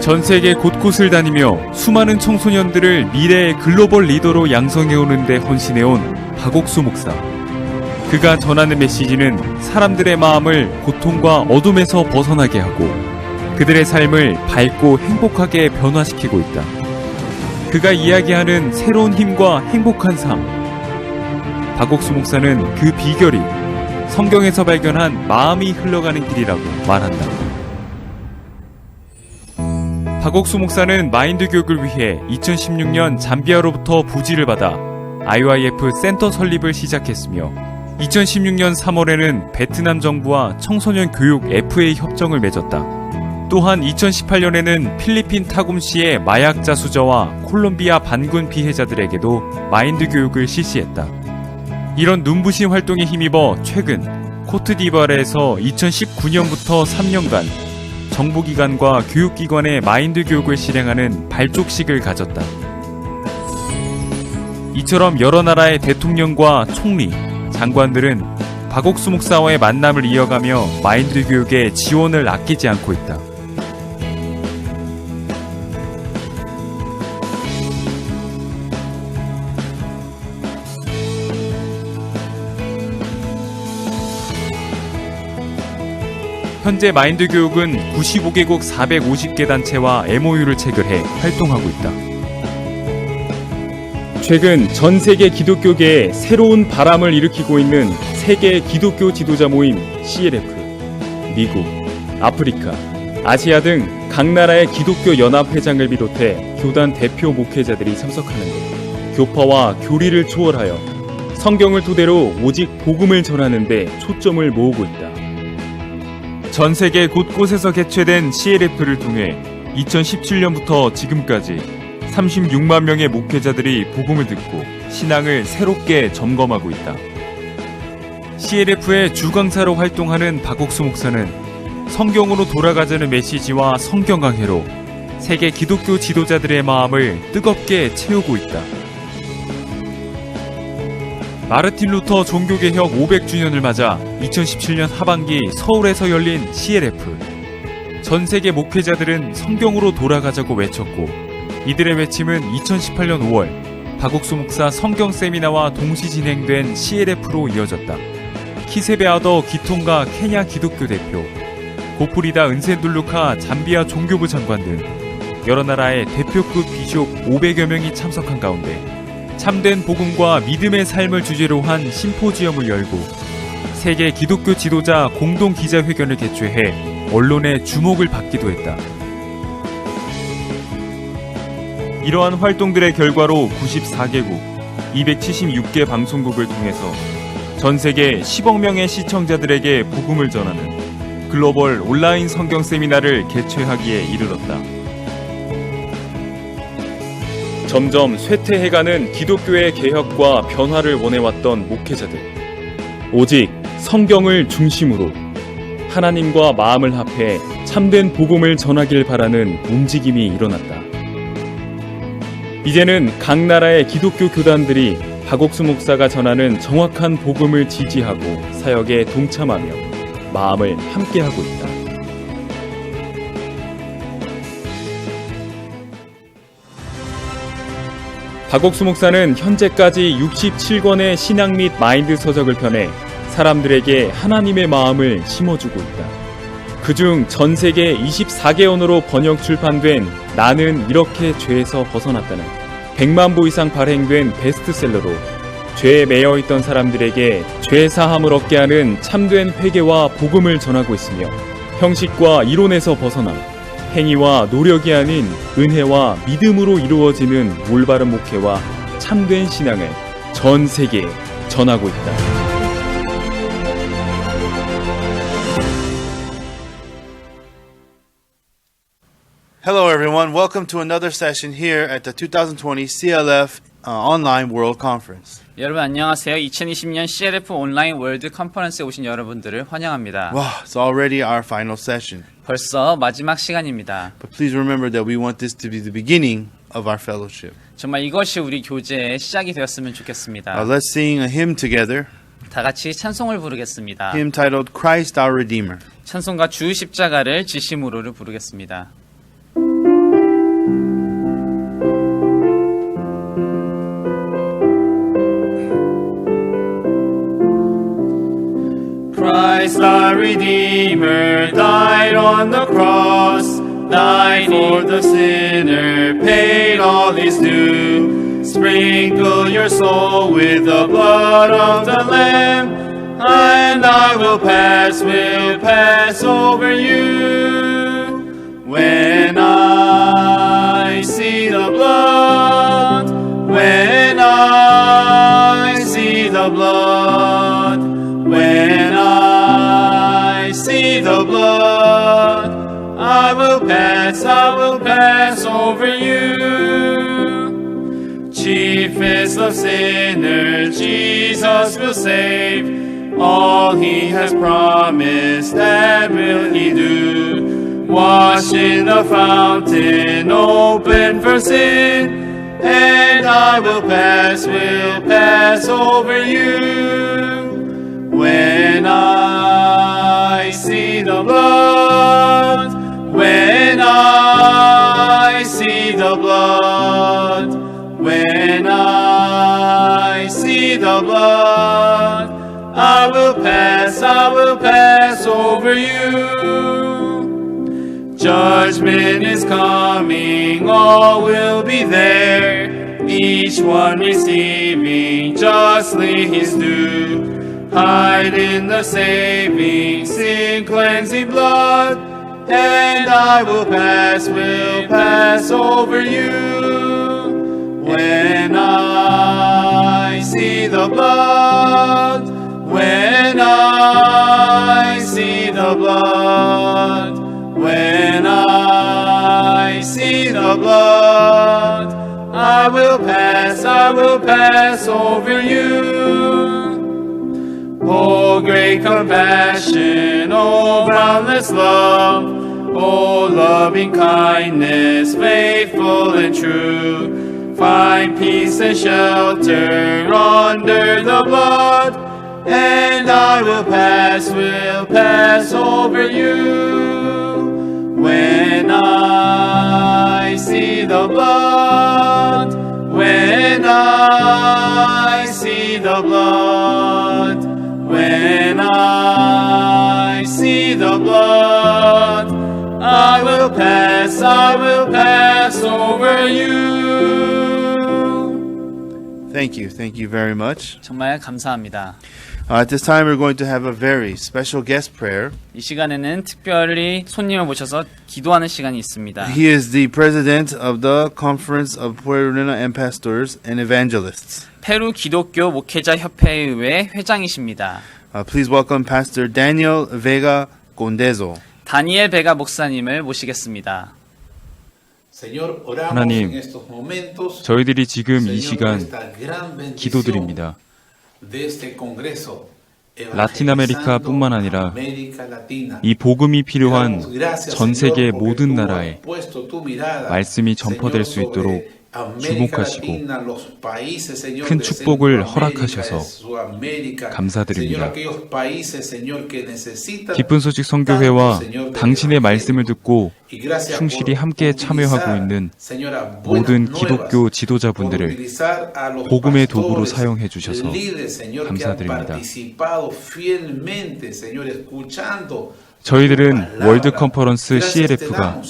전 세계 곳곳을 다니며 수많은 청소년들을 미래의 글로벌 리더로 양성해오는 데 헌신해온 박옥수 목사. 그가 전하는 메시지는 사람들의 마음을 고통과 어둠에서 벗어나게 하고 그들의 삶을 밝고 행복하게 변화시키고 있다. 그가 이야기하는 새로운 힘과 행복한 삶. 박옥수 목사는 그 비결이 성경에서 발견한 마음이 흘러가는 길이라고 말한다. 박옥수 목사는 마인드 교육을 위해 2016년 잠비아로부터 부지를 받아 IYF 센터 설립을 시작했으며 2016년 3월에는 베트남 정부와 청소년 교육 FA 협정을 맺었다. 또한 2018년에는 필리핀 타굼시의 마약 자수자와 콜롬비아 반군 피해자들에게도 마인드 교육을 실시했다. 이런 눈부신 활동에 힘입어 최근 코트디부아르에서 2019년부터 3년간 정부기관과 교육기관의 마인드 교육을 실행하는 발족식을 가졌다. 이처럼 여러 나라의 대통령과 총리, 장관들은 박옥수 목사와의 만남을 이어가며 마인드 교육에 지원을 아끼지 않고 있다. 현재 마인드 교육은 95개국 450개 단체와 MOU를 체결해 활동하고 있다. 최근 전 세계 기독교계에 새로운 바람을 일으키고 있는 세계 기독교 지도자 모임 CLF, 미국, 아프리카, 아시아 등 각 나라의 기독교 연합회장을 비롯해 교단 대표 목회자들이 참석하는데 교파와 교리를 초월하여 성경을 토대로 오직 복음을 전하는 데 초점을 모으고 있다. 전 세계 곳곳에서 개최된 CLF를 통해 2017년부터 지금까지 36만 명의 목회자들이 복음을 듣고 신앙을 새롭게 점검하고 있다. CLF의 주강사로 활동하는 박옥수 목사는 성경으로 돌아가자는 메시지와 성경 강해로 세계 기독교 지도자들의 마음을 뜨겁게 채우고 있다. 마르틴 루터 종교개혁 500주년을 맞아 2017년 하반기 서울에서 열린 CLF. 전 세계 목회자들은 성경으로 돌아가자고 외쳤고 이들의 외침은 2018년 5월 박옥수 목사 성경 세미나와 동시 진행된 CLF로 이어졌다. 키세베아더 기통가 케냐 기독교 대표, 고프리다 은센둘루카 잠비아 종교부 장관 등 여러 나라의 대표급 비숍 500여 명이 참석한 가운데 참된 복음과 믿음의 삶을 주제로 한 심포지엄을 열고 세계 기독교 지도자 공동 기자회견을 개최해 언론의 주목을 받기도 했다. 이러한 활동들의 결과로 94개국, 276개 방송국을 통해서 전 세계 10억 명의 시청자들에게 복음을 전하는 글로벌 온라인 성경 세미나를 개최하기에 이르렀다. 점점 쇠퇴해가는 기독교의 개혁과 변화를 원해왔던 목회자들. 오직 성경을 중심으로 하나님과 마음을 합해 참된 복음을 전하길 바라는 움직임이 일어났다. 이제는 각 나라의 기독교 교단들이 박옥수 목사가 전하는 정확한 복음을 지지하고 사역에 동참하며 마음을 함께하고 있다. 박옥수 목사는 현재까지 67권의 신학 및 마인드 서적을 펴내 사람들에게 하나님의 마음을 심어주고 있다. 그중 전 세계 24개 언어로 번역 출판된 나는 이렇게 죄에서 벗어났다는 100만 부 이상 발행된 베스트셀러로 죄에 매여있던 사람들에게 죄사함을 얻게 하는 참된 회개와 복음을 전하고 있으며 형식과 이론에서 벗어나 행위와 노력이 아닌 은혜와 믿음으로 이루어지는 올바른 목회와 참된 신앙을 전 세계에 전하고 있다. Hello everyone, welcome to another session here at the 2020 CLF Online World Conference. 여러분 안녕하세요. 2020년 CLF 온라인 월드 컨퍼런스에 오신 여러분들을 환영합니다. Wow, it's already our final session. 벌써 마지막 시간입니다. But please remember that we want this to be the beginning of our fellowship. 정말 이것이 우리 교제의 시작이 되었으면 좋겠습니다. Let's sing a hymn together. 다 같이 찬송을 부르겠습니다. Hymn titled Christ Our Redeemer. 찬송가 주 십자가를 지심으로를 부르겠습니다. Christ our Redeemer died on the cross, died for the sinner, paid all his due. Sprinkle your soul with the blood of the Lamb, and I will pass over you. When I see the blood, when I see the blood, when I see the blood, I will pass over you. Chiefest of sinners, Jesus will save. All he has promised, that will he do. Wash in the fountain, open for sin, and I will pass over you. When I see the blood, when I see the blood, when I see the blood, I will pass over you. Judgment is coming, all will be there, each one receiving justly his due. Hide in the saving, sin cleansing blood, and I will pass over you. When I see the blood, when I see the blood, when I see the blood, I will pass over you. Oh, great compassion, oh, boundless love, oh, loving kindness, faithful and true. Find peace and shelter under the blood, and I will pass over you. When I see the blood, when I see the blood, when I see the blood, I will pass over you. Thank you very much. 정말 감사합니다. At this time, we're going to have a very special guest prayer. 이 시간에는 특별히 손님을 모셔서 기도하는 시간이 있습니다. He is the president of the Conference of Puerto Rico and Pastors and Evangelists. 페루 기독교 목회자 협회의 회장이십니다. Please welcome Pastor Daniel Vega Condezo. 다니엘 베가 목사님을 모시겠습니다. 하나님, 저희들이 지금 이 시간 기도드립니다. 라틴 아메리카뿐만 아니라 이 복음이 필요한 전 세계 모든 나라에 말씀이 전파될 수 있도록 주목하시고 큰 축복을 허락하셔서 감사드립니다. 기쁜 소식 선교회와 당신의 말씀을 듣고 충실히 함께 참여하고 있는 모든 기독교 지도자분들을 복음의 도구로 사용해 주셔서 감사드립니다. 저희들은 월드 컨퍼런스 CLF가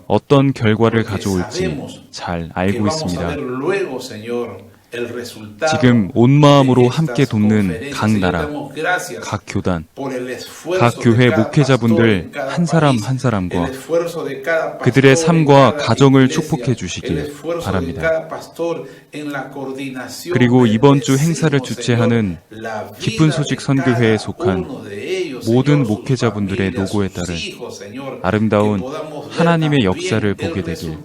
어떤 결과를 가져올지 잘 알고 있습니다. 지금 온 마음으로 함께 돕는 각 나라, 각 교단, 각 교회 목회자분들 한 사람 한 사람과 그들의 삶과 가정을 축복해 주시길 바랍니다. 그리고 이번 주 행사를 주최하는 기쁜 소식 선교회에 속한 모든 목회자분들의 노고에 따른 아름다운 하나님의 역사를 보게 되길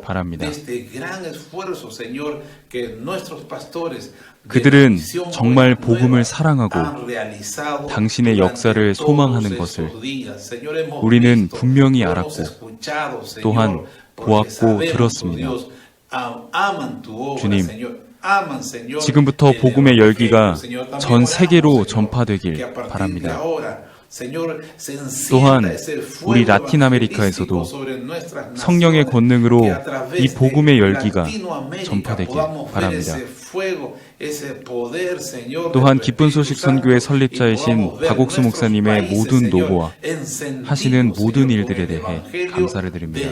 바랍니다. 그들은 정말 복음을 사랑하고 당신의 역사를 소망하는 것을 우리는 분명히 알았고 또한 보았고 들었습니다. 주님, 지금부터 복음의 열기가 전 세계로 전파되길 바랍니다. 또한 우리 라틴 아메리카에서도 성령의 권능으로 이 복음의 열기가 전파되길 바랍니다. 또한 기쁜 소식 선교회 설립자이신 박옥수 목사님의 모든 노고와 하시는 모든 일들에 대해 감사를 드립니다.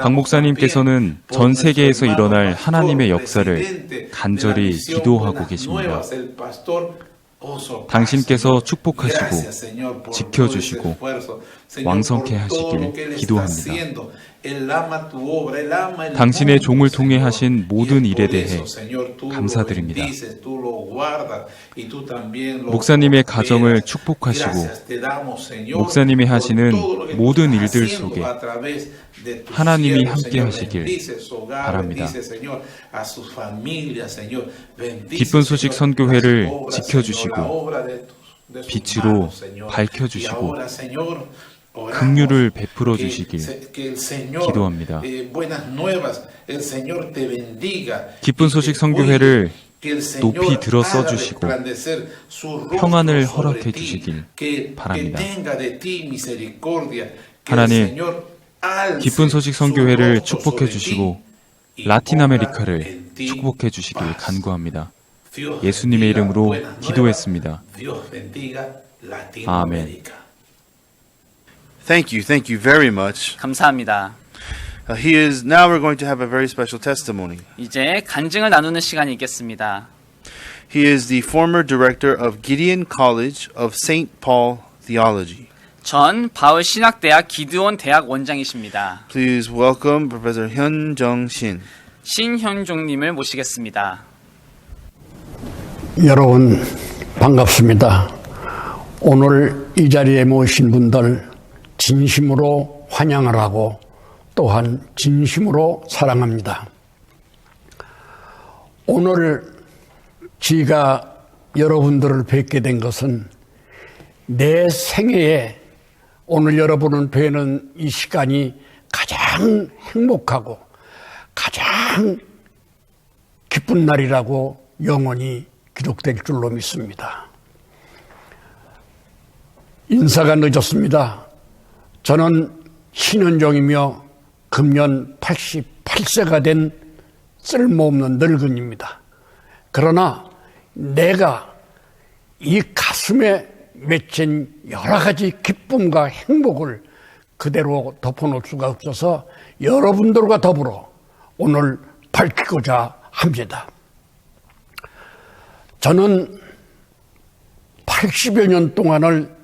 박 목사님께서는 전 세계에서 일어날 하나님의 역사를 간절히 기도하고 계십니다. 당신께서 축복하시고 지켜주시고 왕성케 하시길 기도합니다. 당신의 종을 통해 하신 모든 일에 대해 감사드립니다. 목사님의 가정을 축복하시고 목사님이 하시는 모든 일들 속에 하나님이 함께 하시길 바랍니다. 기쁜 소식 선교회를 지켜주시고 빛으로 밝혀주시고 긍휼을 베풀어 주시길 기도합니다. 기쁜 소식 선교회를 높이 들어 써주시고 평안을 허락해 주시길 바랍니다. 하나님, 기쁜 소식 선교회를 축복해 주시고 라틴 아메리카를 축복해 주시길 간구합니다. 예수님의 이름으로 기도했습니다. 아멘. Thank you very much. 감사합니다. Now we're going to have a very special testimony. 이제 간증을 나누는 시간이 있겠습니다. He is the former director of Gideon College of St. Paul Theology. 전 바울 신학대학 기드온 대학 원장이십니다. Please welcome Professor Hyun Jung-shin. 신현종님을 모시겠습니다. 여러분 반갑습니다. 오늘 이 자리에 모신 분들 진심으로 환영을 하고 또한 진심으로 사랑합니다. 오늘 제가 여러분들을 뵙게 된 것은 내 생애에 오늘 여러분을 뵈는 이 시간이 가장 행복하고 가장 기쁜 날이라고 영원히 기록될 줄로 믿습니다. 인사가 늦었습니다. 저는 신현종이며 금년 88세가 된 쓸모없는 늙은입니다. 그러나 내가 이 가슴에 맺힌 여러 가지 기쁨과 행복을 그대로 덮어놓을 수가 없어서 여러분들과 더불어 오늘 밝히고자 합니다. 저는 80여 년 동안을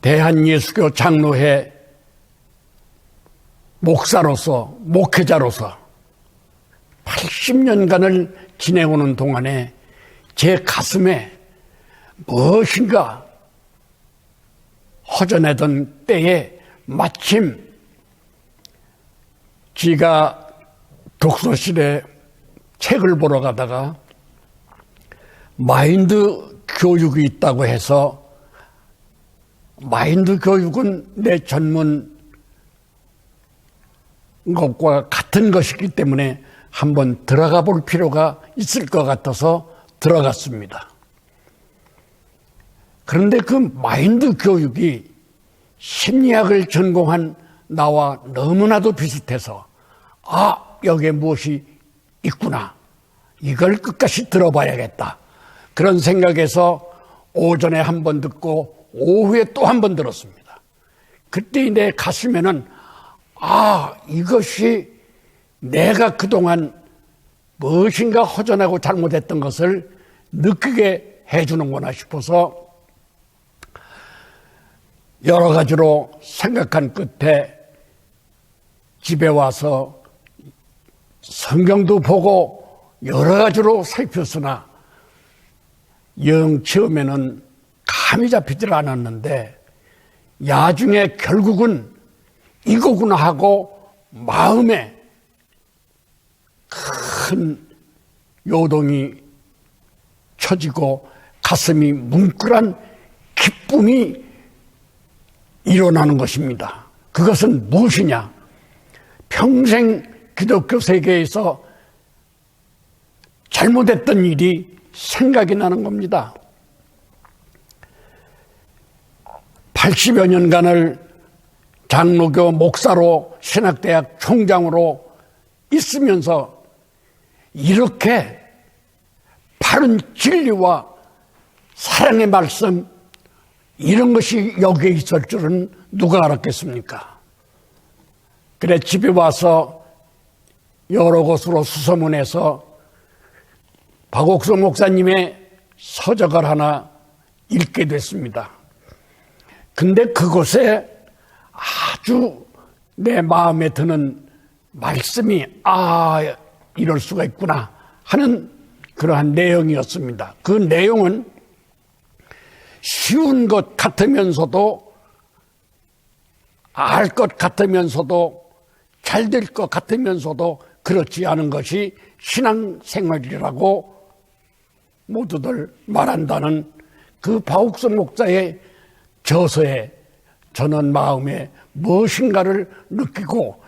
대한예수교 장로회 목사로서 목회자로서 80년간을 지내오는 동안에 제 가슴에 무엇인가 허전하던 때에 마침 제가 독서실에 책을 보러 가다가 마인드 교육이 있다고 해서 마인드 교육은 내 전문 것과 같은 것이기 때문에 한번 들어가 볼 필요가 있을 것 같아서 들어갔습니다. 그런데 그 마인드 교육이 심리학을 전공한 나와 너무나도 비슷해서 여기에 무엇이 있구나. 이걸 끝까지 들어봐야겠다. 그런 생각에서 오전에 한 번 듣고 오후에 또 한 번 들었습니다. 그때 내 가슴에는 이것이 내가 그동안 무엇인가 허전하고 잘못했던 것을 느끼게 해주는구나 싶어서 여러 가지로 생각한 끝에 집에 와서 성경도 보고 여러 가지로 살폈으나 영 처음에는 감이 잡히질 않았는데 야중에 결국은 이거구나 하고 마음에 큰 요동이 쳐지고 가슴이 뭉클한 기쁨이 일어나는 것입니다. 그것은 무엇이냐? 평생 기독교 세계에서 잘못했던 일이 생각이 나는 겁니다. 80여 년간을 장로교 목사로 신학대학 총장으로 있으면서 이렇게 바른 진리와 사랑의 말씀 이런 것이 여기에 있을 줄은 누가 알았겠습니까? 그래 집에 와서 여러 곳으로 수소문해서 박옥수 목사님의 서적을 하나 읽게 됐습니다. 근데 그곳에 아주 내 마음에 드는 말씀이 이럴 수가 있구나 하는 그러한 내용이었습니다. 그 내용은 쉬운 것 같으면서도 알 것 같으면서도 잘 될 것 같으면서도 그렇지 않은 것이 신앙생활이라고 모두들 말한다는 그 박옥수 목사의 저서에 저는 마음에 무엇인가를 느끼고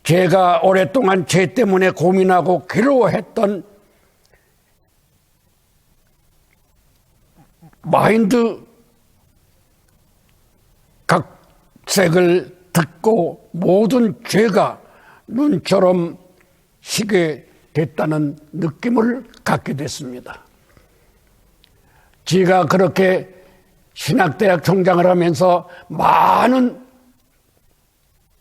제가 오랫동안 죄 때문에 고민하고 괴로워했던 마인드 각색을 듣고 모든 죄가 눈처럼 시게 됐다는 느낌을 갖게 됐습니다. 제가 그렇게 신학대학 총장을 하면서 많은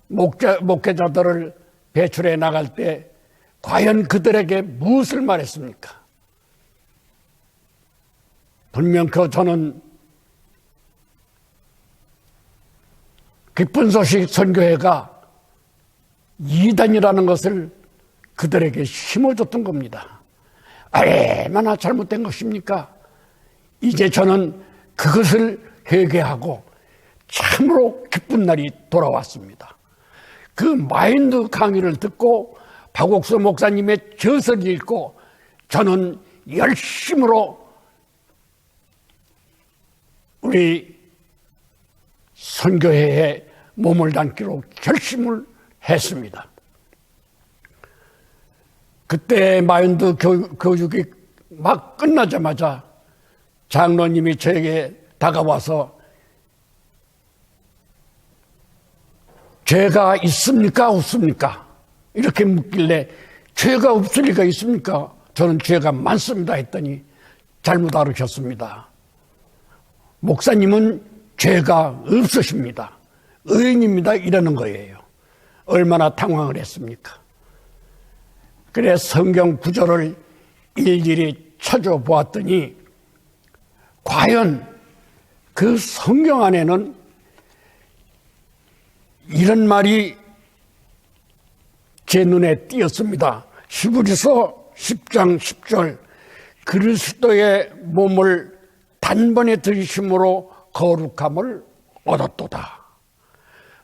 목회자들을 배출해 나갈 때 과연 그들에게 무엇을 말했습니까? 분명 저는 기쁜 소식 선교회가 이단이라는 것을 그들에게 심어줬던 겁니다. 얼마나 잘못된 것입니까? 이제 저는 그것을 회개하고 참으로 기쁜 날이 돌아왔습니다. 그 마인드 강의를 듣고 박옥수 목사님의 저서를 읽고 저는 열심으로 우리 선교회에 몸을 담기로 결심을 했습니다. 그때 마인드 교육이 막 끝나자마자 장로님이 저에게 다가와서 죄가 있습니까? 없습니까? 이렇게 묻길래 죄가 없을 리가 있습니까? 저는 죄가 많습니다 했더니 잘못 알으셨습니다. 목사님은 죄가 없으십니다. 의인입니다. 이러는 거예요. 얼마나 당황을 했습니까? 그래 성경 구절을 일일이 찾아보았더니 과연 그 성경 안에는 이런 말이 제 눈에 띄었습니다. 히브리서 10장 10절 그리스도의 몸을 단번에 들이심으로 거룩함을 얻었도다.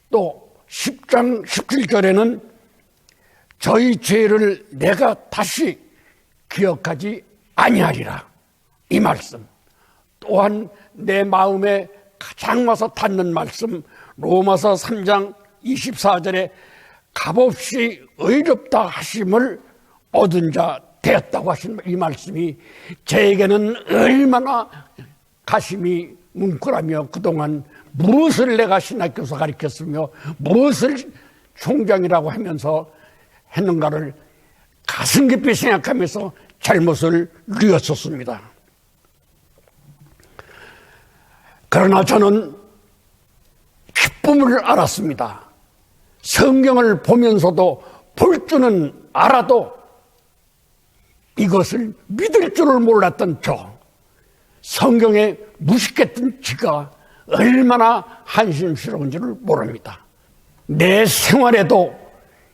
또 10장 17절에는 저희 죄를 내가 다시 기억하지 아니하리라. 이 말씀. 또한 내 마음에 가장 와서 닿는 말씀 로마서 3장 24절에 값없이 의롭다 하심을 얻은 자 되었다고 하신 이 말씀이 저에게는 얼마나 가심이 뭉클하며 그동안 무엇을 내가 신학교에서 가르쳤으며 무엇을 총장이라고 하면서 했는가를 가슴 깊이 생각하면서 잘못을 뉘었었습니다. 그러나 저는 기쁨을 알았습니다. 성경을 보면서도 볼 줄은 알아도 이것을 믿을 줄을 몰랐던 성경에 무식했던 지가 얼마나 한심스러운지를 모릅니다. 내 생활에도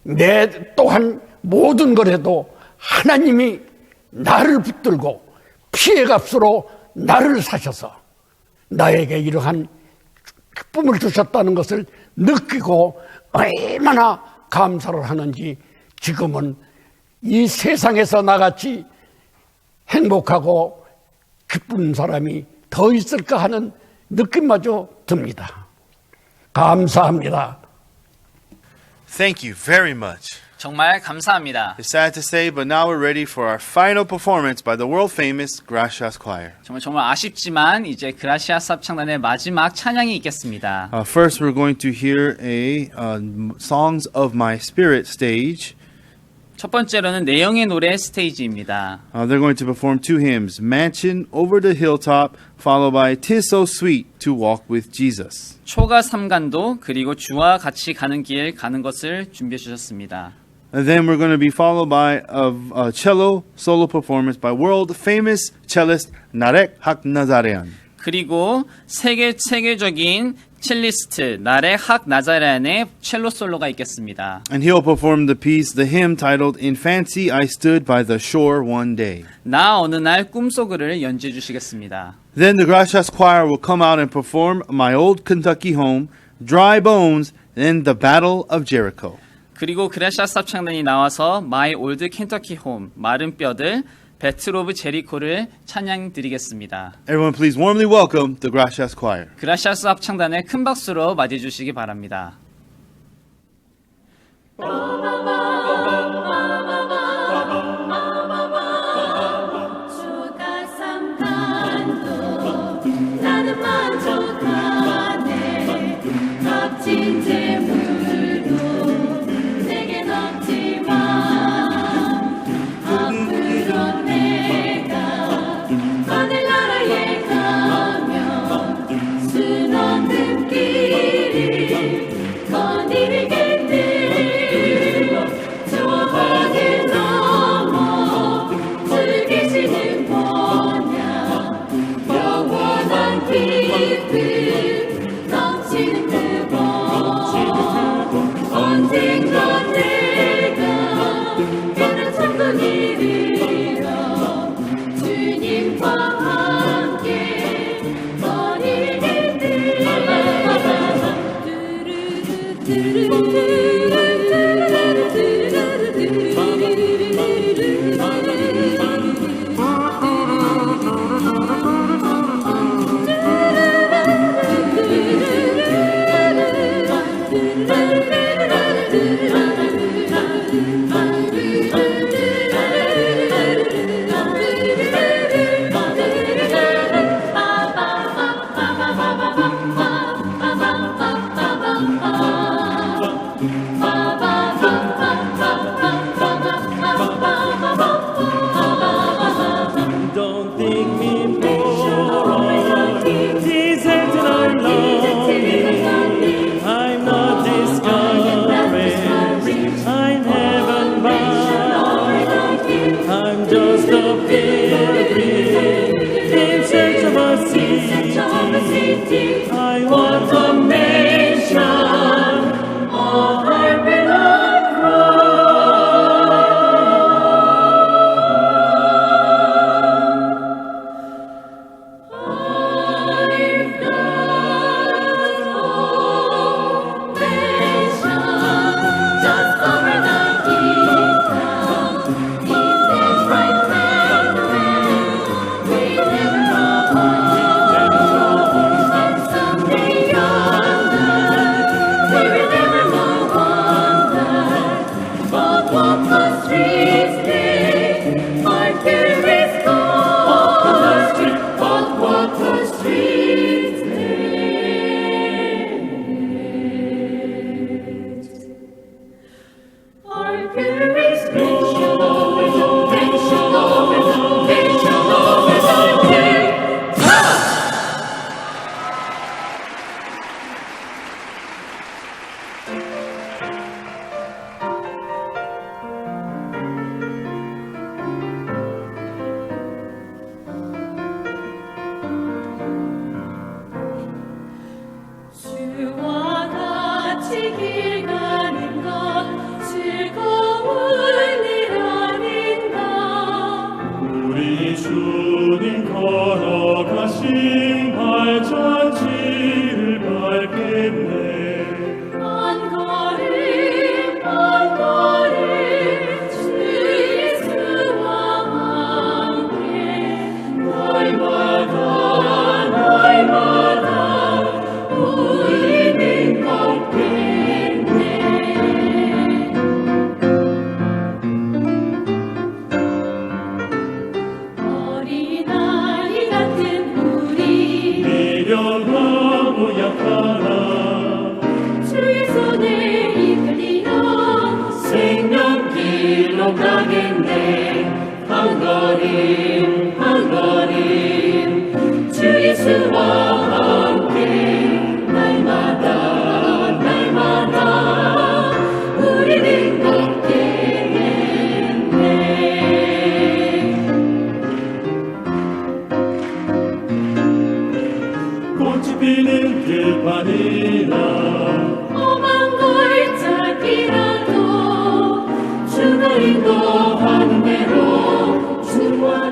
내 또한 모든 것에도 하나님이 나를 붙들고 피해값으로 나를 사셔서 나에게 이러한 기쁨을 주셨다는 것을 느끼고 얼마나 감사를 하는지 지금은 이 세상에서 나같이 행복하고 기쁜 사람이 더 있을까 하는 느낌마저 듭니다. 감사합니다. Thank you very much. 정말 감사합니다. It's sad to say, but now we're ready for our final performance by the world-famous Gracias Choir. 정말 아쉽지만 이제 그라시아스 합창단의 마지막 찬양이 있겠습니다. First, we're going to hear a Songs of My Spirit stage. 첫 번째로는 내영의 노래 스테이지입니다. They're going to perform two hymns, Mansion Over the Hilltop, followed by 'Tis So Sweet to Walk with Jesus. 초가 삼간도 그리고 주와 같이 가는 길 가는 것을 준비해 주셨습니다. And then we're going to be followed by a cello solo performance by world-famous cellist Narek Haknazarian. 그리고 세계적인 첼리스트 나렉 학 나자레안의 첼로 솔로가 있겠습니다. And he'll perform the hymn titled In Fancy I Stood by the Shore One Day. 나 어느 날 꿈속을 연주해 주시겠습니다. Then the Gracias Choir will come out and perform My Old Kentucky Home, Dry Bones, and The Battle of Jericho. 그리고 그라시아스 합창단이 나와서 My Old Kentucky Home 마른 뼈들 배틀 오브 제리코를 찬양 드리겠습니다. Everyone please warmly welcome the Gracias Choir. 그라시아스 합창단의 큰 박수로 맞이해 주시기 바랍니다. 주가 삼간도 나는 만족하네. 값진 재물도 내겐 없지만 앞으로 내가 하늘나라에 가면 수놓는 길을 거닐겠네. 저 하늘 넘어 주 계시는 뭐냐. 영원한 기쁨 넘치는 그곳. 언젠가 내가 그는 천국 이르러 주님과 함께 Don't think me poor, deserted or lonely. I'm not discouraged, I'm heaven bound. I'm just a pilgrim in search of a city. I want a mansion on heaven above. 한 걸음 주 예수와 함께 날마다 날마다 우리는 걷게 됐네. 꽃이 피는 들판이나 험한 골짜기라도 주가 인도하는 대로 주와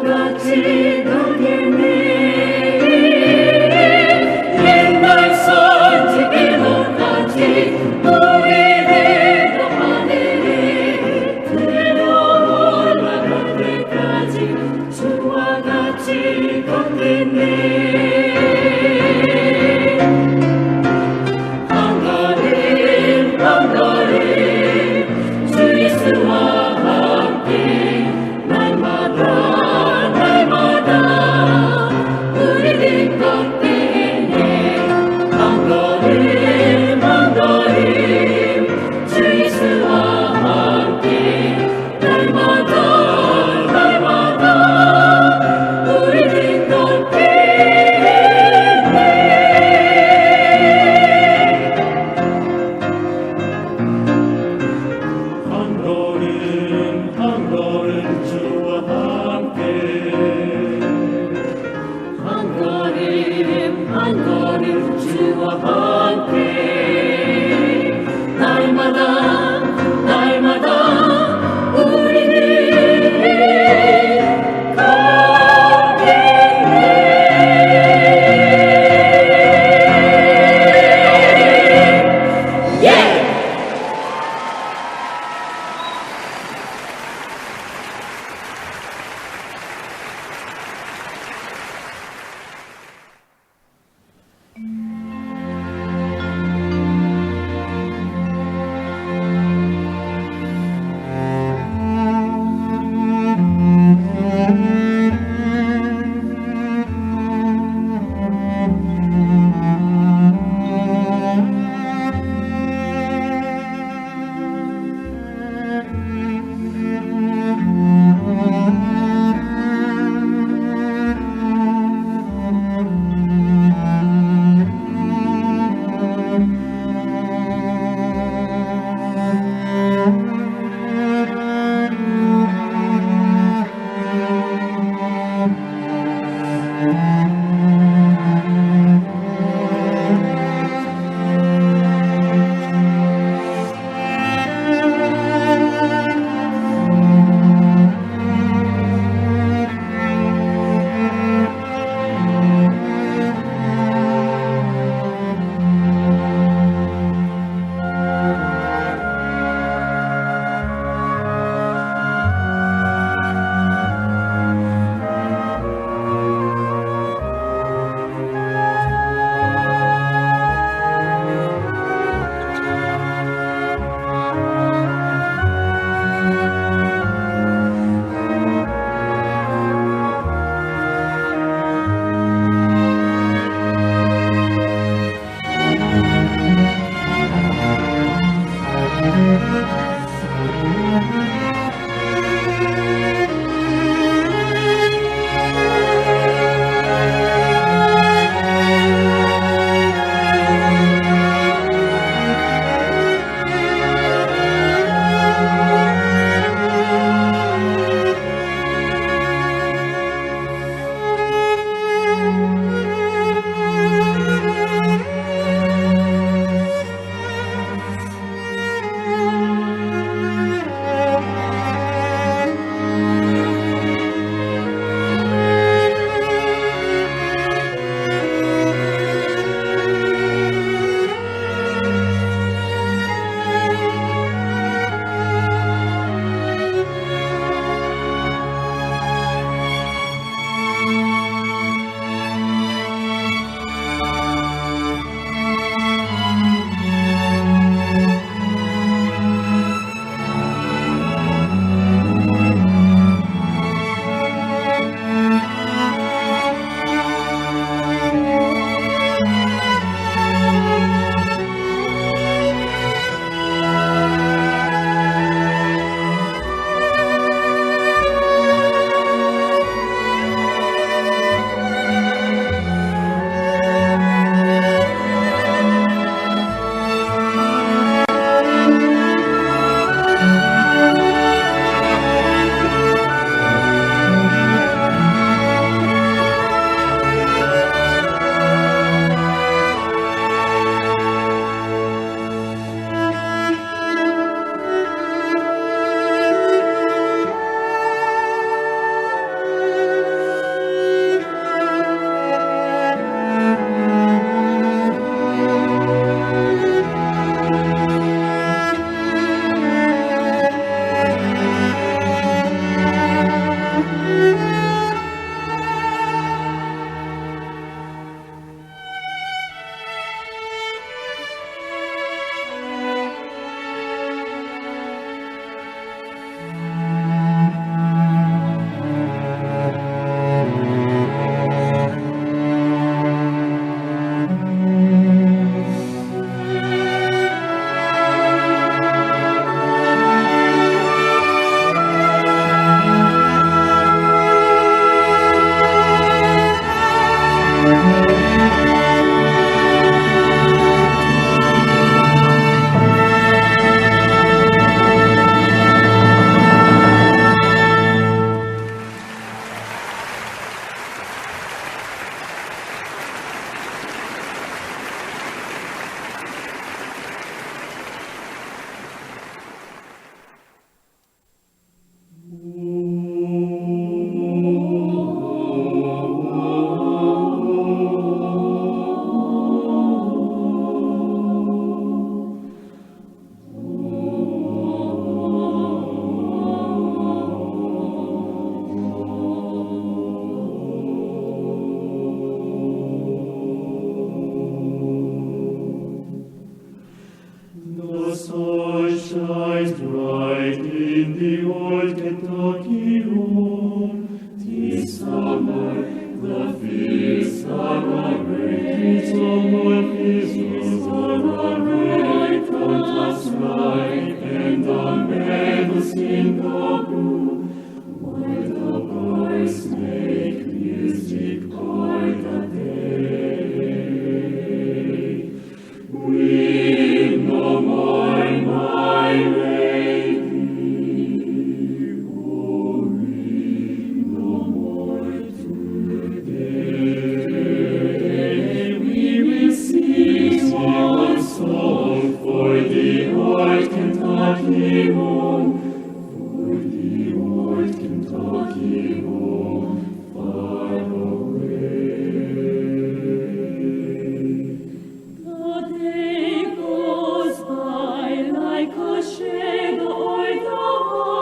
The day goes by like a shadow o'er the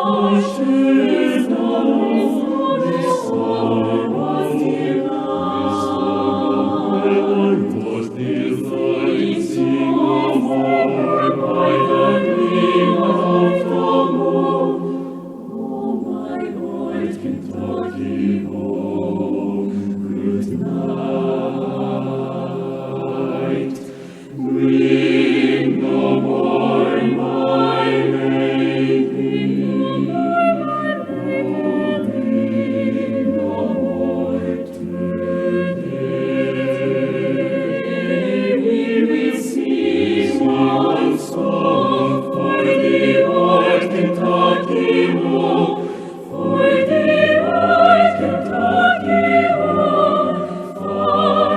ocean. The soul was delighted. Sing no more by the gleam of the moon. Oh, my old Kentucky home, good night. Weep no more, my lady. Oh, weep no more today. We will sing one song for the old Kentucky home, for the old Kentucky home, far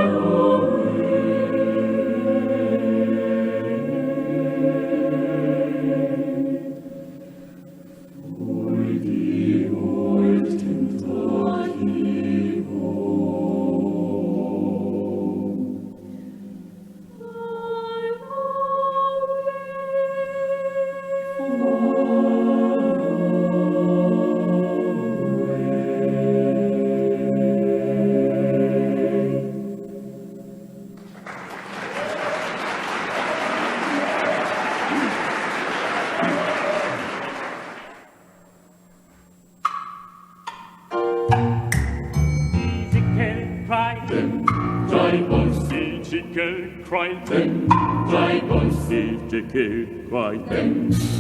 Dry bones, Ezekiel cried. Dry bones, Ezekiel cried.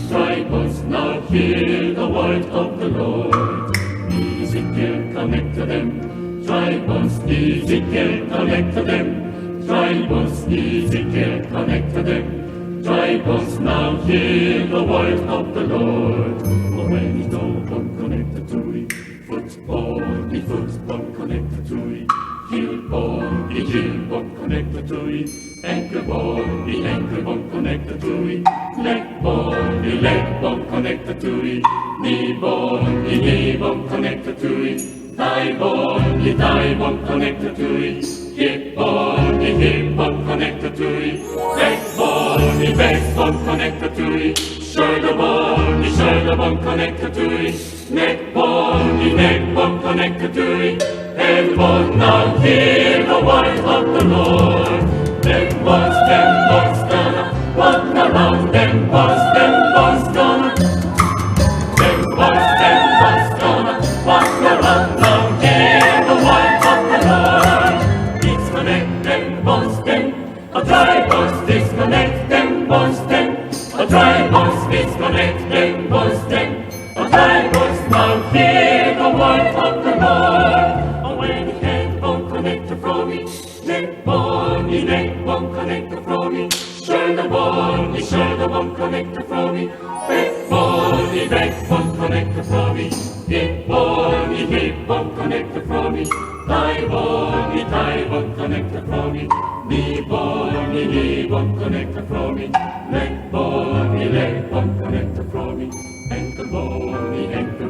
Dry bones, now hear the word of the Lord. Ezekiel, connect to them. Dry bones, Ezekiel, connect to them. Dry bones, Ezekiel, connect to them. Dry bones, now hear the word of the Lord. Oh, when you don't connected to it, football connected to it. Heel bone connected to it. Ankle bone connected to it. Leg bone connected to it. Knee bone connected to it. Thigh bone connected to it. Hip bone connected to it. Back bone connected to it. Shoulder bone connected to it. Neck bone connected to it. Head bone, now hear the word of the Lord. Them bones gonna walk around. Them bones gonna. Them bones gonna walk around. Now hear the word of the Lord. Disconnect them bones, a dry bones, disconnect them bones, a dry bones, disconnect them bones, a dry bones. Now hear the word of the Lord. When the head bone connected from me, neck bone connected from me, shoulder bone connected from me, back bone connected from me, hip bone connected from me, thigh bone connected from me, knee bone connected from me, leg bone connected from me, ankle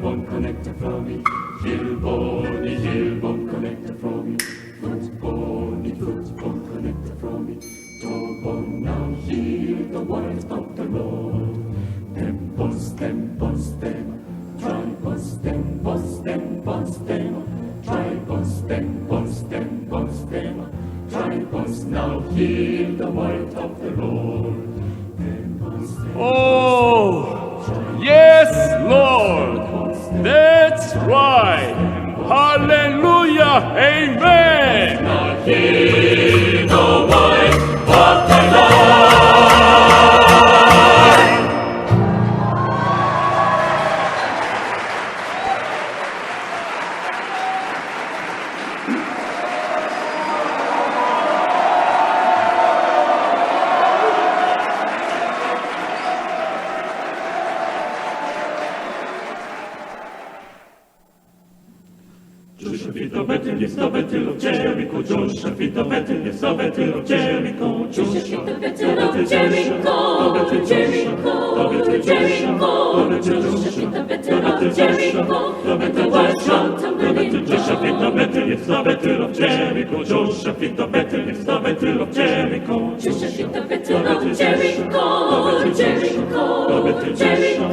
bone connected from me, heel bone connected from me, foot bone connected from me, toe bone, now hear the word of the Lord. Them bones, dry bones, dry bones, now hear the word of the Lord. Oh, yes, Lord, that's right. Hallelujah, amen. Now hear the word of the Lord. Joshua fit the battle, yes, the battle of Jericho. Joshua fit the battle, yes, the battle of Jericho. Joshua fit the battle of Jericho. Jericho, Jericho. Joshua fit the battle of of Jericho, and the walls come tumbling Joshua fit the down. battle, it's the battle of Jericho. Joshua fit the battle, it's the battle of Jericho. Joshua fit the battle of Jericho, Jericho, Jericho.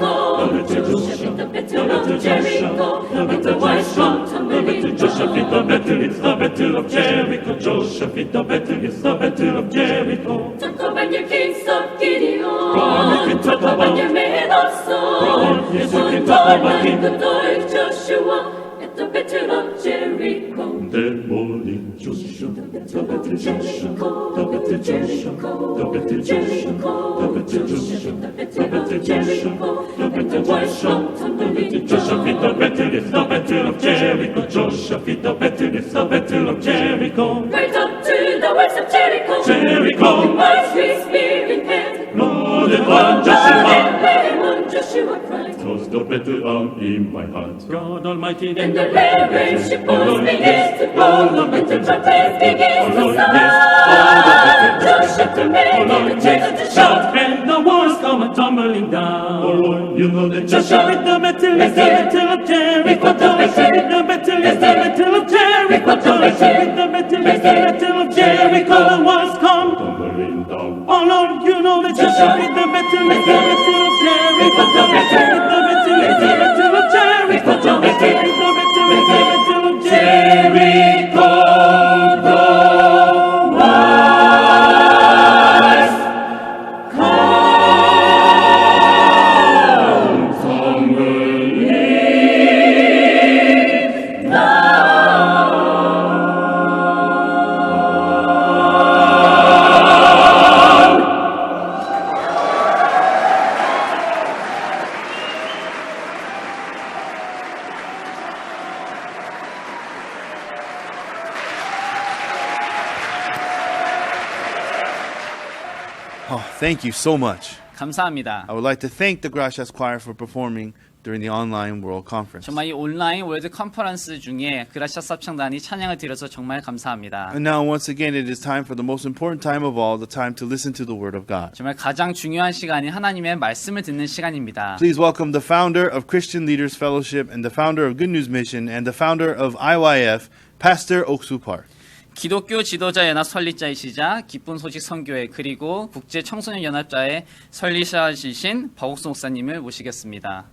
Joshua fit the battle of Jericho, and the walls come tumbling Joshua fit the down. battle, it's the battle of Jericho. Joshua fit the battle, it's the battle of Jericho. Talk about your kings of Gideon. on, you can talk Talk about about- your men of Go Saul. on, yes, you One can talk more about like him. the Lord Joshua at the battle of Jericho. That morning, Joshua, the battle Joshua, Jericho, the battle Joshua, the battle Joshua, the battle Joshua, the battle Joshua, the battle Joshua. Joshua fit the battle, it's the battle of Jericho. Joshua fit the battle, it's the battle of Jericho. Right up to the walls of Jericho. Jericho. March with spear in hand. Lord and one Joshua, Lamb Joshua cried. toss the battle arm in my hand. God Almighty, And the rebel shepherds began to blow, and the trumpets began to Lord, sound. yes, Joshua commanded the children to shout. and the walls come tumbling down. Oh Lord, you know that Joshua with the battle is the battle of Jericho. Joshua with the battle is the battle of Jericho. Joshua with the battle is the battle of Jericho. The walls come tumbling down. Oh Lord, you know that Joshua with the battle is the battle of Jericho. Joshua with the battle is the battle of Jericho. Joshua with the battle is the battle of Jericho. Oh, thank you so much. 감사합니다. I would like to thank the Gracias Choir for performing during the online World Conference. 정말 이 온라인 월드 컨퍼런스 중에 그라시아스 합창단이 찬양을 드려서 정말 감사합니다. And now, once again, it is time for the most important time of all, the time to listen to the Word of God. 정말 가장 중요한 시간이 하나님의 말씀을 듣는 시간입니다. Please welcome the founder of Christian Leaders Fellowship and the founder of Good News Mission and the founder of IYF, Pastor Oksu Park. 기독교 지도자 연합 설립자이시자 기쁜 소식 선교회 그리고 국제 청소년 연합자의 설립자이신 박옥수 목사님을 모시겠습니다.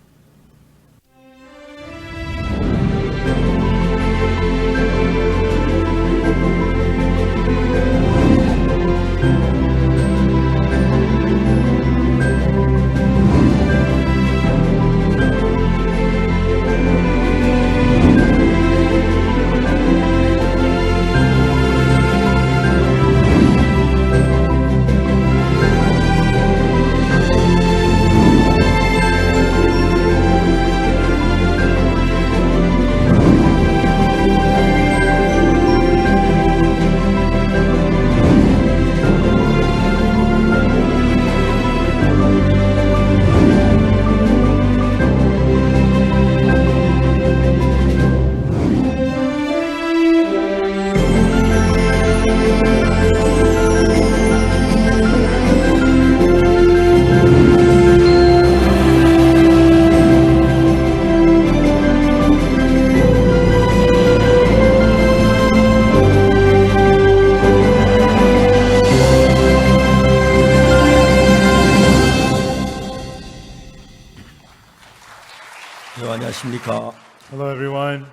네, 안녕하십니까. Hello, everyone.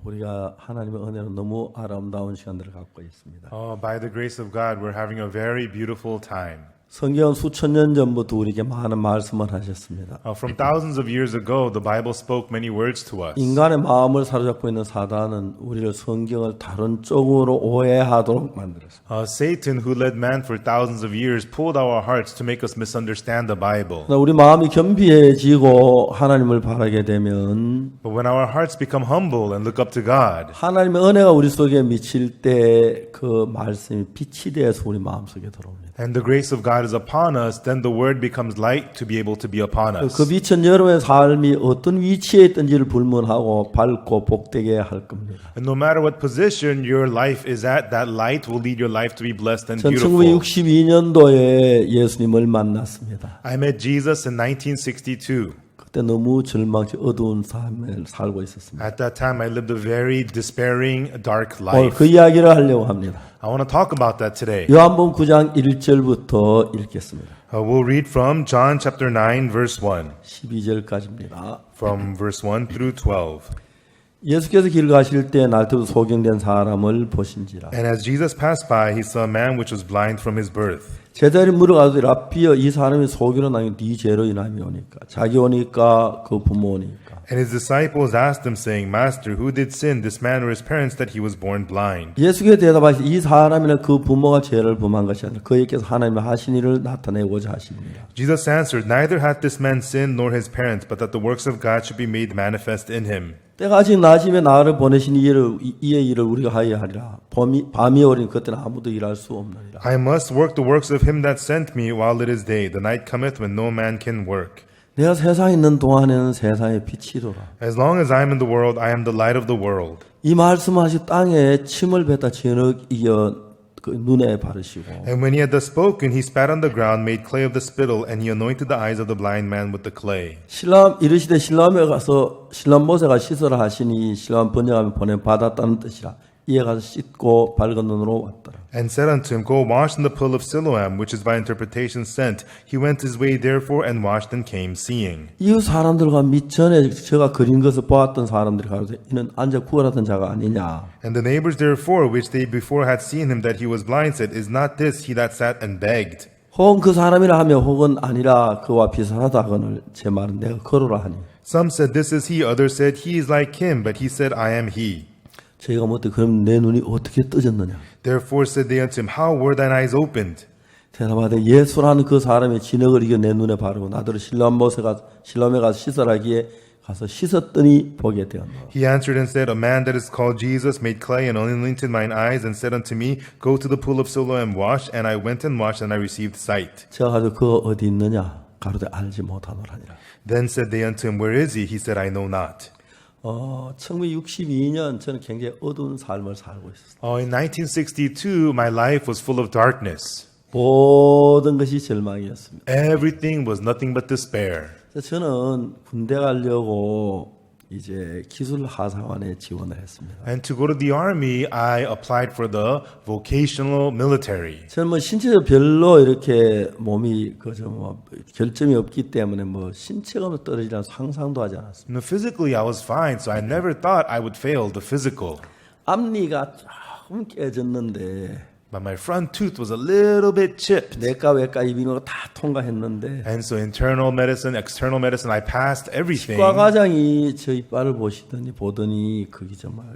우리가 하나님의 은혜로 너무 아름다운 시간들을 갖고 있습니다. By the grace of God, we're having a very beautiful time. 성경은 수천 년 전부터 우리에게 많은 말씀을 하셨습니다. From thousands of years ago, the Bible spoke many words to us. 인간의 마음을 사로잡고 있는 사단은 우리를 성경을 다른 쪽으로 오해하도록 만들었습니다. Satan, who led man for thousands of years, pulled our hearts to make us misunderstand the Bible. 그러나 우리 마음이 겸비해지고 하나님을 바라게 되면 But when our hearts become humble and look up to God, 하나님의 은혜가 우리 속에 미칠 때 그 말씀이 빛이 되어서 우리 마음속에 들어옵니다. and the grace of God is upon us, then the word becomes light to be able to be upon us. 그 빛은 여러분의 삶이 어떤 위치에 있든지를 불문하고 밝고 복되게 할 겁니다. And no matter what position your life is at, that light will lead your life to be blessed and 전 beautiful. 1962년도에 예수님을 만났습니다. I met Jesus in 1962. 그때 너무 절망적 어두운 삶을 살고 있었습니다. At that time, I lived a very despairing, dark 오늘 life. 그 이야기를 하려고 합니다. I want to talk about that today. 요한복음 9장 1절부터 읽겠습니다. We'll read from John chapter 9, verse 1. 12절까지입니다. From verse 1 through 12. 예수께서 길 가실 때 날때부터 소경된 사람을 보신지라. And as Jesus passed by, he saw a man which was blind from his birth. 제자들이 물어가도 라피여 이 사람이 소경을 당해 네 죄로 인함이 오니까 자기 오니까 그 부모 오니까. And his disciples asked him, saying, Master, who did sin, this man or his parents, that he was born blind? 예수께서 대답하시되 이 사람이나 그 부모가 죄를 범한 것이 아니라 그에게서 하나님의 하신 일을 나타내고자 하십니다. Jesus answered, Neither hath this man sinned nor his parents, but that the works of God should be made manifest in him. 때가 아직 낮임에 나를 보내신 이의 일을 우리가 하여야 하리라. 밤이 오리니 그때는 아무도 일할 수 없느니라. I must work the works of him that sent me while it is day. The night cometh when no man can work. 내가 세상에 있는 동안에는 세상의 빛이로라. As long as I am in the world, I am the light of the world. 이 말씀하시 땅에 침을 뱉다 진흙 이어 그 눈에 바르시고 And when he had thus spoken, he spat on the ground, made clay of the spittle, and he anointed the eyes of the blind man with the clay. 실람 이르시되 실람에 가서 실람 모세가 씻으라 하시니 실람 번역하면 보내 받았다는 뜻이라. 이에 가서 씻고 밝은 눈으로 왔더라. And said unto him, Go wash in the pool of Siloam, which is by interpretation sent. He went his way therefore and washed and came seeing. 이웃 사람들과 밑전에 제가 그린 것을 보았던 사람들이 가로되 이는 앉아 구걸하던 자가 아니냐. And the neighbors therefore, which they before had seen him that he was blind, said, Is not this he that sat and begged? 혹은 그 사람이라 하며 혹은 아니라 그와 비슷하다 하거늘 제 말은 내가 그러라 하니. Some said, This is he. Others said, He is like him. But he said, I am he. 저희가 묻되 그럼 내 눈이 어떻게 떠졌느냐. Therefore said they unto him, How were thine eyes opened? 대답하되 예수라는 그 사람이 진흙을 이겨 내 눈에 바르고 나더러 실로암에 가서 씻으라기에 가서 씻었더니 보게 되었노라. He answered and said, A man that is called Jesus made clay and anointed mine eyes and said unto me, Go to the pool of Siloam and wash. And I went and washed and I received sight. 제가 가지고 그거 어디 있느냐 가로되 알지 못하노라니라. Then said they unto him, Where is he? He said, I know not. 1962년 저는 굉장히 어두운 삶을 살고 있었어요. In 1962, my life was full of darkness. 모든 것이 절망이었습니다. Everything was nothing but despair. 그래서 저는 군대 가려고 이제 기술 하사관에 지원을 했습니다. And to go to the army, I applied for the vocational military. 저는 뭐 신체적 별로 이렇게 몸이 결점이 없기 때문에 뭐 신체가 떨어지라는 상상도 하지 않았습니다. No, physically, I was fine, so I never thought I would fail the physical. 앞니가 조금 깨졌는데 But my front tooth was a little bit chipped. 내과 외과 이비인후과 다 통과했는데 And so internal medicine, external medicine, I passed everything. 치과 과장이 저 이빨을 보더니 그게 정말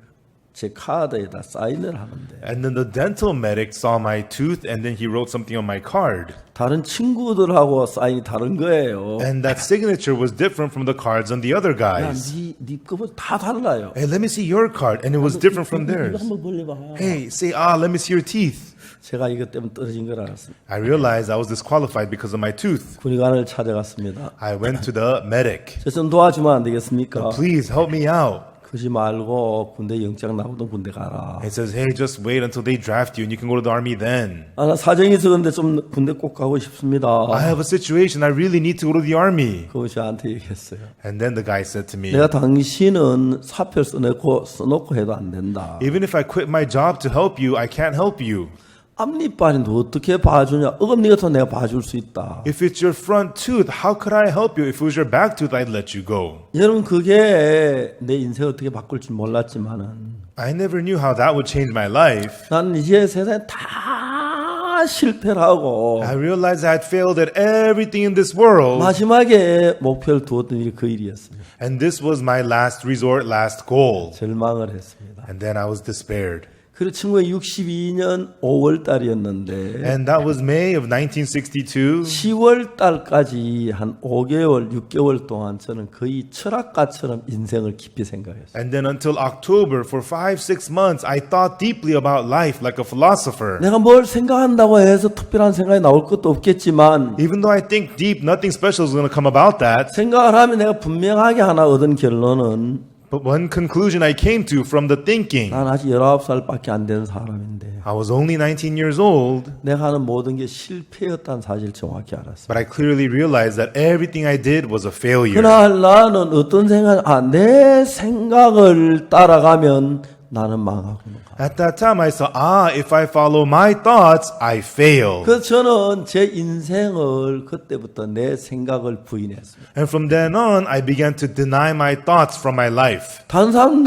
제 카드에다 사인을 하는데 And then the dental medic saw my tooth and then he wrote something on my card. 다른 친구들하고 사인이 다른 거예요. And that signature was different from the cards on the other 야, guys. 네 거보다 다 달라요. Hey, let me see your card. And it was different from 이거 theirs. 한번 벌려봐. Hey, say, let me see your teeth. 제가 이것 때문에 떨어진 걸 알았습니다. I realized I was disqualified because of my tooth. 군의관을 찾아갔습니다. I went to the medic. 저 좀 도와주면 안 되겠습니까? Please help me out. 그러지 말고 군대 영장 나오던 군대 가라. It says, hey, just wait until they draft you and you can go to the army then. 나 사정이 있어 근데 좀 군대 꼭 가고 싶습니다. I have a situation. I really need to go to the army. 그거 저한테 얘기했어요. And then the guy said to me, 내가 당신은 사표 써놓고 해도 안 된다. even if I quit my job to help you, I can't help you. 앞니빨인데 어떻게 봐주냐? 어금니 같은 내가 봐줄 수 있다. If it's your front tooth, how could I help you? If it was your back tooth, I'd let you go. 여러분 그게 내 인생을 어떻게 바꿀 줄 몰랐지만은 I never knew how that would change my life. 나는 이제 세상에 다 실패를 하고 I realized I had failed at everything in this world. 마지막에 목표를 두었던 일이 그 일이었습니다. And this was my last resort, last goal. 절망을 했습니다. And then I was despaired. 그리고 1962년 5월 달이었는데 And that was May of 1962. 10월 달까지 한 5개월, 6개월 동안 저는 거의 철학가처럼 인생을 깊이 생각했어요. And then until October, for 5-6 months, I thought deeply about life like a philosopher. 내가 뭘 생각한다고 해서 특별한 생각이 나올 것도 없겠지만 Even though I think deep, nothing special is going to come about that. 생각을 하면 내가 분명하게 하나 얻은 결론은 But one conclusion I came to from the thinking, 난 아직 19살밖에 안 된 사람인데 I was only 19 years old, 내가 하는 모든 게 실패였다는 사실을 정확히 알았어요. but I clearly realized that everything I did was a failure. 그날 나는 어떤 생각, 내 생각을 따라가면 나는 망하구나. At that time, I saw, if I follow my thoughts, I fail. 그래서 저는 제 인생을 그때부터 내 생각을 부인했습니다. And from then on, I began to deny my thoughts from my life. 다른 사람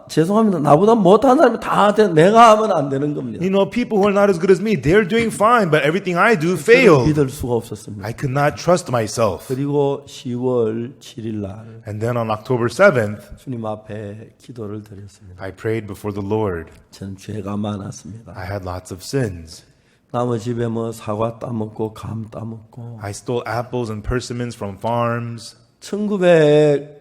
죄송합니다. 나보다 못하는 사람이 다 돼. 내가 하면 안 되는 겁니다. You know, people who are not as good as me, they're doing fine, but everything I do 저를 failed. 믿을 수가 없었습니다. I could not trust myself. 그리고 10월 7일 날 And then on October 7th, 주님 앞에 기도를 드렸습니다. I prayed before the Lord. 저는 죄가 많았습니다. I had lots of sins. 남의 집에 뭐 사과 따먹고 감 따먹고 I stole apples and persimmons from farms. 1950년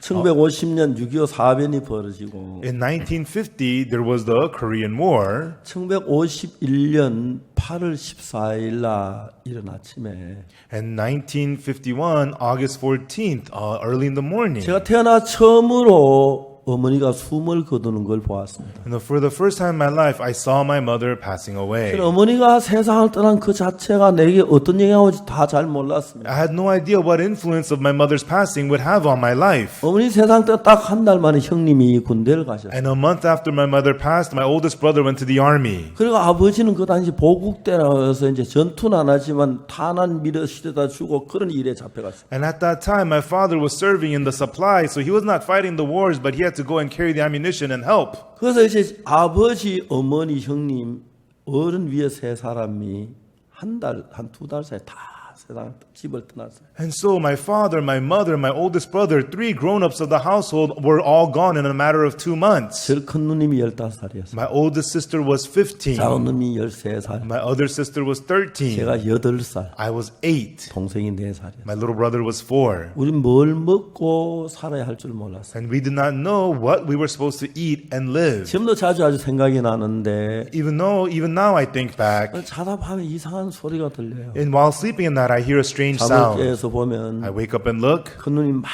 6.25 사변이 벌어지고 In 1950, there was the Korean War. 1951년 8월 14일 날 이른 아침에 And 1951, August 14th, early in the morning. 제가 태어나 처음으로 어머니가 숨을 거두는 걸 보았습니다. And for the first time in my life, I saw my mother passing away. 어머니가 세상을 떠난 그 자체가 내게 어떤 영향을 올지 다 잘 몰랐습니다. I had no idea what influence of my mother's passing would have on my life. 어머니 세상 떠나 딱 한 달 만에 형님이 군대를 가셨어요. And a month after my mother passed, my oldest brother went to the army. 그리고 아버지는 그 당시 보국대라서 이제 전투는 안 하지만 탄환 밀어 시대다 주고 그런 일에 잡혀갔어요. And at that time, my father was serving in the supply, so he was not fighting the wars, but he had to go and carry the ammunition and help. 그래서 이제 아버지, 어머니, 형님, 어른 위에 세 사람이 한 두 달 사이에 다 세상 집을 떠났어요. And so my father, my mother, my oldest brother, 3 grown-ups of the household were all gone in a matter of 2 months. 제일 큰 누님이 15살이었어요. My oldest sister was 15. 작은 누님이 13살. My other sister was 13. 제가 8살. I was 8. 동생이 4살이었어요. My little brother was 4. 우린 뭘 먹고 살아야 할 줄 몰랐어요. And we did not know what we were supposed to eat and live. 지금도 자주 아주 생각이 나는데 Even now I think back, 자다 보면 이상한 소리가 들려요. and while sleeping at night, I hear a strange 잠을 sound. 깨서 보면 I wake up and look. 큰 누님이 막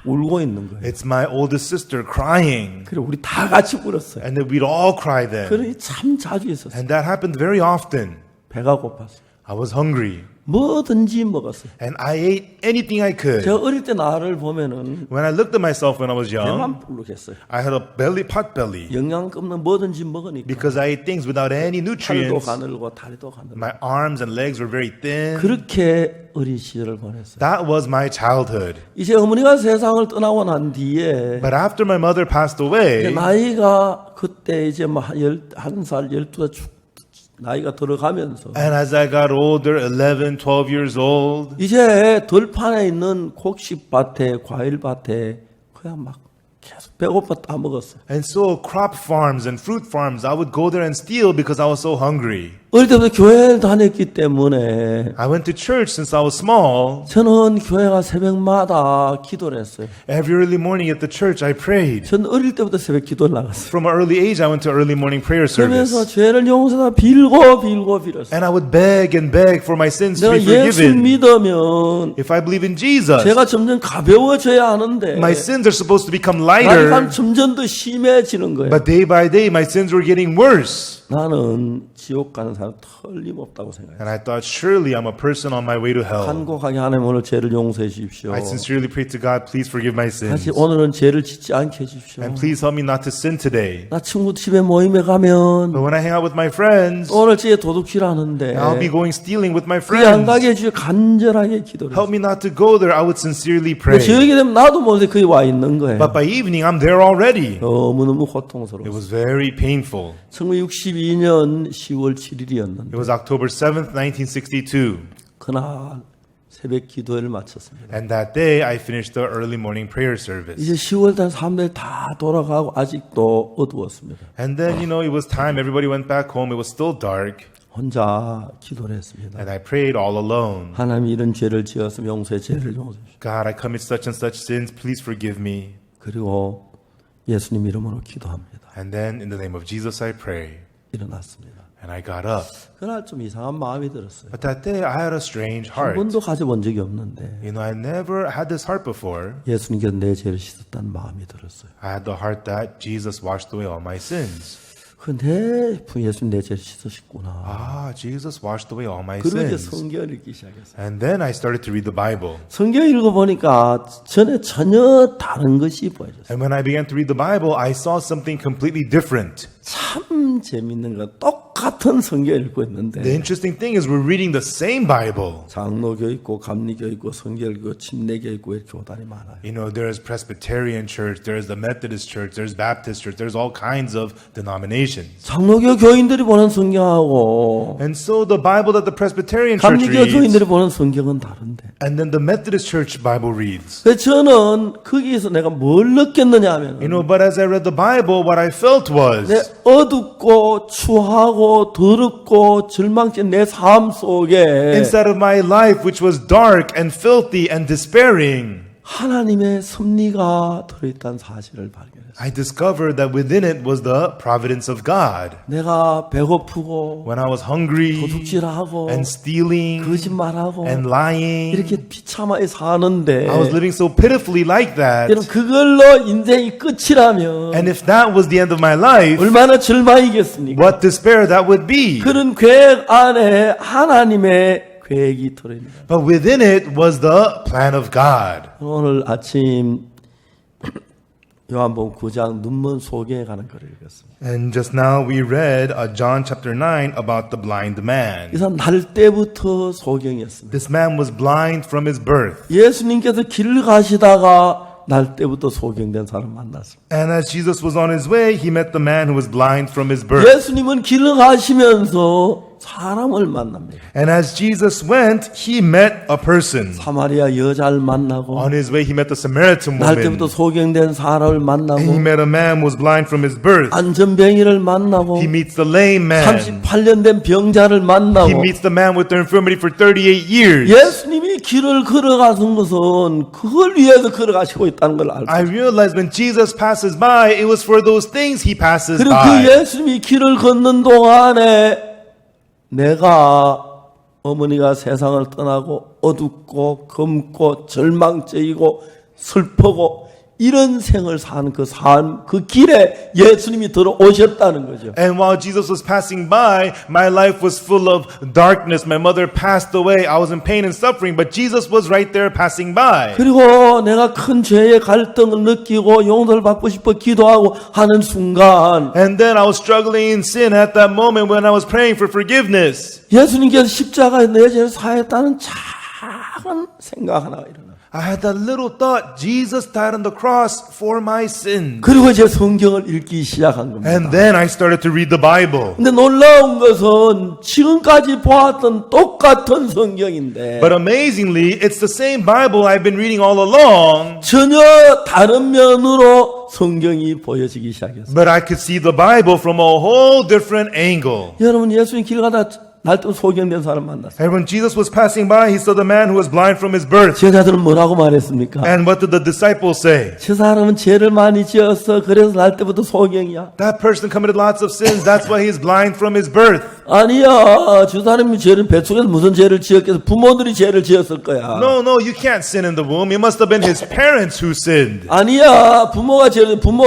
울고 있는 거예요. It's my oldest sister crying. 그래 우리 다 같이 울었어요. And then we'd all cry then. 그러니 참 자주 있었어요. And that happened very often. 배가 고팠어요. I was hungry. 뭐든지 먹었어요. And I ate anything I could. 제가 어릴 때 나를 보면은 When I looked at myself when I was young, 배만 부르겠어요. I had a pot belly. 영양 없는 뭐든지 먹으니까 Because I ate things without any 팔도 nutrients. 가늘고 다리도 가늘고 My arms and legs were very thin. 그렇게 어린 시절을 보냈어요. That was my childhood. 이제 어머니가 세상을 떠나고 난 뒤에 But after my mother passed away, 나이가 그때 이제 뭐 11살, 12살 나이가 들어가면서 and as I got older, 11, 12 years old, 이제 들판에 있는 곡식밭에 과일밭에 그냥 막 계속 배고파 따먹었어. and so crop farms and fruit farms, I would go there and steal because I was so hungry. 어릴 때부터 교회를 다녔기 때문에 I went to church since I was small. 저는 교회가 새벽마다 기도를 했어요. Every early morning at the church, I prayed. 저는 어릴 때부터 새벽 기도를 나갔어요. From an early age, I went to early morning prayer 그러면서 service. 죄를 용서다 빌었어요. And I would beg and beg for my sins to 내가 be 예수 forgiven. 믿으면 If I believe in Jesus, 죄가 점점 가벼워져야 하는데 my sins are supposed to become 나이가 lighter. 점점 더 심해지는 거예요. But day by day, my sins were getting worse. 나는 지옥 가는 사람 틀림없다고 생각해요. And I thought, surely I'm a person on my way to hell. 간곡하게 하나님 오늘 죄를 용서해 주십시오. I sincerely pray to God, please forgive my sins. 다시 오늘은 죄를 짓지 않게 해주십시오. And please help me not to sin today. 나 친구 집에 모임에 가면 But when I hang out with my friends, 오늘 제 도둑질 하는데 I'll be going stealing with my 그게 안 friends. 가게 해주시고 간절하게 기도를 Help 해요. me not to go there. I would sincerely pray. 저녁이 되면 나도 모르게 거기 와 있는 거예요. But by evening, I'm there already. 너무너무 It 고통스러워. was very painful. 1962년 10월 7일이었는데 It was October 7th, 1962. 그날 새벽 기도회를 마쳤습니다. And that day, I finished the early morning prayer service. 이제 10월달 사람들이 다 돌아가고 아직도 어두웠습니다. And then, it was time. Everybody went back home. It was still dark. 혼자 기도를 했습니다. And I prayed all alone. 하나님 이런 죄를 지었으면 용서해 죄를 용서해 주십시오. God, I commit such and such sins. Please forgive me. 그리고 예수님 이름으로 기도합니다. And then, in the name of Jesus, I pray. 일어났습니다. And I got up. 그날 좀 이상한 마음이 들었어요. But that day I had a strange 한 heart. 번도 가져본 적이 없는데 You know, I never had this heart before. 예수님께서 내 죄를 씻었다는 마음이 들었어요. I had the heart that Jesus washed away all my sins. 예수님 내 죄를 씻으셨구나. Ah, Jesus washed away all my 그리고 이제 sins. 성경을 읽기 시작했어요. And then I started to read the Bible. 성경 읽어보니까 전에 전혀 다른 것이 보여졌어요. And when I began to read the Bible, I saw something completely different. 참 재밌는 거 똑같은 성경 읽고 있는데 The interesting thing is we're reading the same Bible. 장로교 있고 감리교 있고 성결교 침례교 있고 이렇게 교단이 많아요. You know, there's Presbyterian church, there's the Methodist church, there's Baptist church, there's all kinds of denominations. 장로교 교인들이 보는 성경하고 And so the Bible that the Presbyterian church 감리교 reads, 교인들이 보는 성경은 다른데. and then the Methodist church Bible reads. 그래서 저는 거기에서 내가 뭘 느꼈느냐 하면 You know, but as I read the Bible, what I felt was 내 어둡고 추하고 더럽고 절망적인 내 삶 속에 inside of my life, which was dark and filthy and despairing, 하나님의 섭리가 들어있다는 사실을 발견했어요. I discovered that within it was the providence of God. 내가 배고프고 When I was hungry 도둑질하고 and stealing 거짓말하고 and lying, 이렇게 비참하게 사는데 I was living so pitifully like that. 여러분 그걸로 인생이 끝이라면 And if that was the end of my life, 얼마나 절망이겠습니까? what despair that would be. 그런 계획 안에 하나님의 계획이 들어있습니다. But within it was the plan of God. 오늘 아침 요한복음 9장 눈먼 소경에 관한 글을 읽었습니다. And just now we read John chapter 9 about the blind man. 이 사람 날 때부터 소경이었습니다. This man was blind from his birth. 예수님께서 길을 가시다가 날 때부터 소경된 사람 만났습니다. And as Jesus was on his way, he met the man who was blind from his birth. 예수님은 길을 가시면서 사람을 만납니다. And as Jesus went, he met a person. 사마리아 여자를 만나고 On his way, he met the Samaritan 날 woman. 때부터 소경된 사람을 And he 만나고 met a man who was blind from his birth. 안전병이를 만나고 He meets the lame man. 38년 된 병자를 He 만나고 meets the man with the infirmity for 38 years. 예수님이 길을 걸어가신 것은 그걸 위해서 걸어가시고 있다는 걸 알고 I realized when Jesus passes by, it was for those things he passes 그리고 by. 그 예수님이 길을 걷는 동안에 내가 어머니가 세상을 떠나고 어둡고 검고 절망적이고 슬프고 이런 생을 사는 그 삶, 그 길에 예수님이 들어오셨다는 거죠. And while Jesus was passing by, my life was full of darkness. My mother passed away. I was in pain and suffering, but Jesus was right there passing by. 그리고 내가 큰 죄의 갈등을 느끼고 용서를 받고 싶어 기도하고 하는 순간 And then I was struggling in sin at that moment when I was praying for forgiveness. 예수님께서 십자가에 내 죄를 사했다는 작은 생각 하나가 일어나. I had that little thought, Jesus died on the cross for my sins. 그리고 이제 성경을 읽기 시작한 겁니다. And then I started to read the Bible. 근데 놀라운 것은 지금까지 보았던 똑같은 성경인데 But amazingly, it's the same Bible I've been reading all along. 전혀 다른 면으로 성경이 보여지기 시작했어요. But I could see the Bible from a whole different angle. 여러분 예수님 길 가다 날 때 소경된 사람 만났어요. And when Jesus was passing by, he saw the man who was blind from his birth. 제자들은 뭐라고 말했습니까? And what did the disciples say? 저 사람은 죄를 많이 지었어. 그래서 날 때부터 소경이야. That person committed lots of sins. That's why he's blind from his birth. 아니야. 저 사람이 죄를 뱃속에서 무슨 죄를 지었겠어? 부모들이 죄를 지었을 거야. No, you can't sin in the womb. It must have been his parents who sinned. 아니야. 부모가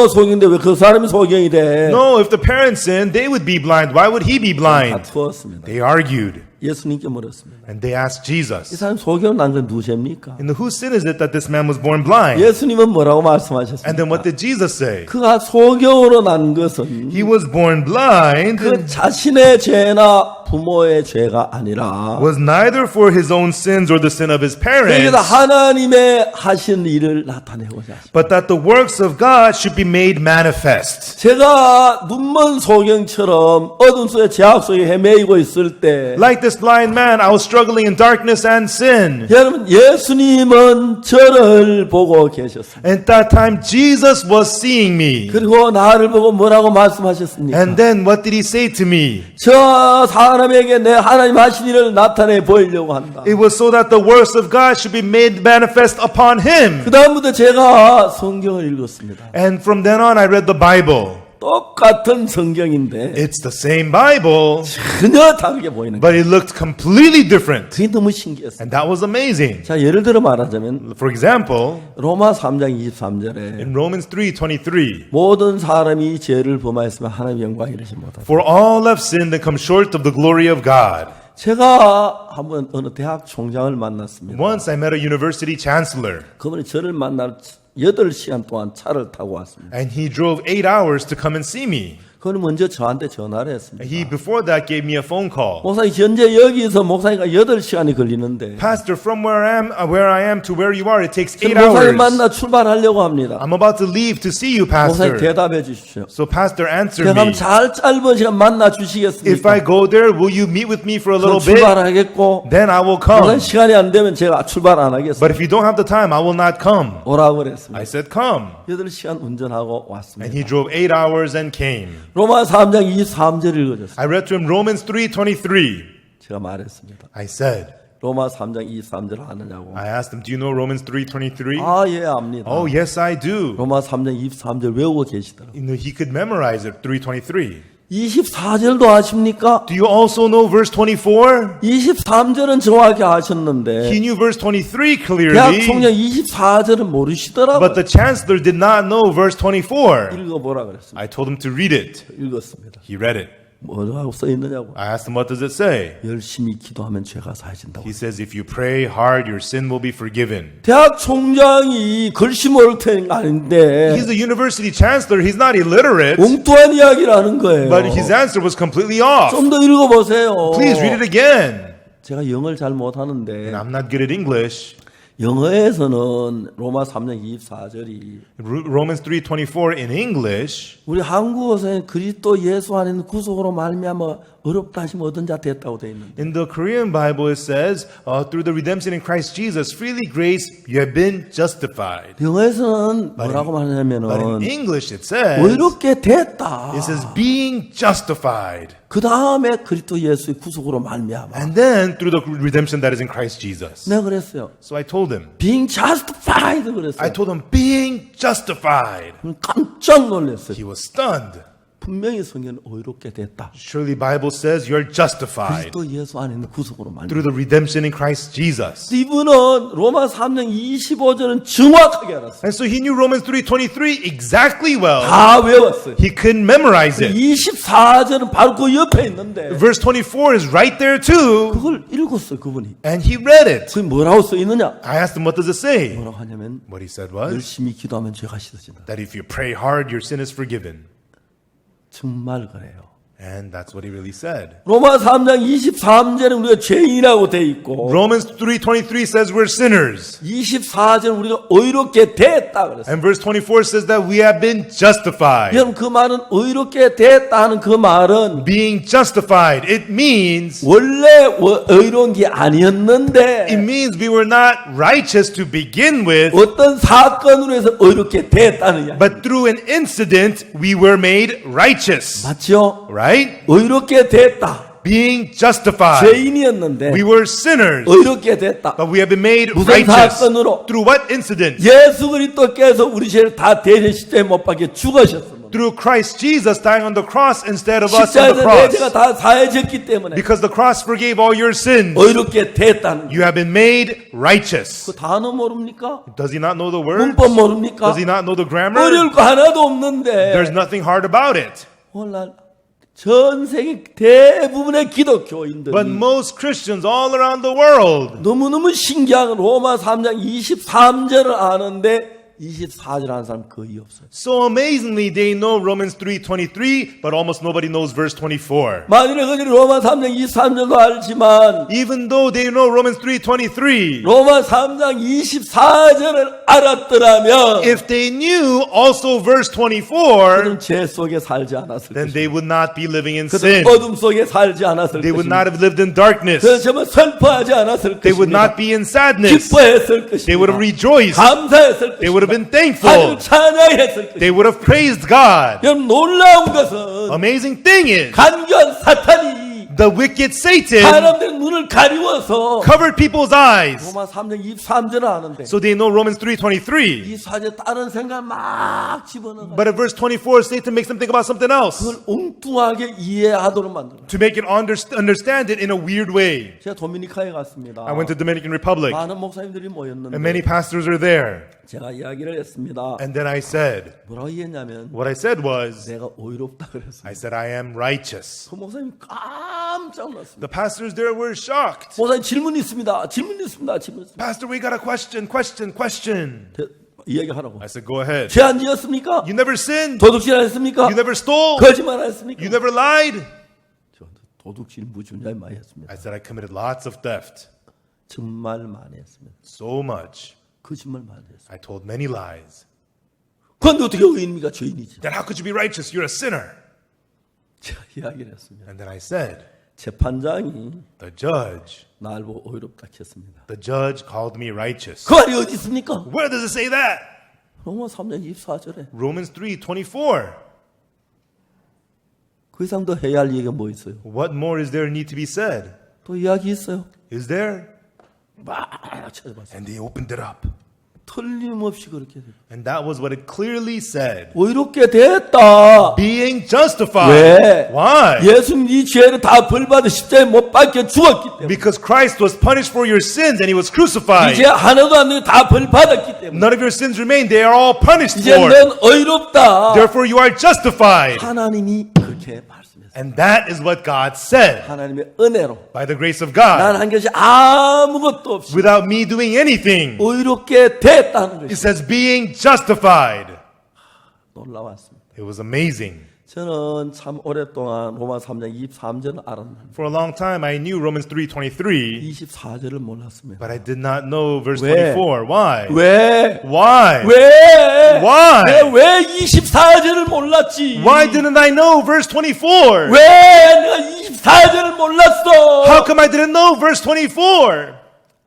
소경인데 왜 그 사람이 소경이 돼? No, if the parents sinned, they would be blind. Why would he be blind? 다투었습니다. They argued. 예수님께 물었습니다. And they asked 이 Jesus, 사람 소경을 난 건 누구십니까? and whose sin is it that this man was born blind? 예수님은 뭐라고 And 말씀하셨습니까? then what did Jesus say? 그가 소경으로 난 것은 He was born blind, 그 자신의 죄나 부모의 죄가 아니라 was neither for his own sins or the sin of his 그래서 parents, 하나님의 하신 일을 나타내고자 하십니다. but that the works of God should be made manifest. 제가 눈먼 소경처럼 어둠 속에 죄악 속에 헤매이고 있을 때 Like this blind man, I was struggling in darkness and sin. 여러분 예수님은 저를 보고 계셨습니다. And at that time, Jesus was seeing me. 그리고 나를 보고 뭐라고 말씀하셨습니까? And then what did he say to me? 저 사람에게 내 하나님 하신 일을 나타내 보이려고 한다. It was so that the works of God should be made manifest upon him. 그 다음부터 제가 성경을 읽었습니다. And from then on, I read the Bible. 똑같은 성경인데 It's the same Bible, 전혀 다르게 보이는 거예요. but it looked completely different. 그게 너무 신기했어요. And that was amazing. 자, 예를 들어 말하자면 For example, 로마 3장 23절에 in Romans 3:23, 모든 사람이 죄를 범하였으면 하나님의 영광에 이르지 못하다. for all have sinned and come short of the glory of God. 제가 한번 어느 대학 총장을 만났습니다. Once I met a university chancellor, 그분이 저를 만날 8시간 동안 차를 타고 왔습니다. and he drove 8 hours to come and see me. 그분이 먼저 저한테 전화를 했습니다. He, before that, gave me a phone call. 목사님, 현재 여기서 목사님과 8시간이 걸리는데 Pastor, from where I am to where you are, it takes 8 목사님 hours. 만나 출발하려고 합니다. I'm about to leave to see you, 목사님 Pastor. 대답해 주십시오. So, Pastor, answer 제가 me. 잘 짧은 시간 만나 If I 주시겠습니까? go there, will you meet with me for a little bit? 출발하겠고 Then I will 목사님 come. 시간이 안 되면 제가 출발 안 하겠습니다. But if you don't have the time, I will not come. 오라고 그랬습니다. I said, come. 8시간 운전하고 And 왔습니다. he drove 8 hours and came. 로마 3장 23절 읽어줬습니다. I read to him Romans 3:23. 제가 말했습니다. I said, 로마 3장 23절 아느냐고. I asked him, do you know Romans 3:23? 아, 예, 압니다. Oh, yes, I do. 로마 3장 23절 외우고 계시더라고요. You know, he could memorize it, 3:23. 24절도 아십니까? Do you also know verse 24? 23절은 정확히 He 아셨는데 knew verse 23 대학 clearly, 총장 24절은 모르시더라고요. but the chancellor did not know verse 24. 읽어보라 그랬습니다. I told him to read it. 읽었습니다. He read it. 뭐라고 써 있느냐고. I asked him, what does it say? 열심히 기도하면 죄가 사해진다고. He says, if you pray hard, your sin will be forgiven. 대학 총장이 글씨 모를 텐 아닌데 He's a university chancellor. He's not illiterate, 엉뚱한 이야기를 하는 거예요. but his answer was completely off. 좀 더 읽어보세요. Please read it again. 제가 영어를 잘 And 못하는데 I'm not good at English. 영어에서는 로마 3장 24절이 Romans 3:24 in English, 우리 한국어에서는 그리스도 예수 안에 있는 구속으로 말미암아 어렵다 하시면 얻은 자 됐다고 되어 있는데 in the Korean Bible it says, through the redemption in Christ Jesus, freely grace, you have been justified. 영어에서는 뭐라고 But in 말하냐면은 English it says, 의롭게 됐다. it says being justified. 그 다음에 그리스도 예수의 구속으로 말미암아. And then through the redemption that is in Christ Jesus. 내가 그랬어요. So I told him, Being justified 그랬어요. I told him, being justified. 깜짝 놀랐어요. He was stunned. 분명히 성경은 의롭게 됐다. Surely Bible says you're justified 그리스도 예수 안에 있는 구속으로 말미암아. through the redemption in Christ Jesus. 이분은 로마 3장 25절은 정확하게 알았어요. And so he knew Romans 3:23 exactly well. 다 외웠어요. He couldn't memorize it. 24절은 바로 그 옆에 있는데 Verse 24 is right there too. 그걸 읽었어요, 그분이. And he read it. 그게 뭐라고 써 있느냐? I asked him, what does it say? 뭐라고 하냐면 What he said was 열심히 기도하면 죄가 씻어진다. that if you pray hard, your sin is forgiven. 정말 그래요. And that's what he really said. 로마 3장 23절은 우리가 죄인이라고 돼 있고 Romans 3:23 says we're sinners. 24절은 우리가 의롭게 됐다 그랬어요. And verse 24 says that we have been justified. 여러분 그 말은 의롭게 됐다 하는 그 말은 Being justified, it means 원래 의로운 게 it 아니었는데 means we were not righteous to begin with, 어떤 사건으로 해서 의롭게 됐다는 이야기. but through an incident we were made righteous. 맞죠? Right? 의롭게 됐다. Being justified. 죄인이었는데 We were sinners, 의롭게 됐다. but we have been made 무슨 righteous. 사건으로? Through what incident? 예수 그리스도께서 우리 죄를 다 대신 십자가에 못 박혀 죽으셨습니다. Through Christ Jesus dying on the cross instead of us on 십자가에서 the 내 죄가 cross. 다 사해졌기 때문에 Because the cross forgave all your sins. 의롭게 됐다는 You have been made righteous. 그 단어 모릅니까? Does he not know the words? 문법 모릅니까? Does he not know the grammar? 어려울 거 하나도 없는데 There's nothing hard about it. 오늘날 전 세계 대부분의 기독교인들이 But most Christians all around the world, 너무너무 신기한 로마 3장 23절을 아는데 24절 아는 사람 거의 없어요. so amazingly they know Romans 3:23, but almost nobody knows verse 24. 만일에 그들이 로마 3장 23절도 알지만 Even though they know Romans 3:23, 로마 3장 24절을 알았더라면 if they knew also verse 24, 그들은 죄 속에 살지 않았을 then 것입니다. they would not be living in 그들은 sin. 어둠 속에 살지 않았을 They would 것입니다. not have lived in darkness. 그들은 정말 슬퍼하지 않았을 They would 것입니다. not be in sadness. 기뻐했을 They would have 것입니다. rejoiced. 감사했을 They would have 것입니다. been thankful. 하나님을 찬양했을 They 것입니다. would have praised God. 여러분 놀라운 것은 Amazing thing is, 간교한 사탄이 The wicked Satan 사람들의 눈을 가리워서 covered people's eyes 로마 3장 23절을 아는데 so they know Romans 3:23. 이 사제 다른 생각 막 집어넣어 But at verse 24, Satan makes them think about something else 그걸 엉뚱하게 이해하도록 만들어. to make it understand it in a weird way. 제가 도미니카에 갔습니다. I went to Dominican Republic 많은 목사님들이 and 모였는데 many pastors are there. 제가 이야기를 했습니다. And then I said, 뭐라고 얘기했냐면 what I said was, 내가 오이롭다 그랬어요. I said, I am righteous. 그 목사님 깜짝 놀랐습니다. The pastors there were shocked. 목사님 질문 있습니다. 질문 있습니다. 질문 있습니다. Pastor, we got a question. 이야기하라고. I said, go ahead. 죄 안 지었습니까? You never sinned. 도둑질 안 했습니까? You never stole. 거짓말 안 했습니까? You never lied. 저 도둑질 무지하게 많이 했습니다. I said, I committed lots of theft. 정말 많이 했습니다. So much. 거짓말 많이 했습니다. I told many lies. 그런데 어떻게 의인입니까? 죄인이지. Then how could you be righteous? You're a sinner. 제가 이야기를 했습니다. And then I said, 재판장이 the judge 날 보고 오이롭다 했습니다. The judge called me righteous. 그 말이 어디 있습니까? Where does it say that? 로마 3장 24절에. Romans 3:24. 그 이상 더 해야 할 얘기가 뭐 있어요? What more is there need to be said? 또 이야기 있어요. Is there? 막 찾아봤어요. And they opened it up. 틀림없이 그렇게 돼요. And that was what it clearly said. 오이롭게 됐다. Being justified. 왜? Why? 예수님 이 죄를 다 벌받아 십자가에 못 박혀 죽었기 때문에. Because Christ was punished for your sins and he was crucified. 이제 하나도 안 되고 다 벌받았기 때문에. None of your sins remain. They are all punished 이제 for. 넌 의롭다. Therefore you are justified. 하나님이 그렇게 말씀했어요. And that is what God said. 하나님의 은혜로. By the grace of 난 God. 한 것이 아무것도 없이 Without me doing anything. 의롭게 됐다는 It 것이 says being justified. 놀라웠습니다. It was amazing. 저는 참 오랫동안 로마 3장 23절을 알았는데 For a long time I knew Romans 3:23, 24절을 몰랐습니다. but I did not know verse 왜? 24. Why? 왜? Why? 왜? Why? 왜 24절을 몰랐지? Why didn't I know verse 24? 왜 내가 24절을 몰랐어? How come I didn't know verse 24?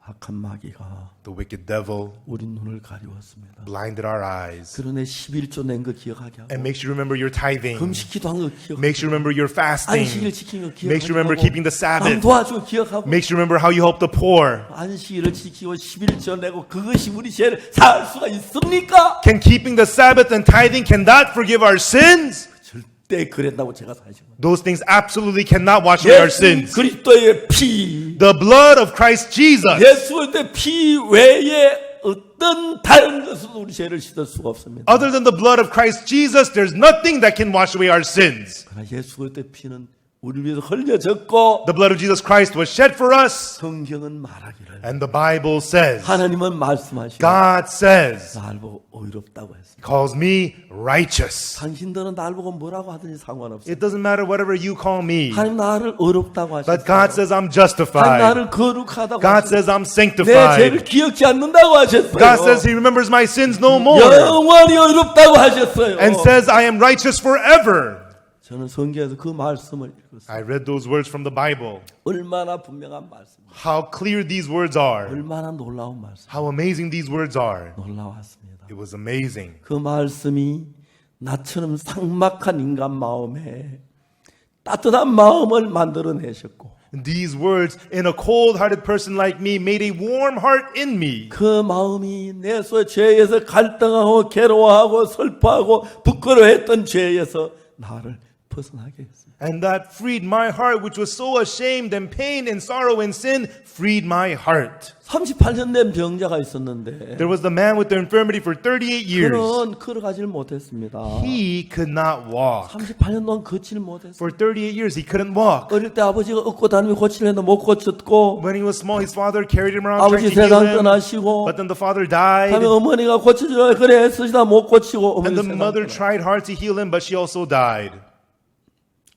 악한 마귀가 The wicked devil 우리 눈을 가리웠습니다. blinded our eyes 그러네 11조 낸 거 기억하게 하고 and makes you remember your tithing, 금식기도 한 거 기억하고 makes you remember your fasting, 안식일 지킨 거 기억하고 makes you remember keeping the Sabbath, 도와주고 기억하고 makes you remember how you help the poor. 안식일을 지키고 11조 내고 그것이 우리 죄를 살 수가 있습니까? Can keeping the Sabbath and tithing cannot forgive our sins? 절대 그랬다고 제가 사실 Those things absolutely cannot wash away our 예수 sins. 그리스도의 피 The blood of Christ Jesus. 예수 그리스도의 피 외에 어떤 다른 것으로 우리 죄를 씻을 수가 없습니다. Other than the blood of Christ Jesus, there's nothing that can wash away our sins. 그러나 예수 그리스도의 피는 우리를 위해서 흘려졌고 The blood of Jesus Christ was shed for us. 성경은 말하기를 And the Bible says, 하나님은 말씀하시고 God says, 날 보고 의롭다고 했습니다. calls me righteous. 당신들은 날 보고 뭐라고 하든지 상관없어요. It doesn't matter whatever you call me. 하나님 나를 의롭다고 But God 하셨어요. says I'm 하나님 justified. 나를 거룩하다고 God 하셨어요. says I'm 내 죄를 sanctified. 기억지 않는다고 하셨어요. God says He remembers my sins no more. 영원히 의롭다고 하셨어요. And says I am righteous forever. 저는 성경에서 그 말씀을 읽었어요. I read those words from the Bible. 얼마나 분명한 말씀, How clear these words are. 얼마나 놀라운 말씀, How amazing these words are. 놀라웠습니다. It was amazing. 그 말씀이 나처럼 삭막한 인간 마음에 따뜻한 마음을 만들어내셨고 These words in a cold-hearted person like me made a warm heart in me. 그 마음이 내 죄에서 갈등하고 괴로워하고 슬퍼하고 부끄러워했던 죄에서 나를 벗어나게 했습니다. And that freed my heart, which was so ashamed and pain and sorrow and sin, freed my heart. 38년 된 병자가 있었는데 There was the man with the infirmity for 38 years. 그는 걸어가질 못했습니다. He could not walk. 38년 동안 걷지를 못했어요. For 38 years, he couldn't walk. 어릴 때 아버지가 업고 다니며 고치려는데 못 고쳤고 When he was small, his father carried him around 아버지 trying to heal 세상 him. 떠나시고 But then the father died. 다음에 어머니가 고쳐주려 그래 애쓰시다 못 고치고 어머니 And the 세상 mother 떠나. tried hard to heal him, but she also died.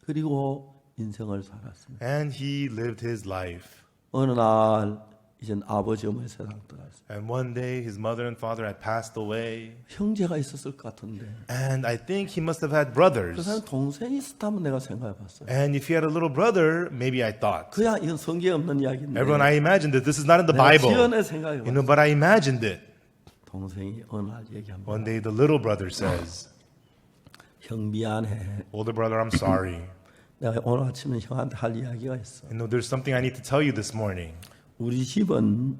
그리고 인생을 살았습니다. And he lived his life. 어느 날 이젠 아버지 어머니 세상 떠났어요. And one day, his mother and father had passed away. 형제가 있었을 것 같은데 And I think he must have had 그 brothers. 사람 동생이 있었다면 내가 생각해봤어요. And if he had a little brother, maybe I thought. 그야 이건 성경에 없는 이야기인데 Everyone, I imagined it. This is not in the 내가 Bible. 지어내 생각해봤어요. But I imagined it. 동생이 어느 날 얘기합니다. One day, the little brother says, 형 미안해. older brother, I'm sorry. 내가 오늘 아침에 형한테 할 이야기가 있어. You know, there's something I need to tell you this morning. 우리 집은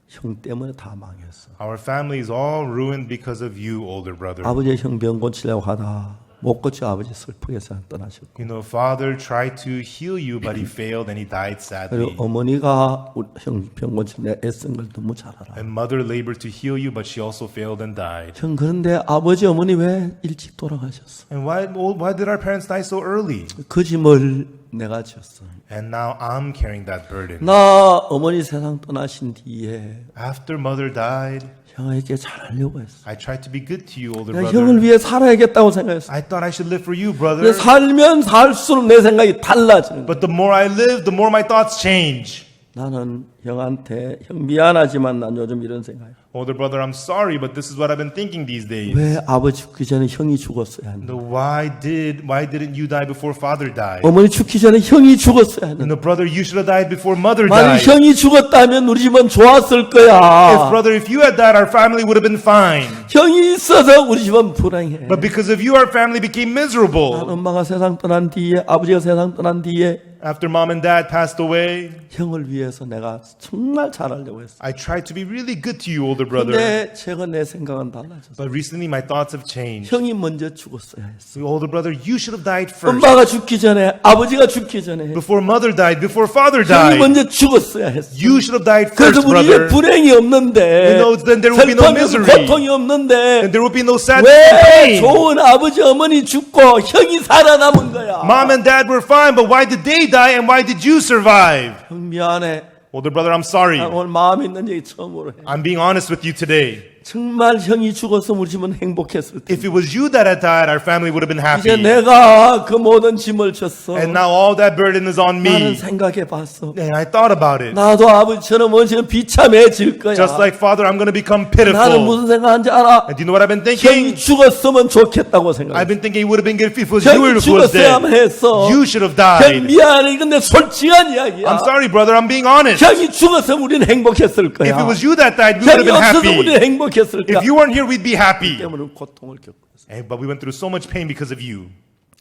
형 때문에 다 망했어. Our family is all ruined because of you, older brother. 아버지 형 병 고치려고 하다 못 고쳐 아버지 슬프게 떠나셨고, You know, father tried to heal you, but he failed and he died 그리고 sadly. 어머니가 형 병 고치려 애쓴 걸 너무 잘 알아. And mother labored to heal you, but she also failed and died. 형 그런데 아버지 어머니 왜 일찍 돌아가셨어? And why did our parents die so early? 그 짐을 내가 졌어. And now I'm carrying that burden. 나 어머니 세상 떠나신 뒤에 After mother died, 형에게 잘하려고 했어. I tried to be good to you, older 내가 brother. 형을 위해 살아야겠다고 생각했어. I thought I should live for you, 근데 brother. 살면 살수록 내 생각이 달라지는 거야. But the more I live, the more my thoughts change. 나는 형한테 형 미안하지만 난 요즘 이런 생각이야. Older brother, I'm sorry, but this is what I've been thinking these days. 왜 아버지 죽기 전에 형이 죽었어야 했나? No, why didn't you die before father died? 어머니 죽기 전에 형이 죽었어야 했나? No, brother, you should have died before mother 만약 died. 형이 죽었다면 우리 집은 좋았을 If 거야. brother, if you had died, our family would have been fine. 형이 있어서 우리 집은 불행해. But because of you, our family became 난 miserable. 엄마가 세상 떠난 뒤에 아버지가 세상 떠난 뒤에 After mom and dad passed away, 형을 위해서 내가 정말 잘하려고 했어. I tried to be really good to you, older brother. 근데 최근 내 생각은 달라졌어. But recently, my thoughts have changed. 형이 먼저 죽었어야 했어. So, older brother, you should have died first. 엄마가 죽기 전에 아버지가 죽기 전에 Before mother died, before father 형이 died, 먼저 죽었어야 했어. you should have died 그래서 first, 우리 brother. 집에 불행이 없는데, You know, then there will be no 슬픔이 없고 misery. 고통이 없는데 And there would be no sadness 왜 and pain. 좋은 아버지 어머니 죽고 형이 살아남은 거야? Mom and dad were fine, but why did they die and why did you survive? 형 미안해. Older brother, I'm sorry. 나 오늘 마음 있는 얘기 처음으로 해. I'm being honest with you today. 정말 형이 죽어서 우리 집은 행복했을 때. If it was you that had died, our family would have been 이제 happy. 내가 그 모든 짐을 졌어. And now all that burden is on 나는 me. 생각해 봤어. And I thought about it. 나도 아버지처럼 언제는 비참해질 거야. Just like father, I'm going to become 나는 pitiful. 무슨 생각하는지 알아? And do you know what I've been 형이 thinking? 죽었으면 좋겠다고 I've 생각해. been thinking it would have been good if it was you 형이 who was dead. 죽었어야만 했어. You should have 형 died. 미안해. 이건 내 솔직한 이야기야. I'm sorry, brother. I'm being honest. 형이 죽었으면 우리는 행복했을 거야. If it was you that died, we would have 형이 been 없어서 우리는 happy. 행복했을 거야. If you weren't here, we'd be happy. 때문에 고통을 겪고 있어. But we went through so much pain because of you.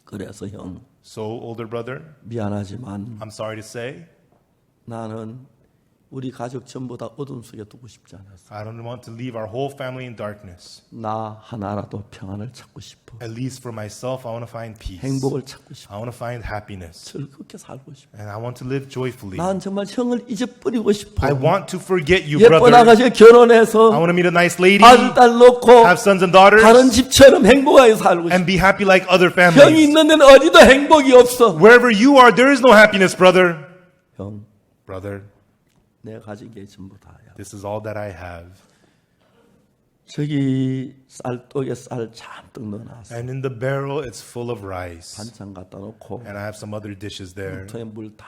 그래서 형 So, older brother, 미안하지만 I'm sorry to say, 나는 우리 가족 전부 다 어둠 속에 두고 싶지 않았어. I don't want to leave our whole family in darkness. 나 하나라도 평안을 찾고 싶어. At least for myself, I want to find peace. 행복을 찾고 싶어. I want to find happiness. 즐겁게 살고 싶어. And I want to live joyfully. 난 정말 형을 잊어버리고 싶어. I want to forget you, 예쁜 brother. 아가씨가 I 결혼해서 want to meet a nice lady, 아들 딸 놓고 have sons and daughters, 다른 집처럼 행복하게 살고 싶어. and be happy like other 형이 families. 있는 데는 어디도 행복이 없어. Wherever you are, there is no happiness, brother. 형, Brother, 내가 가진 게 전부 다야. this is all that I have. 저기 쌀떡에 쌀 잔뜩 넣어놨어. And in the barrel, it's full of rice. 반찬 갖다 놓고 And I have some other dishes there. 통에 물 다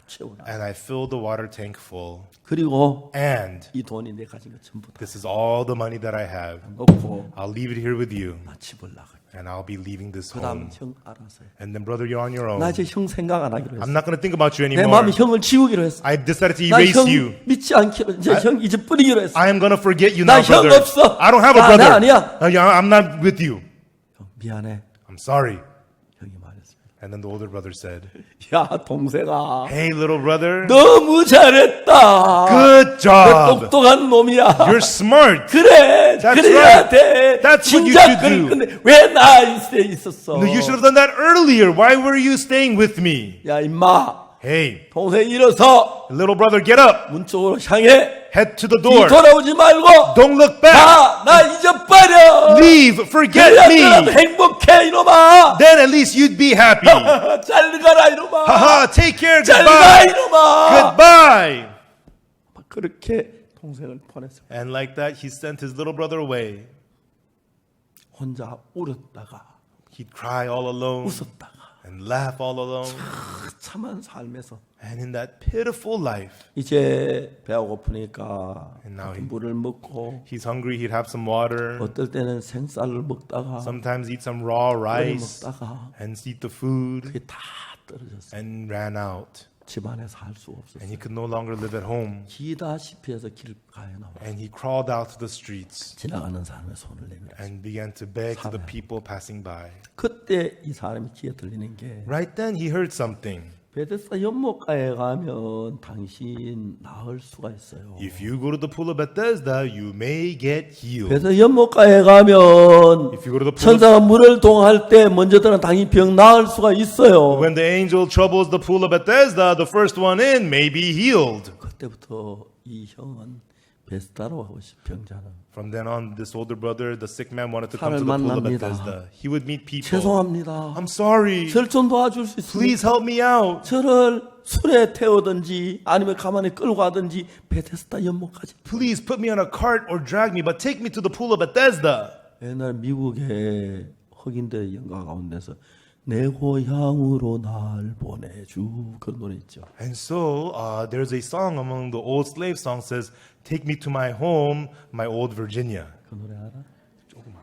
채워놔. And I fill the water tank full. 그리고 And 이 돈이 내 가진 거 전부 다 this is all the money that I have. 놓고 I'll leave it here with you. 나 집을 나가. And I'll be leaving this 그다음 home. 형 알아서 해. And then, brother, you're on your own. 나 이제 형 생각 안 하기로 I'm 했어. not going to think about you 내 anymore. 마음이 형을 지우기로 했어. I decided to 나 erase 형 you. 믿지 않기로 이제 형 이제 뿌리기로 했어. I am going to forget you 나 now, 형 brother. 없어. I don't have a 나 brother. 아니야. I'm not with you. 형, 미안해. I'm sorry. 형이 말했습니다. And then the older brother said, 야 동생아, hey, little brother, 너무 잘했다. good 너 job. 똑똑한 놈이야. You're smart. 그래, That's 그래야 right. 돼. That's what you 진짜 should do. 근데 왜 나 있에 있었어? No, you should have done that earlier. Why were you staying with me? 야 임마, Hey, 동생 일어서 little brother, get up. 문 쪽으로 향해. Head to the door. 뒤돌아오지 말고 Don't look back. 나 잊어버려. Leave. Forget 그래야 me. 행복해 이놈아. Then at least you'd be happy. 잘 가라 이놈아. Haha, take care. 잘 가 Goodbye. 이놈아. Goodbye. 그렇게 동생을 보냈어. And like that, he sent his little brother away. 혼자 울었다가 He'd cry all alone 웃었다가 and laugh all alone. 참한 삶에서 And in that pitiful life, 이제 배가 고프니까 And now he- 물을 먹고 he's hungry, he'd have some water. 어떨 때는 생쌀을 먹다가 Sometimes eat some raw 를 rice 먹다가 and eat the food 그게 다 떨어졌어. and ran out. 집 안에서 할 수 없었어요. And he could no longer live at home. 기다시피 해서 길가에 나와 And he crawled out to the streets 지나가는 사람의 손을 내밀었어요. and began to beg to the people passing by. 그때 이 사람이 귀에 들리는 게 Right then, he heard something. 베데스다 연못가에 가면 당신 나을 수가 있어요. If you go to the pool of Bethesda, you may get healed. 그래서 연못가에 가면 If you go to the pool of, 천사가 물을 동할 때 먼저 들은 당신 병 나을 수가 있어요. when the angel troubles the pool of Bethesda, the first one in may be healed. 그때부터 이 형은 베스다로 하고 싶 병자는 From then on, this older brother, the sick man, wanted to come to 사람을 the pool of 만납니다. Bethesda. He would meet people. 죄송합니다. I'm sorry. 저를 좀 도와줄 수 Please 있습니까? help me out. 저를 술에 태우든지 아니면 가만히 끌고 가든지 베데스다 연못까지. Please put me on a cart or drag me, but take me to the pool of Bethesda. 옛날 미국의 흑인들 연가 가운데서 내 고향으로 날 보내주 그런 노래 있죠. And so there's a song among the old slave songs says, "Take me to my home, my old Virginia." 그 노래 알아? 조금만.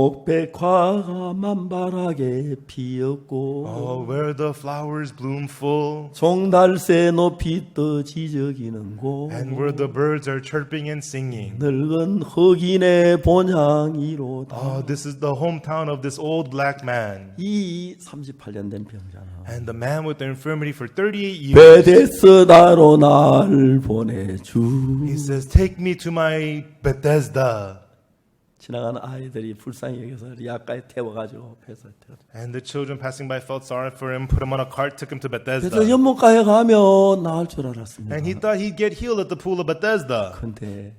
오곡백화가 만발하게 피었고 Oh, where the flowers bloom full, 종달새 높이 떠 지저귀는 곳 and where the birds are chirping and singing. 늙은 흑인의 본향이로다. Oh, this is the hometown of this old black man. 이 38년 된 병자는 And the man with the infirmity for 38 years. 베데스다로 날 보내주. He says, "Take me to my Bethesda." 지나가는 아이들이 불쌍히 여겨서 리아가에 태워가지고 배서 태워. And the children passing by felt sorry for him, put him on a cart, took him to 그래서 Bethesda. 연못가에 가면 나을 줄 알았습니다. And he thought he'd get healed at the pool of Bethesda. 근데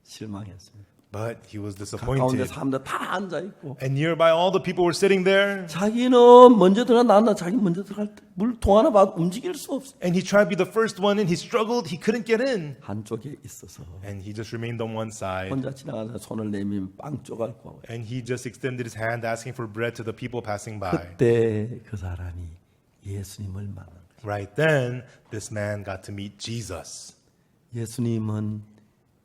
실망했습니다. But he was 가운데 disappointed. 사람들 다 앉아 있고 And nearby, all the people were sitting there. 자기는 먼저 들어가 나왔나 자기 먼저 들어갈 때 물통 하나 봐 움직일 수 없어. And he tried to be the first one in. He struggled. He couldn't get in. 한쪽에 있어서 And he just remained on one side. 혼자 지나가서 손을 내밀면 빵 쪼갈 거고. And he just extended his hand asking for bread to the people passing by. 그때 그 사람이 예수님을 만난 거예요. Right then, this man got to meet Jesus. 예수님은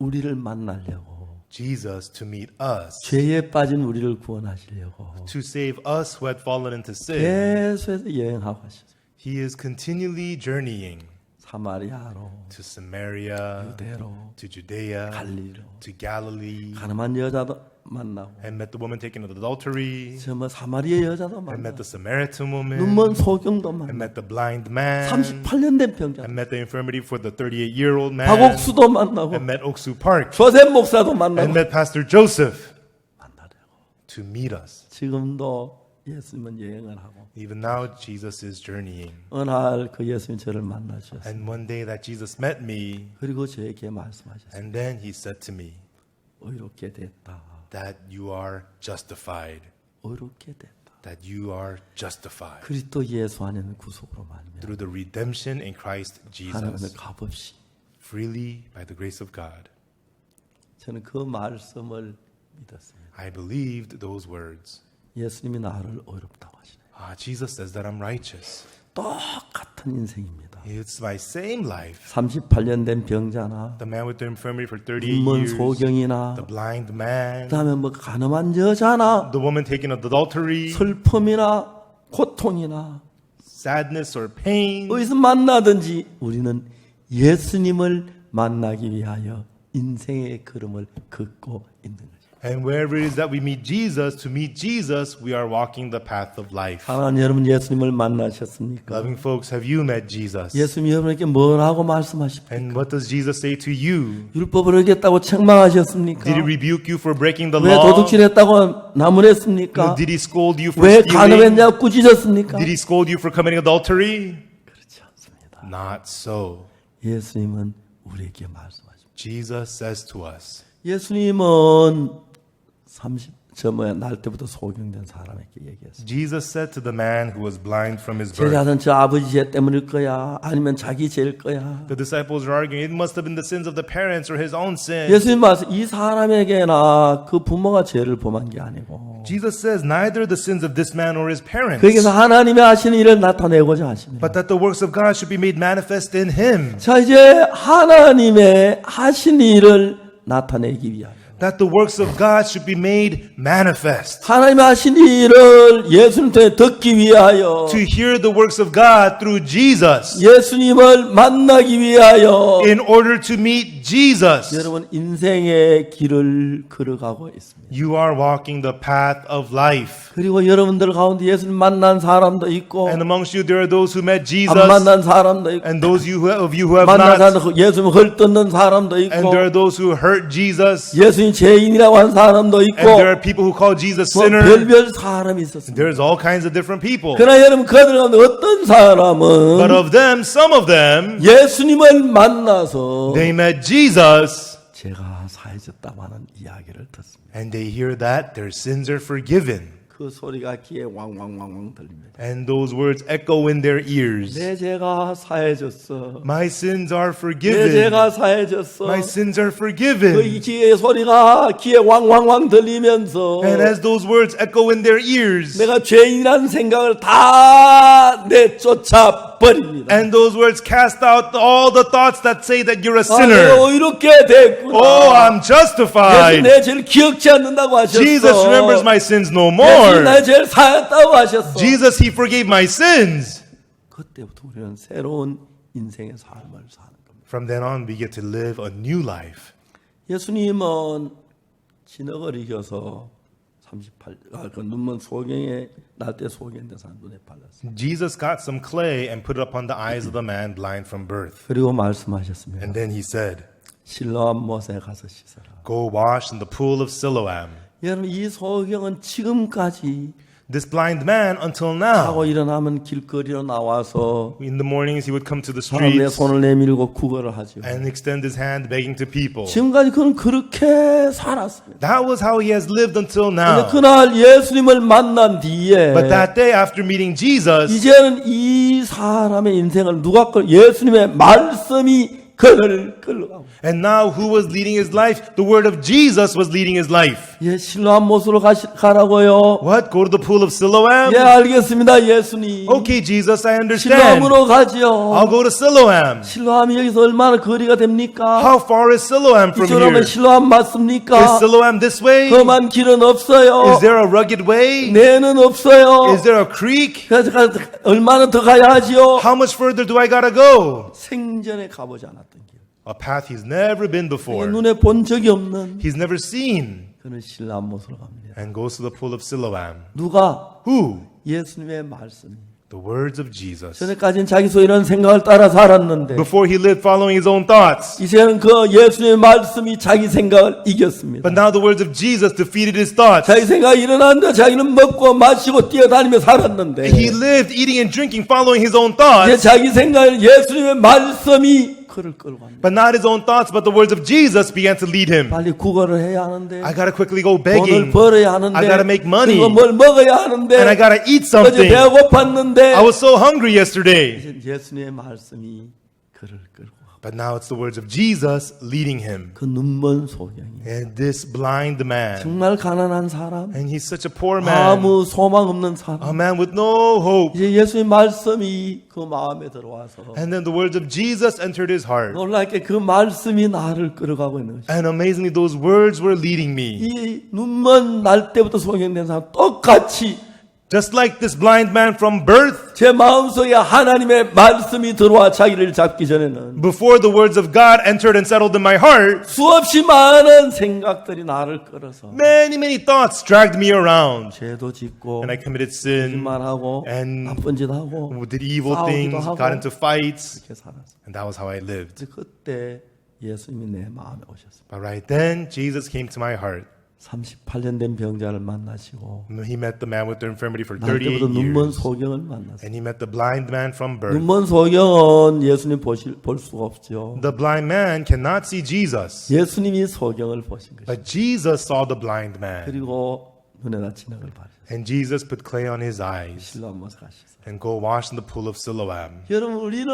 우리를 만나려고 Jesus to meet us. 죄에 빠진 우리를 구원하시려고 To save us who had fallen into sin. 계속해서 여행하고 하셨어요. He is continually journeying 사마리아로 to Samaria, 유대로 to Judea, 갈릴리로 to Galilee, 가늠한 여자도 만나고 and met the woman taken in adultery, 저 뭐 사마리아 여자도 and met 만나고 the Samaritan woman, 눈먼 소경도 and 만나고 met the blind man, 38년 된 병자 and met the infirmity for the 38-year-old man, 박옥수도 만나고 and met Oksu Park, 조셉 목사도 and 만나고 met Pastor Joseph 만나려고 to meet us. 지금도 예수님은 여행을 하고 Even now, Jesus is journeying. 어느 날 그 예수님 저를 만나셨어요. And one day that Jesus met me, 그리고 저에게 말씀하셨어요. and then he said to me 의롭게 됐다. that you are justified, 의롭게 됐다. that you are justified 그리스도 예수 안에는 구속으로 말미암아 through the redemption in Christ 하나님의 Jesus, 값없이 freely by the grace of God. 저는 그 말씀을 믿었습니다. I believed those words. 예수님이 나를 의롭다고 하시네. Jesus says that I'm righteous. 똑같은 인생입니다. It's my same life. 38년 된 병자나 The man with the infirmity for 38 눈먼 years, 소경이나 the blind man, 그다음에 뭐 가늠한 여자나 the woman taken in adultery, 슬픔이나 고통이나 sadness or pain. 어디서 만나든지 우리는 예수님을 만나기 위하여 인생의 걸음을 걷고 있는 거죠. And wherever it is that we meet Jesus, to meet Jesus, we are walking the path of life. 하나님 여러분 예수님을 만나셨습니까? Loving folks, have you met Jesus? 예수님이 여러분에게 뭐라고 말씀하십니까? And what does Jesus say to you? 율법을 어겼다고 책망하셨습니까? Did he rebuke you for breaking the 왜 law? 도둑질했다고 나무랬습니까? Did he scold you for 왜 stealing? 간음했냐고 꾸짖었습니까? Did he scold you for committing adultery? 그렇지 않습니다. Not so. 예수님은 우리에게 말씀하십니다. Jesus says to us, 예수님은 날 때부터 소경된 사람에게 얘기했어요. Jesus said to the man who was blind from his birth. 제자는 저 아버지 죄 때문일 거야 아니면 자기 죄일 거야. The disciples were arguing, it must have been the sins of the parents or his own sin. 예수님 말씀 이 사람에게나 그 부모가 죄를 범한 게 아니고 Jesus says, neither the sins of this man or his parents, 그에게서 하나님의 하시는 일을 나타내고자 하십니다. but that the works of God should be made manifest in him. 자 이제 하나님의 하신 일을 나타내기 위하여 that the works of God should be made manifest. 하나님 하신 일을 예수님 통해 듣기 위하여, To hear the works of God through Jesus. 예수님을 만나기 위하여 In order to meet Jesus. 여러분 인생의 길을 걸어가고 있습니다. You are walking the path of life. 그리고 여러분들 가운데 예수님 만난 사람도 있고 And amongst you there are those who met Jesus. 안 만난 사람도 있고 And those of you who have 만난 not. 사람도 예수님 헐뜯는 사람도 And 있고 there are those who hurt Jesus. 예수님 죄인이라고 한 사람도 있고 And there are people who call Jesus 뭐 sinner. 별별 사람이 있었습니다. There's all kinds of different people. 그러나 여러분 그들 가운데 어떤 But 사람은 of them, some of them, 예수님을 만나서 they met Jesus. 제가 사해졌다고 하는 이야기를 듣습니다. And they hear that their sins are forgiven. 그 소리가 귀에 왕왕왕왕 들립니다. And those words echo in their ears. 내 죄가 사해졌어. My sins are 내 forgiven. 죄가 사해졌어. My sins are 그 forgiven. 귀의 소리가 귀에 왕왕왕 들리면서 And as those words echo in their ears, 내가 죄인이라는 생각을 다 내쫓아 버립니다. and those words cast out all the thoughts that say that you're a 아, 내가 sinner. 이렇게 됐구나. Oh, I'm 예수 justified. 내 죄를 기억지 않는다고 하셨어. Jesus remembers my sins no 예수 more. 나의 죄를 사했다고 하셨어. Jesus, He forgave my sins. 그때부터 우리는 새로운 인생의 삶을 사는 겁니다. From then on, we get to live a new life. 예수님은 진흙을 이겨서 그 눈먼 소경에 날 때 소경된 사람 눈에 발랐어요. Jesus got some clay and put it upon the eyes of the man blind from birth. 그리고 말씀하셨습니다. And then He said, 실로암 못에 가서 씻어라. go wash in the pool of Siloam. 여러분 이 소경은 지금까지 This blind man, until 하고 now, 일어나면 길거리로 나와서 in the mornings he would come to the 사람의 streets 손을 내밀고 구걸을 하죠. and extend his hand begging to people. 지금까지 그는 그렇게 살았습니다. That was how he has lived until 근데 now. 그날 예수님을 만난 뒤에 But that day after meeting Jesus, 이제는 이 사람의 인생을 누가 예수님의 말씀이 그를 끌어가고 and now who was leading his life? The word of Jesus was leading his life. 예, 실로암 못으로 가라고요. What? Go to the pool of Siloam? 예, 알겠습니다, 예수님. Okay, Jesus, I understand. 실로암으로 가지요. I'll go to Siloam. 실로암이 여기서 얼마나 거리가 됩니까? How far is Siloam from 이쪽으로 here? 하면 실로암 Is 맞습니까? Siloam this way? 험한 길은 없어요. Is there a rugged way? 내는 없어요. Is there a creek? 그래서 얼마나 더 가야 하지요? How much further do I gotta go? 생전에 가보지 않았던 길. A path he's never been before. 눈에 본 적이 없는 He's never seen. 그는 실로암 못으로 갑니다. And goes to the pool of Siloam. 누가? Who? 예수님의 말씀이. The words of Jesus. 전에까지는 자기 소이라는 생각을 따라 살았는데 Before he lived following his own thoughts. 이제는 그 예수님의 말씀이 자기 생각을 이겼습니다. But now the words of Jesus defeated his thoughts. 자기 생각이 일어났는데 자기는 먹고 마시고 뛰어다니며 살았는데 He lived eating and drinking following his own 이제 thoughts. 자기 생각을 예수님의 말씀이 그를 끌고 갑니다. But not his own thoughts, but the words of Jesus began to lead him. 빨리 구걸을 해야 하는데 I gotta quickly go 돈을 begging. 벌어야 하는데 I gotta make money. 그리고 뭘 먹어야 하는데 And I gotta eat 어제 something. 배가 고팠는데 I was so hungry yesterday. 이제 예수님의 말씀이 그를 끌고 가고 But now it's the words of Jesus leading him. 그 눈먼 소경이 And this blind man. 정말 가난한 사람 And he's such a poor man. 아무 소망 없는 A 사람 man with no hope. 이제 예수의 말씀이 그 마음에 들어와서 And then the words of Jesus entered his heart. 놀랍게 그 말씀이 나를 끌어가고 있는 것이 And amazingly, those words were leading me. 이 눈먼 날 때부터 소경된 사람 똑같이 Just like this blind man from birth, 제 마음속에 하나님의 말씀이 들어와 자기를 잡기 전에는 before the words of God entered and settled in my heart, 수없이 많은 생각들이 나를 끌어서 many thoughts dragged me around. 죄도 짓고 And I committed sin, 거짓말하고 and 나쁜 짓 하고 did evil 싸우기도 things, 하고 got into fights, 이렇게 살았어요. and that was how I lived. 그때 예수님이 내 마음에 오셨어요. But right then, Jesus came to my heart. 38년 된 병자를 만나시고 He met the man with the infirmity for 날 38 때부터 눈먼 years. 소경을 만났어요. And he met the blind man from birth. 눈먼 소경은 예수님 볼 수가 없죠. The blind man cannot see Jesus. 예수님이 소경을 보신 것이죠. But Jesus saw the blind man. 그리고 눈에다 진흙을 바르셨어요. And Jesus put clay on his eyes 실로암 못에 가셨어요. and go wash in the pool of Siloam. 여러분 우리는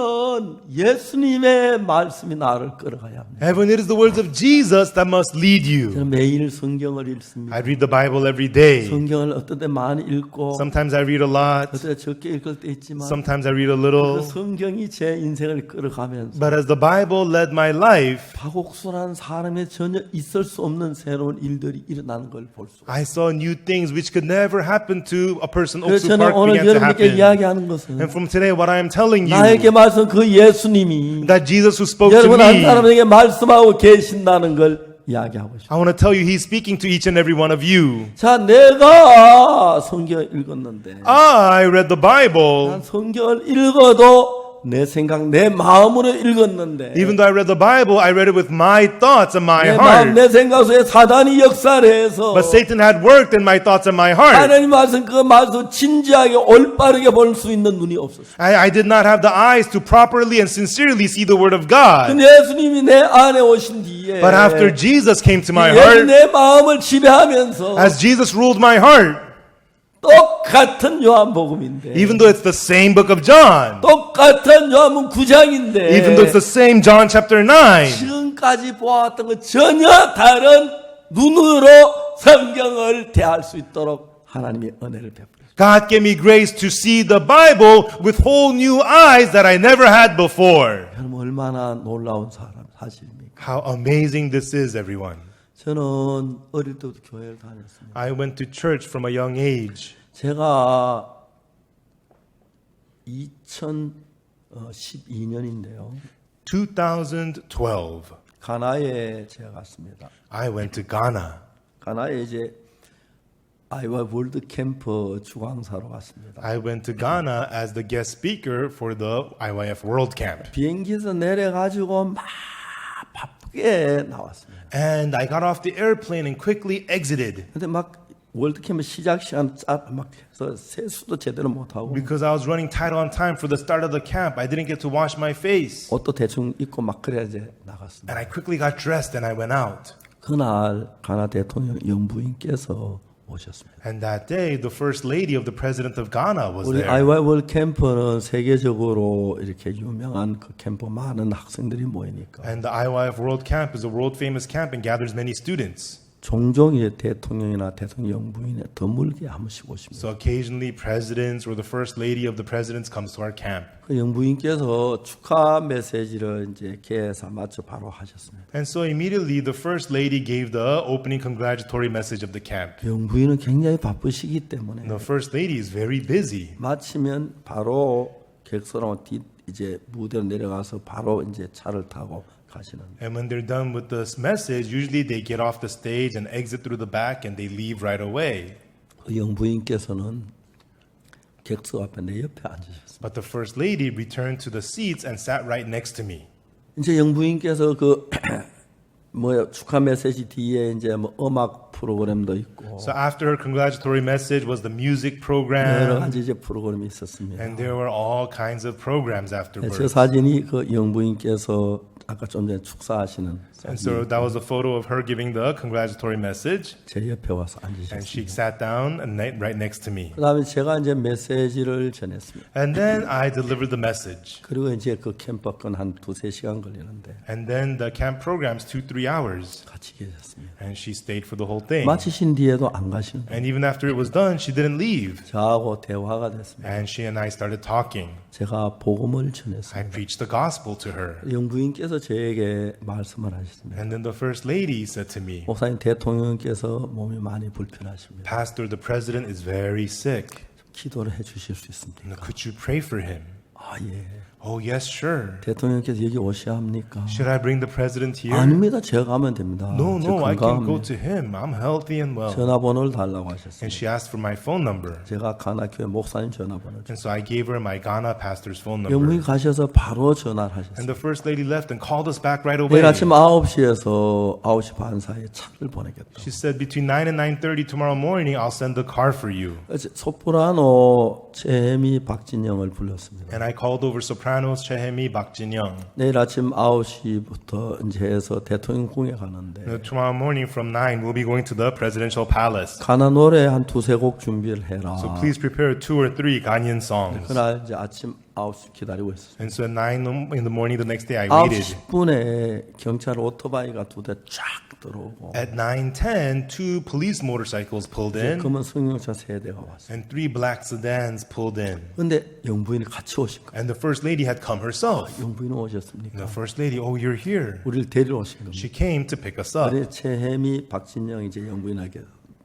예수님의 말씀이 나를 끌어가야 합니다. Heaven, it is the words of Jesus that must lead you. 저는 매일 성경을 읽습니다. I read the Bible every day. 성경을 어떤 때 많이 읽고 Sometimes I read a lot. 어떤 때 적게 읽을 때 있지만 Sometimes I read a 그 little. 성경이 제 인생을 끌어가면서 But as the Bible led my life, 박옥순한 사람에 전혀 있을 수 없는 새로운 일들이 일어나는 걸 볼 수가 있어요. I saw new things which could never happen to a person. 그래서 Oksu 저는 Park 오늘 began to 여러분께 happen. 이야기하는 것은 And from today, what I am telling 나에게 you, 말씀 그 예수님이 that Jesus who spoke to 여러분 한 me, 사람에게 말씀하고 계신다는 걸 이야기하고 싶어요. I want to tell you, He's speaking to each and every one of you. 자, 내가 성경을 읽었는데 I read the Bible. 난 성경을 읽어도 내 생각, 내 마음으로 읽었는데 Even though I read the Bible, I read it with my thoughts and my 내 마음, heart. 내 생각 속에 사단이 역사를 해서 But Satan had worked in my thoughts and my heart. 하나님 말씀 그 말씀 진지하게 올바르게 볼 수 있는 눈이 없었어요. I did not have the eyes to properly and sincerely see the Word of God. 근데 예수님이 내 안에 오신 뒤에 But after Jesus came to my 예수 heart, 내 마음을 지배하면서 as Jesus ruled my heart, 똑같은 요한복음인데 even though it's the same book of John, 똑같은 요한복음 9장인데 even though it's the same John chapter 9, 지금까지 보았던 것 전혀 다른 눈으로 성경을 대할 수 있도록 하나님이 은혜를 베풀었어요. God gave me grace to see the Bible with whole new eyes that I never had before. 여러분 얼마나 놀라운 사실입니까? How amazing this is, everyone. 저는 어릴 때부터 교회를 다녔습니다. I went to church from a young age. 제가 2012년인데요. 2012, 가나에 제가 갔습니다. I went to Ghana. 가나에 이제 아이와 월드 캠프 주광사로 갔습니다. I went to Ghana as the guest speaker for the IYF World Camp. 비행기에서 내려가지고 막 바쁘게 나왔습니다. And I got off the airplane and quickly exited 근데 막 월드 캠프 시작 시간 막 해서 세수도 제대로 못 하고 because I was running tight on time for the start of the camp. I didn't get to wash my face. 옷도 대충 입고 막 그래야 이제 나갔습니다. And I quickly got dressed and I went out. 그날 가나 대통령 영부인께서 오셨습니다. And that day, the first lady of the president of Ghana was 우리 there. IY 월드 캠프는 세계적으로 이렇게 유명한 그 캠프 많은 학생들이 모이니까 And the IYF World Camp is a world famous camp and gathers many students. 종종 이제 대통령이나 대통령 영부인에 드물게 한 번씩 오십니다. So occasionally presidents or the first lady of the presidents comes to our camp. 그 영부인께서 축하 메시지를 이제 개사 맞춰 바로 하셨습니다. And so immediately the first lady gave the opening congratulatory message of the camp. 영부인은 굉장히 바쁘시기 때문에 The first lady is very busy. 마치면 바로 객석으로 이제 무대로 내려가서 바로 이제 차를 타고 가시는. And when they're done with this message, usually they get off the stage and exit through the back and they leave right away. 그 영부인께서는 객석 앞에 내 옆에 앉으셨습니다. But the first lady returned to the seats and sat right next to me. 이제 영부인께서 그 뭐야 축하 메시지 뒤에 이제 뭐 음악 프로그램도 있고 So after her congratulatory message was the music 여러 program, 가지 이제 프로그램이 있었습니다. and there were all kinds of programs 저 afterwards. 사진이 그 영부인께서 아까 좀 전에 축사하시는 And 사진. so that was a photo of her giving the congratulatory message, 제 옆에 와서 and she 앉으셨습니다. sat down and right next to me. 그다음에 제가 이제 메시지를 전했습니다. And then I delivered the message. 그리고 이제 그 캠프 건한 2-3시간 걸리는데 And then the camp programs 2-3 hours, 같이 계셨습니다. and she stayed for the whole thing. 마치신 뒤에도 안 가시는. And even after it was done, she didn't leave. 저하고 대화가 됐습니다. And she and I started talking. 제가 복음을 I 전했습니다. preached the gospel to her. 영부인께서 저에게 말씀을 하셨습니다. And then the first lady said to me, 목사님 대통령께서 몸이 많이 불편하십니다. Pastor, the president is very sick. 기도를 해주실 수 있습니까? Could you pray for him? 아 예. Oh, yes, sure. 대통령께서 여기 오셔야 합니까? Should I bring the president here? 아닙니다. 제가 가면 됩니다. No, 저 I can 건강합니다. go to him. I'm healthy and well. 전화번호를 달라고 And 하셨습니다. she asked for my phone number. 제가 가나교회 목사님 전화번호 And so I gave her my Ghana pastor's phone 영부인 number. 가셔서 바로 전화를 And 하셨어요. the first lady left and called us back right away. 내일 아침 9시에서 9시 반 사이에 차를 보내겠다. She said between 9 and 9:30 tomorrow morning, I'll send the car for you. 소프라노 제미 박진영을 불렀습니다. And I called over soprano Sopranos Chehemi Bakjin-young. 내일 아침 9시부터 이제 해서 대통령궁에 가는데 Tomorrow morning from 9, we'll be going to the presidential palace. 가나 노래 한 두세 곡 준비를 해라. So please prepare 2 or 3 Ghanaian songs. 그날 이제 아침 9시 기다리고 있었어요. And so at 9 in the morning the next day I waited. 9시 10분에 경찰 오토바이가 두 대 쫙 들어오고 At 9:10, 2 police motorcycles pulled in 검은 승용차 세 대가 왔어요. and 3 black sedans pulled in. 근데 영부인이 같이 오신 거예요. And the first lady had come herself. 영부인은 오셨습니까? The first lady, oh, you're here. 우리를 데리러 오신 겁니다. She came to pick us up. 그래 최혜미, 박진영 이제 영부인에게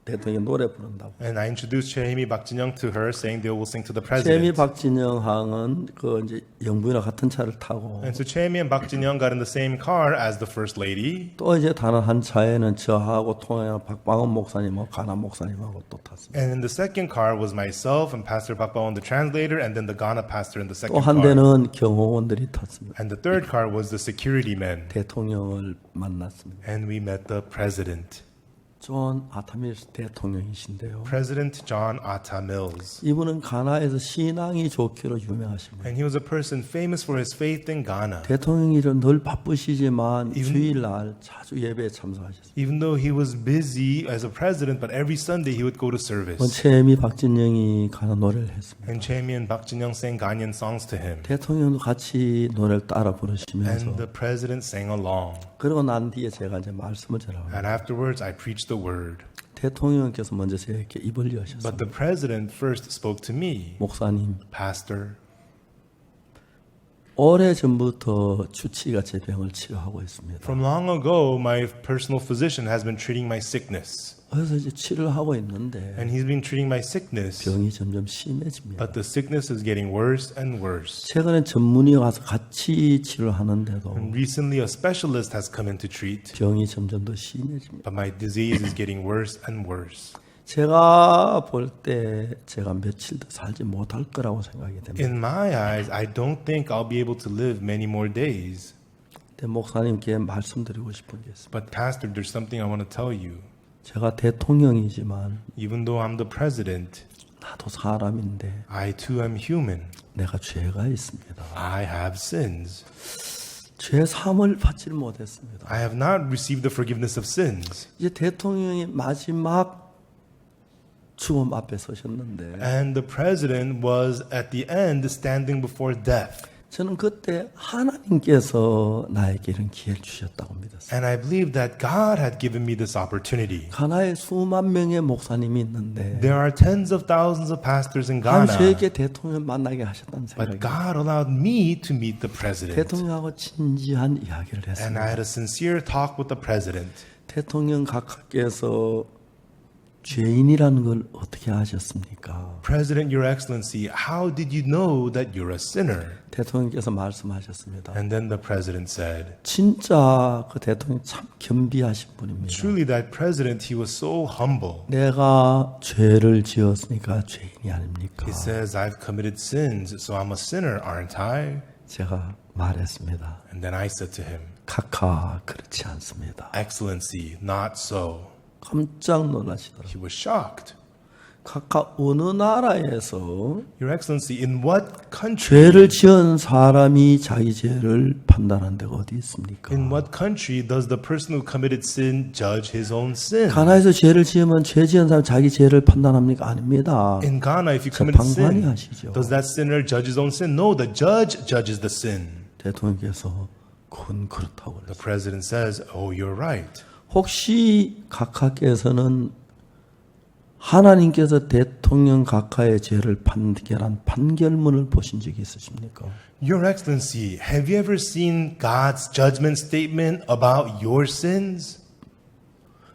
대통령 노래 부른다고. And I introduced Chehemi Bakjin-young to her, saying they will sing to the 최혜미, president. 박진영 항은 그 이제 영부인과 같은 차를 타고 And so Chehemi and Bakjin-young got in the same car as the first lady. 또 이제 다른 한 차에는 저하고 통화한 박방원 목사님하고 가나 목사님하고 또 탔습니다. And in the second car was myself and Pastor Bakbaon, the translator, and then the Ghana pastor in the 또 second 한 car. 대는 경호원들이 탔습니다. And the third car was the security men. 대통령을 만났습니다. And we met the president. 존 아타밀스 대통령이신데요. President John Atta Mills. 이분은 가나에서 신앙이 좋기로 유명하십니다. And he was a person famous for his faith in Ghana. 대통령이 늘 바쁘시지만 주일날 자주 예배에 참석하셨습니다. Even though he was busy as a president, but every Sunday he would go to service. 최혜미, 박진영이 가나 노래를 했습니다. And Chehemi and Bakjin-young sang Ghanaian songs to him. 대통령도 같이 노래를 따라 부르시면서 And the president sang along. 그러고 난 뒤에 제가 이제 말씀을 전합니다. And afterwards I preached the word. 대통령께서 먼저 저에게 입을 여셨습니다. But the president first spoke to me. 목사님, Pastor, 오래전부터 주치의가 제 병을 치료하고 있습니다. from long ago my personal physician has been treating my sickness. 그래서 이제 치료를 하고 있는데 And he's been treating my sickness. 병이 점점 심해집니다. But the sickness is getting worse and worse. 최근에 전문의 와서 같이 치료를 하는데도 And recently a specialist has come in to treat. 병이 점점 더 심해집니다. But my disease is getting worse and worse. 제가 볼 때 제가 며칠 더 살지 못할 거라고 생각이 됩니다. In my eyes, I don't think I'll be able to live many more days. 근데 목사님께 말씀드리고 싶은 게 있습니다. But Pastor, there's something I want to tell you. 제가 대통령이지만 Even though I'm the president, 나도 사람인데 I too am human. 내가 죄가 있습니다. I have sins. 죄 사함을 받지 못했습니다. I have not received the forgiveness of sins. 이제 대통령이 마지막 주범 앞에 서셨는데 And the president was at the end standing before death. 저는 그때 하나님께서 나에게 이런 기회를 주셨다고 믿었어요. And I believe that God had given me this opportunity. 가나에 수만 명의 목사님이 있는데 There are tens of thousands of pastors in Ghana. 저에게 대통령 만나게 하셨다는 But 생각이 God allowed me to meet the president. 대통령하고 진지한 이야기를 And I 했습니다. had a sincere talk with the president. 대통령 각하께서 죄인이라는 걸 어떻게 아셨습니까? President, Your Excellency, how did you know that you're a sinner? 대통령께서 말씀하셨습니다. And then the president said, 진짜 그 대통령 참 겸비하신 분입니다. truly that president, he was so humble. 내가 죄를 지었으니까 죄인이 아닙니까? He says, I've committed sins, so I'm a sinner, aren't I? 제가 말했습니다. And then I said to him, 카카 그렇지 않습니다. Excellency, not so. 깜짝 놀라시더라고요. He was shocked. 카카 어느 나라에서 Your Excellency, in what country? 죄를 지은 사람이 자기 죄를 판단한 데가 어디 있습니까? In what country does the person who committed sin judge his own sin? 가나에서 죄를 지으면 죄 지은 사람 자기 죄를 판단합니까? 아닙니다. In Ghana, if you 저 commit 방관히 sin, 하시죠. does that sinner judge his own sin? No, the judge judges the sin. 대통령께서 그건 그렇다고 The 그랬어요. president says, oh, you're right. 혹시 각하께서는 하나님께서 대통령 각하의 죄를 판결한 판결문을 보신 적이 있으십니까? Your Excellency, have you ever seen God's judgment statement about your sins?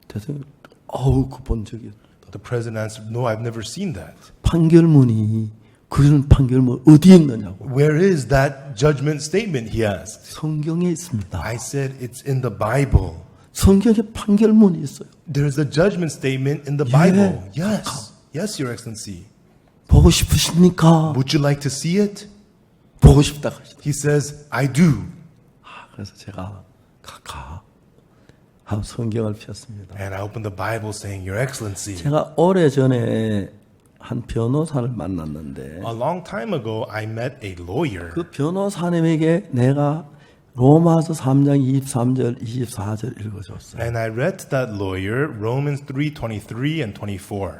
대통령, 그 본 적이 없다. The president answered, no, I've never seen that. 판결문이 그런 판결문 어디에 있느냐고. Where is that judgment statement, he asked. 성경에 있습니다. I said, it's in the Bible. 성경에 판결문이 있어요. There's a judgment statement in the Yeah. Bible. Yes. Yes, Your Excellency. 보고 싶으십니까? Would you like to see it? 보고 싶다 하시더라고요. He says, I do. 그래서 제가 각하 성경을 폈습니다. And I opened the Bible saying, Your Excellency, 제가 오래전에 한 변호사를 만났는데 A long time ago, I met a lawyer. 그 변호사님에게 내가 로마서 3장 23절 24절 읽어줬어요. And I read to that lawyer Romans 3:23 and 24.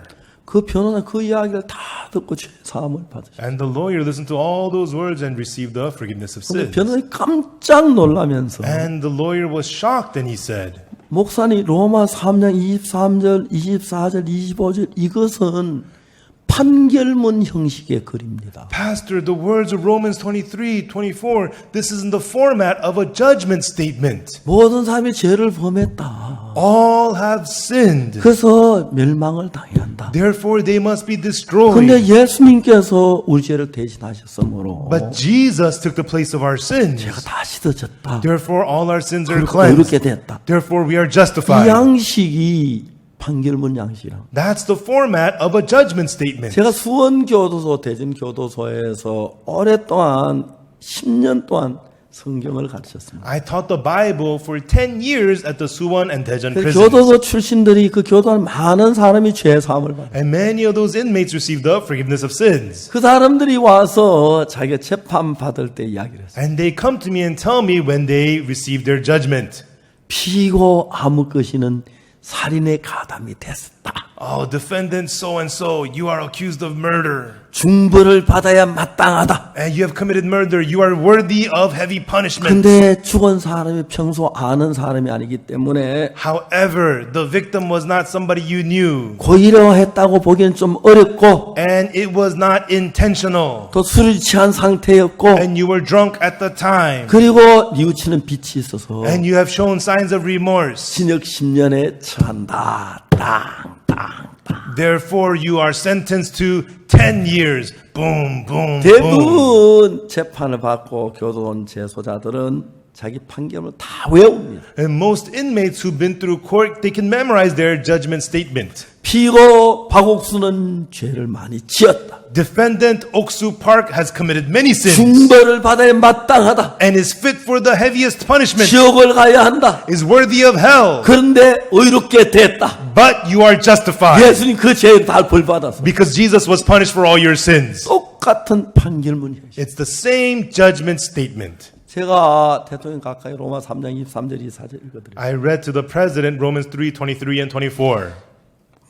그 변호사 그 이야기를 다 듣고 죄 사함을 받으셨어요. And the lawyer listened to all those words and received the forgiveness of 근데 sins. 변호사님 깜짝 놀라면서 And the lawyer was shocked and he said, 목사님 로마 3장 23절 24절 25절 이것은 판결문 형식의 글입니다. Pastor, the words of Romans 23:24, this is in the format of a judgment statement. 모든 사람이 죄를 범했다. All have sinned. 그래서 멸망을 당해야 한다. Therefore, they must be destroyed. 근데 예수님께서 우리 죄를 대신하셨으므로 But Jesus took the place of our sins. 죄가 다 씻어졌다. Therefore, all our sins are 그리고 의롭게 cleansed. 됐다. Therefore, we are 이 justified. 양식이 판결문 양식이랑. That's the format of a judgment statement. 제가 수원교도소, 대전교도소에서 오랫동안 10년 동안 성경을 가르쳤습니다. I taught the Bible for 10 years at the Suwon and Daejeon 그 prisons. 교도소 출신들이 그 교도한 많은 사람이 죄 사함을 받아요. And many of those inmates received the forgiveness of sins. 그 사람들이 와서 자기가 재판 받을 때 이야기를 했어요. And they come to me and tell me when they receive their judgment. 피고 아무 것이는 살인의 가담이 됐다. Oh, defendant so and so, you are accused of murder. 중벌을 받아야 마땅하다. And you have committed murder. You are worthy of heavy punishment. 근데 죽은 사람이 평소 아는 사람이 아니기 때문에 However, the victim was not somebody you knew. 고의로 했다고 보기엔 좀 어렵고 And it was not intentional. 또 술이 취한 상태였고 And you were drunk at the time. 그리고 뉘우치는 빛이 있어서 And you have shown signs of remorse. 징역 10년에 처한다. Therefore, you are sentenced to 10 years. Boom, boom, boom. 대부분 재판을 받고 교도원 재소자들은 자기 판결을 다 외웁니다. And most inmates who've been through court, they can memorize their judgment statement. 피고 박옥수는 죄를 많이 지었다. Defendant Oksu Park has committed many sins 중벌을 받아야 마땅하다. and is fit for the heaviest punishment, 지옥을 가야 한다. is worthy of hell. 그런데 의롭게 됐다. But you are justified 예수님 그 죄를 다 벌받았어. because Jesus was punished for all your sins. 똑같은 판결문 형식. It's the same judgment statement. 제가 대통령 가까이 로마 3장 23절 24절 읽어드릴게요. I read to the president Romans 3:23 and 24.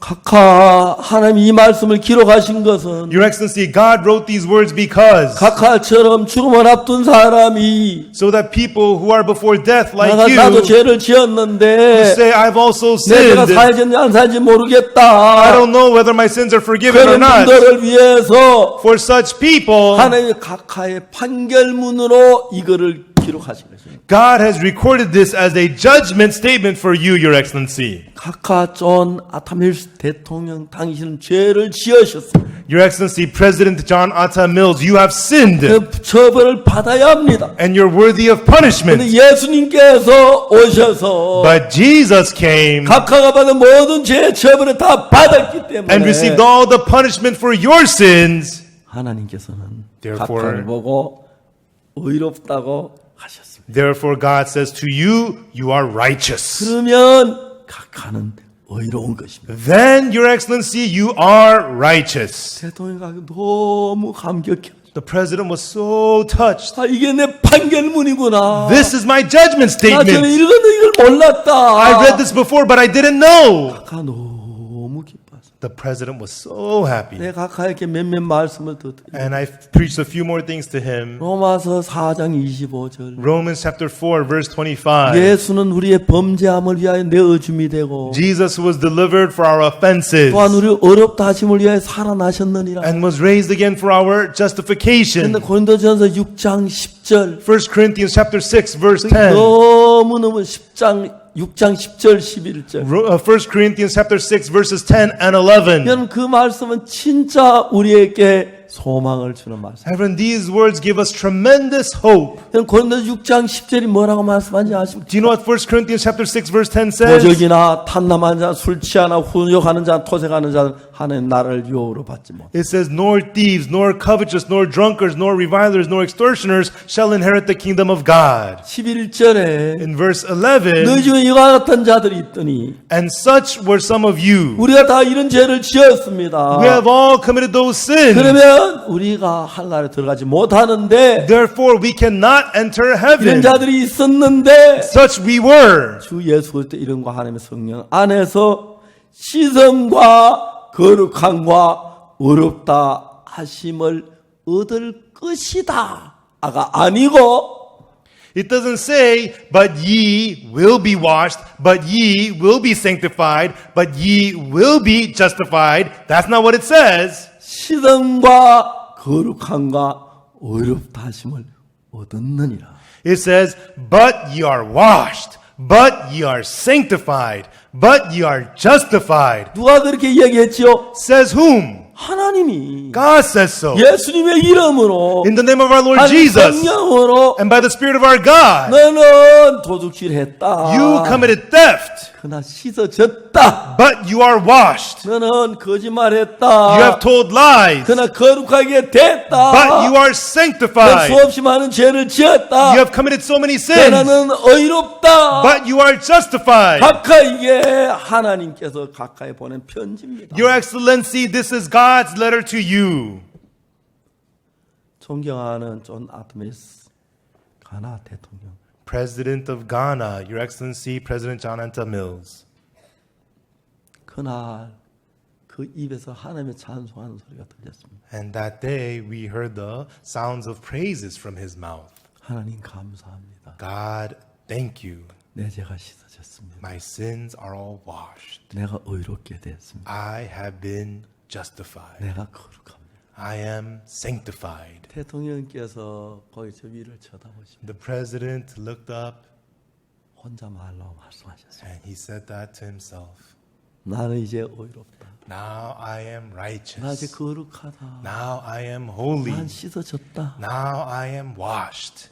각하 하나님 이 말씀을 기록하신 것은 Your Excellency, God wrote these words because 각하처럼 죽음을 앞둔 사람이 so that people who are before death like 나도 you 죄를 지었는데 say, I've also 내가 sinned. 살지 안 살지 I 모르겠다. don't know whether my sins are forgiven or 그런 not. 분들을 위해서 For such people, 하나님의 각하의 판결문으로 이거를 기록하신 것입니다. God has recorded this as a judgment statement for you, Your Excellency. 각하 존 아타밀스 대통령 당신은 죄를 지으셨습니다. Your Excellency, President John Atta Mills, you have sinned 그 처벌을 받아야 합니다. and you're worthy of 근데 punishment. 예수님께서 오셔서 But Jesus came 각하가 받은 모든 죄의 처벌을 다 받았기 때문에 and received all the punishment for your sins. 하나님께서는 Therefore- 각하를 보고 의롭다고 하셨습니다. Therefore, God says to you, you are righteous. 그러면 각하는 의로운 것입니다. Then, Your Excellency, you are righteous. 대통령이 너무 감격해. The president was so touched. 아, 이게 내 판결문이구나. This is my judgment 나 전에 statement. 읽었는데 이걸 몰랐다. I read this before, but I didn't know. 각하 너무 기뻤어. The president was so happy. 내 각하에게 몇몇 말씀을 더 드려. And I preached a few more things to him. 로마서 4장 25절. Romans chapter 4, verse 25. 예수는 우리의 범죄함을 위하여 내어줌이 되고 Jesus was delivered for our offenses 또한 우리 어렵다 하심을 위하여 살아나셨느니라. and was raised again for our justification. 근데 고린도전서 6장 10절 1 Corinthians chapter 6, verse 10. 너무너무 6장 10절 11절 1 Corinthians chapter 6, verses 10 and 11. 여러분 그 말씀은 진짜 우리에게 소망을 주는 말씀. Heaven, these words give us tremendous hope. 여러분 고린도서 6장 10절이 뭐라고 말씀하는지 아십니까? Do you know what 1 Corinthians chapter 6, verse 10 says? 도적이나 탐남한 자, 술 취하나 훈욕하는 자, 토색하는 자 하나님 나라를 유혹으로 받지 못. It says, nor thieves, nor covetous, nor drunkards, nor revilers, nor extortioners shall inherit the kingdom of God. 11절에 In verse 11, 너희 중에 이와 같은 자들이 있더니 and such were some of you. 우리가 다 이런 죄를 지었습니다. We have all committed those sins. 그러면 우리가 하늘나라에 들어가지 못하는데 Therefore we cannot enter 이런 heaven. 자들이 있었는데 Such we were. 주 예수 그리스도 이름과 하나님의 성령 안에서 시성과 거룩함과 어렵다 하심을 얻을 것이다. 아가 아니고 It doesn't say, but ye will be washed, but ye will be sanctified, but ye will be justified. That's not what it says. 시성과 거룩함과 어렵다 하심을 얻었느니라. It says, but ye are washed, but ye are sanctified, but ye are justified. 누가 그렇게 이야기했지요? Says whom? 하나님이 God says so. 예수님의 이름으로 In the name of our Lord 하나님 Jesus 성령으로 and by the Spirit of our God. 너는 도둑질했다. You committed theft, 그러나 씻어졌다. but you are washed. 너는 거짓말했다. You have told lies, 그러나 거룩하게 됐다. but you are 넌 sanctified. 수없이 많은 죄를 지었다. You have committed so many 그러나 sins, 너는 의롭다. but you are justified. 각각 이게 하나님께서 가까이 보낸 편지입니다. Your Excellency, this is God's letter to you. 존경하는 존 아트미스 가나 대통령. President of Ghana, Your Excellency, President John Atta Mills. 그날 그 입에서 하나님의 찬송하는 소리가 들렸습니다. And that day we heard the sounds of praises from his mouth. 하나님 감사합니다. God, thank you. 내 죄가 씻어졌습니다. My sins are all washed. 내가 의롭게 됐습니다. I have been justified. 내가 거룩합니다. I am sanctified. 대통령께서 거기 저 위를 쳐다보시며 The president looked up 혼자 말로 말씀하셨습니다. and he said that to himself. 나는 이제 의롭다. Now I am 나 이제 righteous. 거룩하다. Now I am holy. 난 씻어졌다. Now I am washed.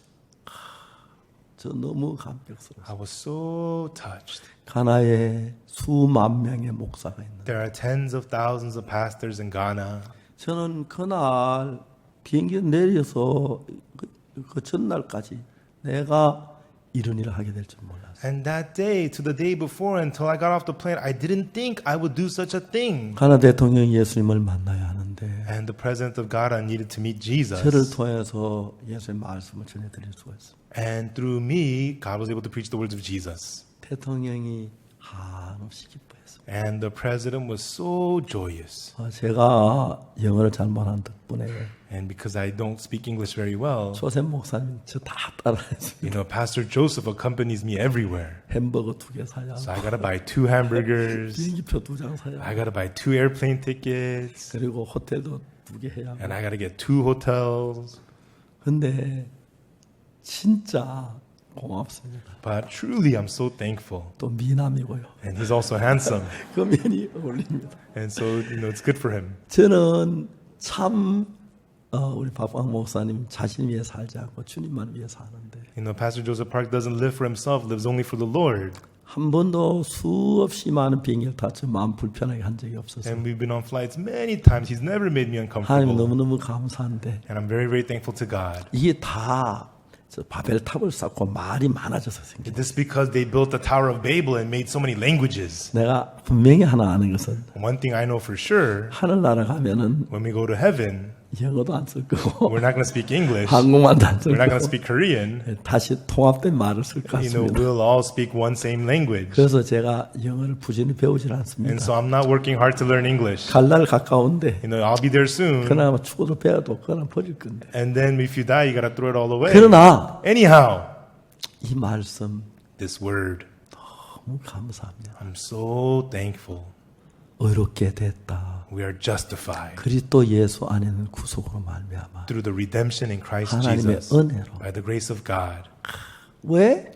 저 너무 감격스러워. I was so touched. 가나에 수만 명의 목사가 있는. There are tens of thousands of pastors in Ghana. 저는 그날 비행기 내려서 그 전날까지 내가 이런 일을 하게 될 줄 몰랐어요. And that day, to the day before, until I got off the plane, I didn't think I would do such a thing. 가나 대통령이 예수님을 만나야 하는데 And the president of Ghana needed to meet 저를 Jesus. 통해서 예수의 말씀을 전해드릴 수가 있어요. And through me, God was able to preach the words of Jesus. 대통령이 한없이 기뻐했어요. And the president was so joyous. 제가 영어를 잘 못하는 덕분에 And because I don't speak English very well, 조셉 목사님 저 다 따라했어요. you know, Pastor Joseph accompanies me everywhere. 햄버거 2개 사야 So I gotta buy 2 hamburgers. 비행기표 2장 사야 I gotta buy 2 airplane tickets. 그리고 호텔도 2개 해야 And I gotta get 2 hotels. 근데 진짜 고맙습니다. But truly, I'm so thankful. 또 미남이고요. And he's also handsome. 그 면이 어울립니다. And so, you know, it's good for him. 저는 참 우리 박광 목사님 자신 위해 살지 않고 주님만 위해 사는데 You know, Pastor Joseph Park doesn't live for himself, lives only for the Lord. 한 번도 수없이 많은 비행기를 타서 마음 불편하게 한 적이 없어서 And we've been on flights many times. He's never made me 하나님 uncomfortable. 너무너무 감사한데 And I'm very, very thankful to God. 이게 다 저 바벨탑을 쌓고 말이 많아져서 생긴. This is because they built the Tower of Babel and made so many languages. 내가 분명히 하나 아는 것은 One thing I know for sure, 하늘나라 가면은 when we go to heaven, 영어도 안 쓸 거고 we're not going to speak English. 한국말도 안 쓸 We're not going to 거고 speak Korean. 다시 통합된 말을 쓸 것 You know, 같습니다. we'll all speak one same language. 그래서 제가 영어를 부지런히 배우질 않습니다. And so I'm not working hard to learn English. 갈 날 가까운데 You know, I'll be there soon. 그나마 죽어도 배워도 그거는 버릴 건데. And then if you die, you got to throw it all away. 그러나 Anyhow, 이 말씀 this word, 너무 감사합니다. I'm so thankful. 의롭게 됐다. We are justified 그리스도 예수 안에는 구속으로 말미암아 through the redemption in Christ 하나님의 Jesus 은혜로. by the grace of God. 왜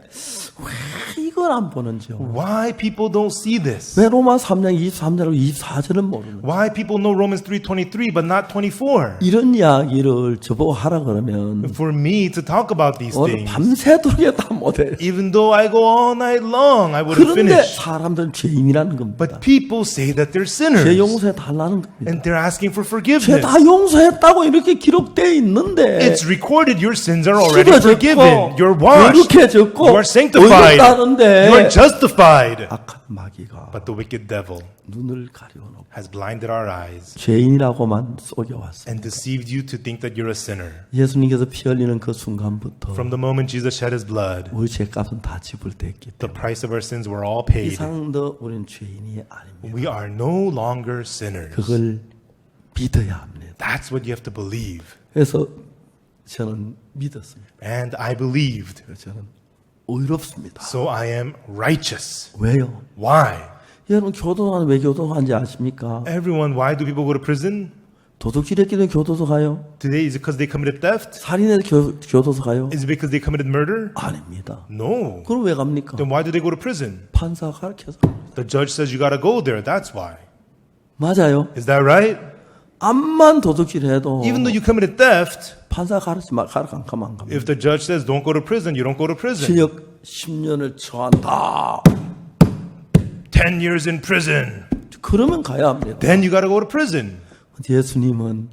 이걸 안 보는지요? Why people don't see this? 왜 로마 3장 23절로 24절은 모르는? Why people know Romans 3:23 but not 24? 이런 이야기를 저보고 하라 그러면 For me to talk about these 오늘 things, 밤새도록 다 못해. even though I go all night long, I wouldn't 그런데 finish. 사람들은 죄인이라는 겁니다. But people say that they're 죄 sinners 용서해 달라는 겁니다. and they're asking for 죄 forgiveness. 다 용서했다고 이렇게 기록되어 있는데 It's recorded your sins are already 씻어졌고 forgiven. You're washed. 거룩해졌고 You are sanctified. 의롭다는데 You are justified. 악한 마귀가 But the wicked devil 눈을 가려놓고 has blinded our eyes 죄인이라고만 속여왔어요. and deceived you to think that you're a sinner. 예수님께서 피 흘리는 그 순간부터 From the moment Jesus shed his blood, 우리 죄값은 다 지불됐기 the 때문에 price of our sins were all 이 paid. 이상 더 우리는 죄인이 아닙니다. We are no longer sinners. 그걸 믿어야 합니다. That's what you have to believe. 그래서 저는 믿었습니다. And I believed. 그래서 저는 의롭습니다. So I am righteous. 왜요? Why? 여러분 교도관 왜 교도관인지 아십니까? Everyone, why do people go to prison? 도둑질했기는 교도소 가요? Today, is it because they committed theft? 살인해서 교도소 가요? Is it because they committed murder? 아닙니다. No. 그럼 왜 갑니까? Then why do they go to prison? 판사가 가르쳐서. The judge says you gotta go there. That's why. 맞아요. Is that right? 암만 도둑질해도 Even though you committed theft, 판사 가르치면 안 갑니다. if the judge says don't go to prison, you don't go to prison. 징역 10년을 처한다. 10 years in prison. 그러면 가야 합니다. Then you gotta go to prison. 예수님은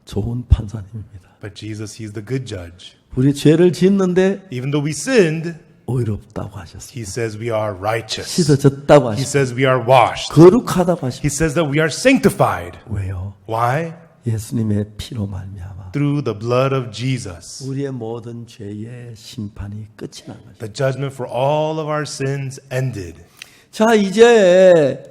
좋은 판사님입니다. But Jesus, he's the good judge. 우리 죄를 짓는데 Even though we sinned, 의롭다고 하셨습니다. he says we are righteous. 씻어졌다고 He 하셨습니다. says we are washed. 거룩하다고 하셨습니다. He says that we are sanctified. 왜요? Why? 예수님의 피로 말미암아 Through the blood of Jesus. 우리의 모든 죄의 심판이 끝이 난 거죠. The judgment for all of our sins ended. 자, 이제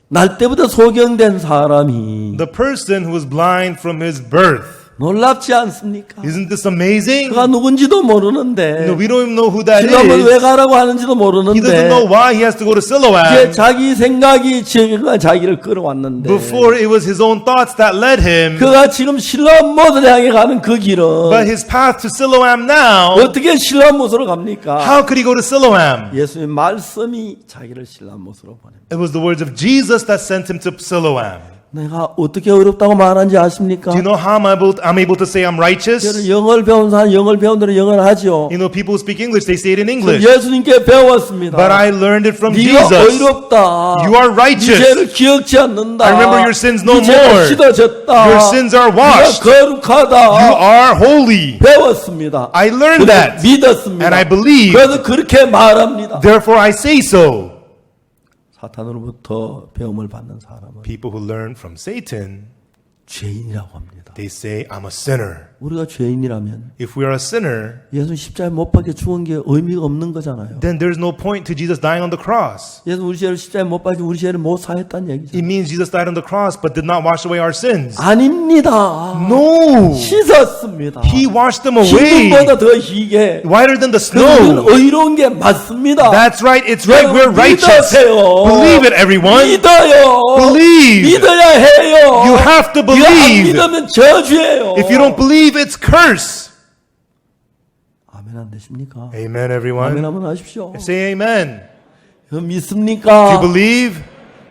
날 때부터 소경된 사람이 The person who was blind from his birth. 놀랍지 않습니까? Isn't this amazing? 그가 누군지도 모르는데 No, we don't even know who that 실로암을 왜 is. 가라고 하는지도 He doesn't 모르는데 know why he has to go to 이제 Siloam. 자기 생각이 지금 자기를 끌어왔는데 Before it was his own thoughts that led him. 그가 지금 실로암 못을 향해 가는 그 길은 But his path to Siloam now, 어떻게 실로암 못으로 갑니까? how could he go to Siloam? 예수의 말씀이 자기를 실로암 못으로 보냅니다. It was the words of Jesus that sent him to Siloam. 내가 어떻게 어렵다고 말하는지 아십니까? Do you know how I'm able to say I'm righteous? 저는 영어를 배운 사람, 영어를 배운 대로 영어를 하죠. You know, people who speak English, they say it in English. 예수님께 배웠습니다. But I learned it from 네가 Jesus. 의롭다. You are 네 righteous. 죄를 기억지 않는다. I remember your sins no 네 죄가 more. 씻어졌다. Your sins are washed. 네가 거룩하다. You are holy. 배웠습니다. I learned that. 믿었습니다. And I believe. 그래서 그렇게 말합니다. Therefore I say so. 사탄으로부터 배움을 받는 사람은 People who learn from Satan, 죄인이라고 합니다. they say, I'm a sinner. 우리가 죄인이라면 If we are a sinner, 예수 십자가에 못 박혀 죽은 게 의미가 없는 거잖아요. then there's no point to Jesus dying on the cross. 예수 우리 죄를 십자가에 못 박혀 우리 죄를 못 사했다는 얘기죠. It means Jesus died on the cross but did not wash away our sins. 아닙니다. No. 씻었습니다. He washed them away. 흰눈보다 더 희게 Whiter than the 그는 snow. 의로운 게 맞습니다. That's right. It's right. We're righteous. 믿으세요. Believe it, everyone. 믿어요. Believe. 믿어야 해요. You have to 네가 안 believe. 믿으면 저주예요. If you don't believe, it's curse. 아멘 안 되십니까? Amen, 아멘 everyone. 한번 하십시오. Say amen. 그거 Do 믿습니까? you believe?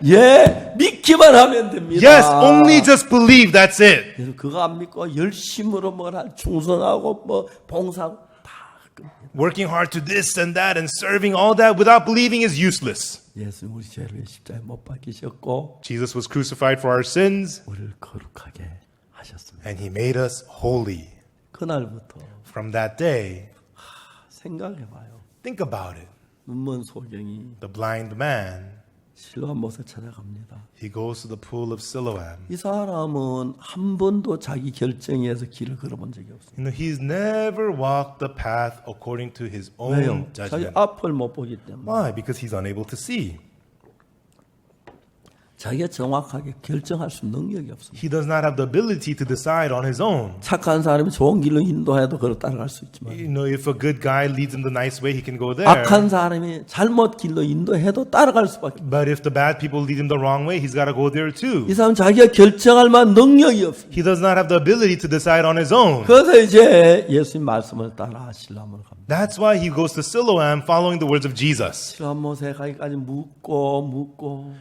예, 믿기만 하면 됩니다. Yes, only just believe. That's it. 그래서 그거 안 믿고 열심으로 뭘 충성하고 뭐 봉사하고 다 끝입니다. Working hard to this and that and serving all that without believing is useless. 예수 우리 죄를 십자가에 못 박히셨고 Jesus was crucified for our sins 우리를 거룩하게 하셨습니다. and he made us holy. 그날부터 From that day, 생각해봐요. think about it. 눈먼 소경이 The blind man, 실로암 못을 찾아갑니다. he goes to the pool of Siloam. 이 사람은 한 번도 자기 결정에서 길을 걸어본 적이 없어요. You know, he's never walked the path according to his 왜요? own 자기 judgment. 앞을 못 보기 때문에. Why? Because he's unable to see. 자기가 정확하게 결정할 수 있는 능력이 없습니다. He does not have the ability to decide on his own. 착한 사람이 좋은 길로 인도해도 그걸 따라갈 수 있지만 You know, if a good guy leads him the nice way, he can go there. 악한 사람이 잘못 길로 인도해도 따라갈 수밖에 없어요. But if the bad people lead him the wrong way, he's got to go there too. 이 사람은 자기가 결정할 만한 능력이 없어요. He does not have the ability to decide on his own. 그래서 이제 예수님 말씀을 따라 실로암으로 갑니다. That's why he goes to Siloam following the words of Jesus. 실로암 모세에 가기까지 묻고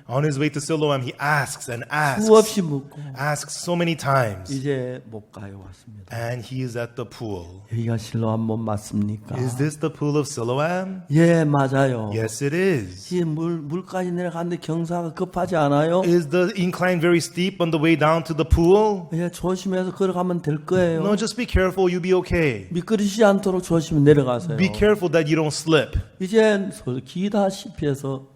On his way to Siloam, he asks and asks, 수없이 묻고 asks so many times. 이제 목가에 왔습니다. And he is at the pool. 여기가 실로암 못 맞습니까? Is this the pool of Siloam? 예, 맞아요. Yes, it is. 이 물까지 내려가는데 경사가 급하지 않아요? Is the incline very steep on the way down to the pool? 예, 조심해서 걸어가면 될 거예요. No, just be careful. You'll be okay. 미끄러지지 않도록 조심히 내려가세요. Be careful that you don't slip. 이제 기다시피 해서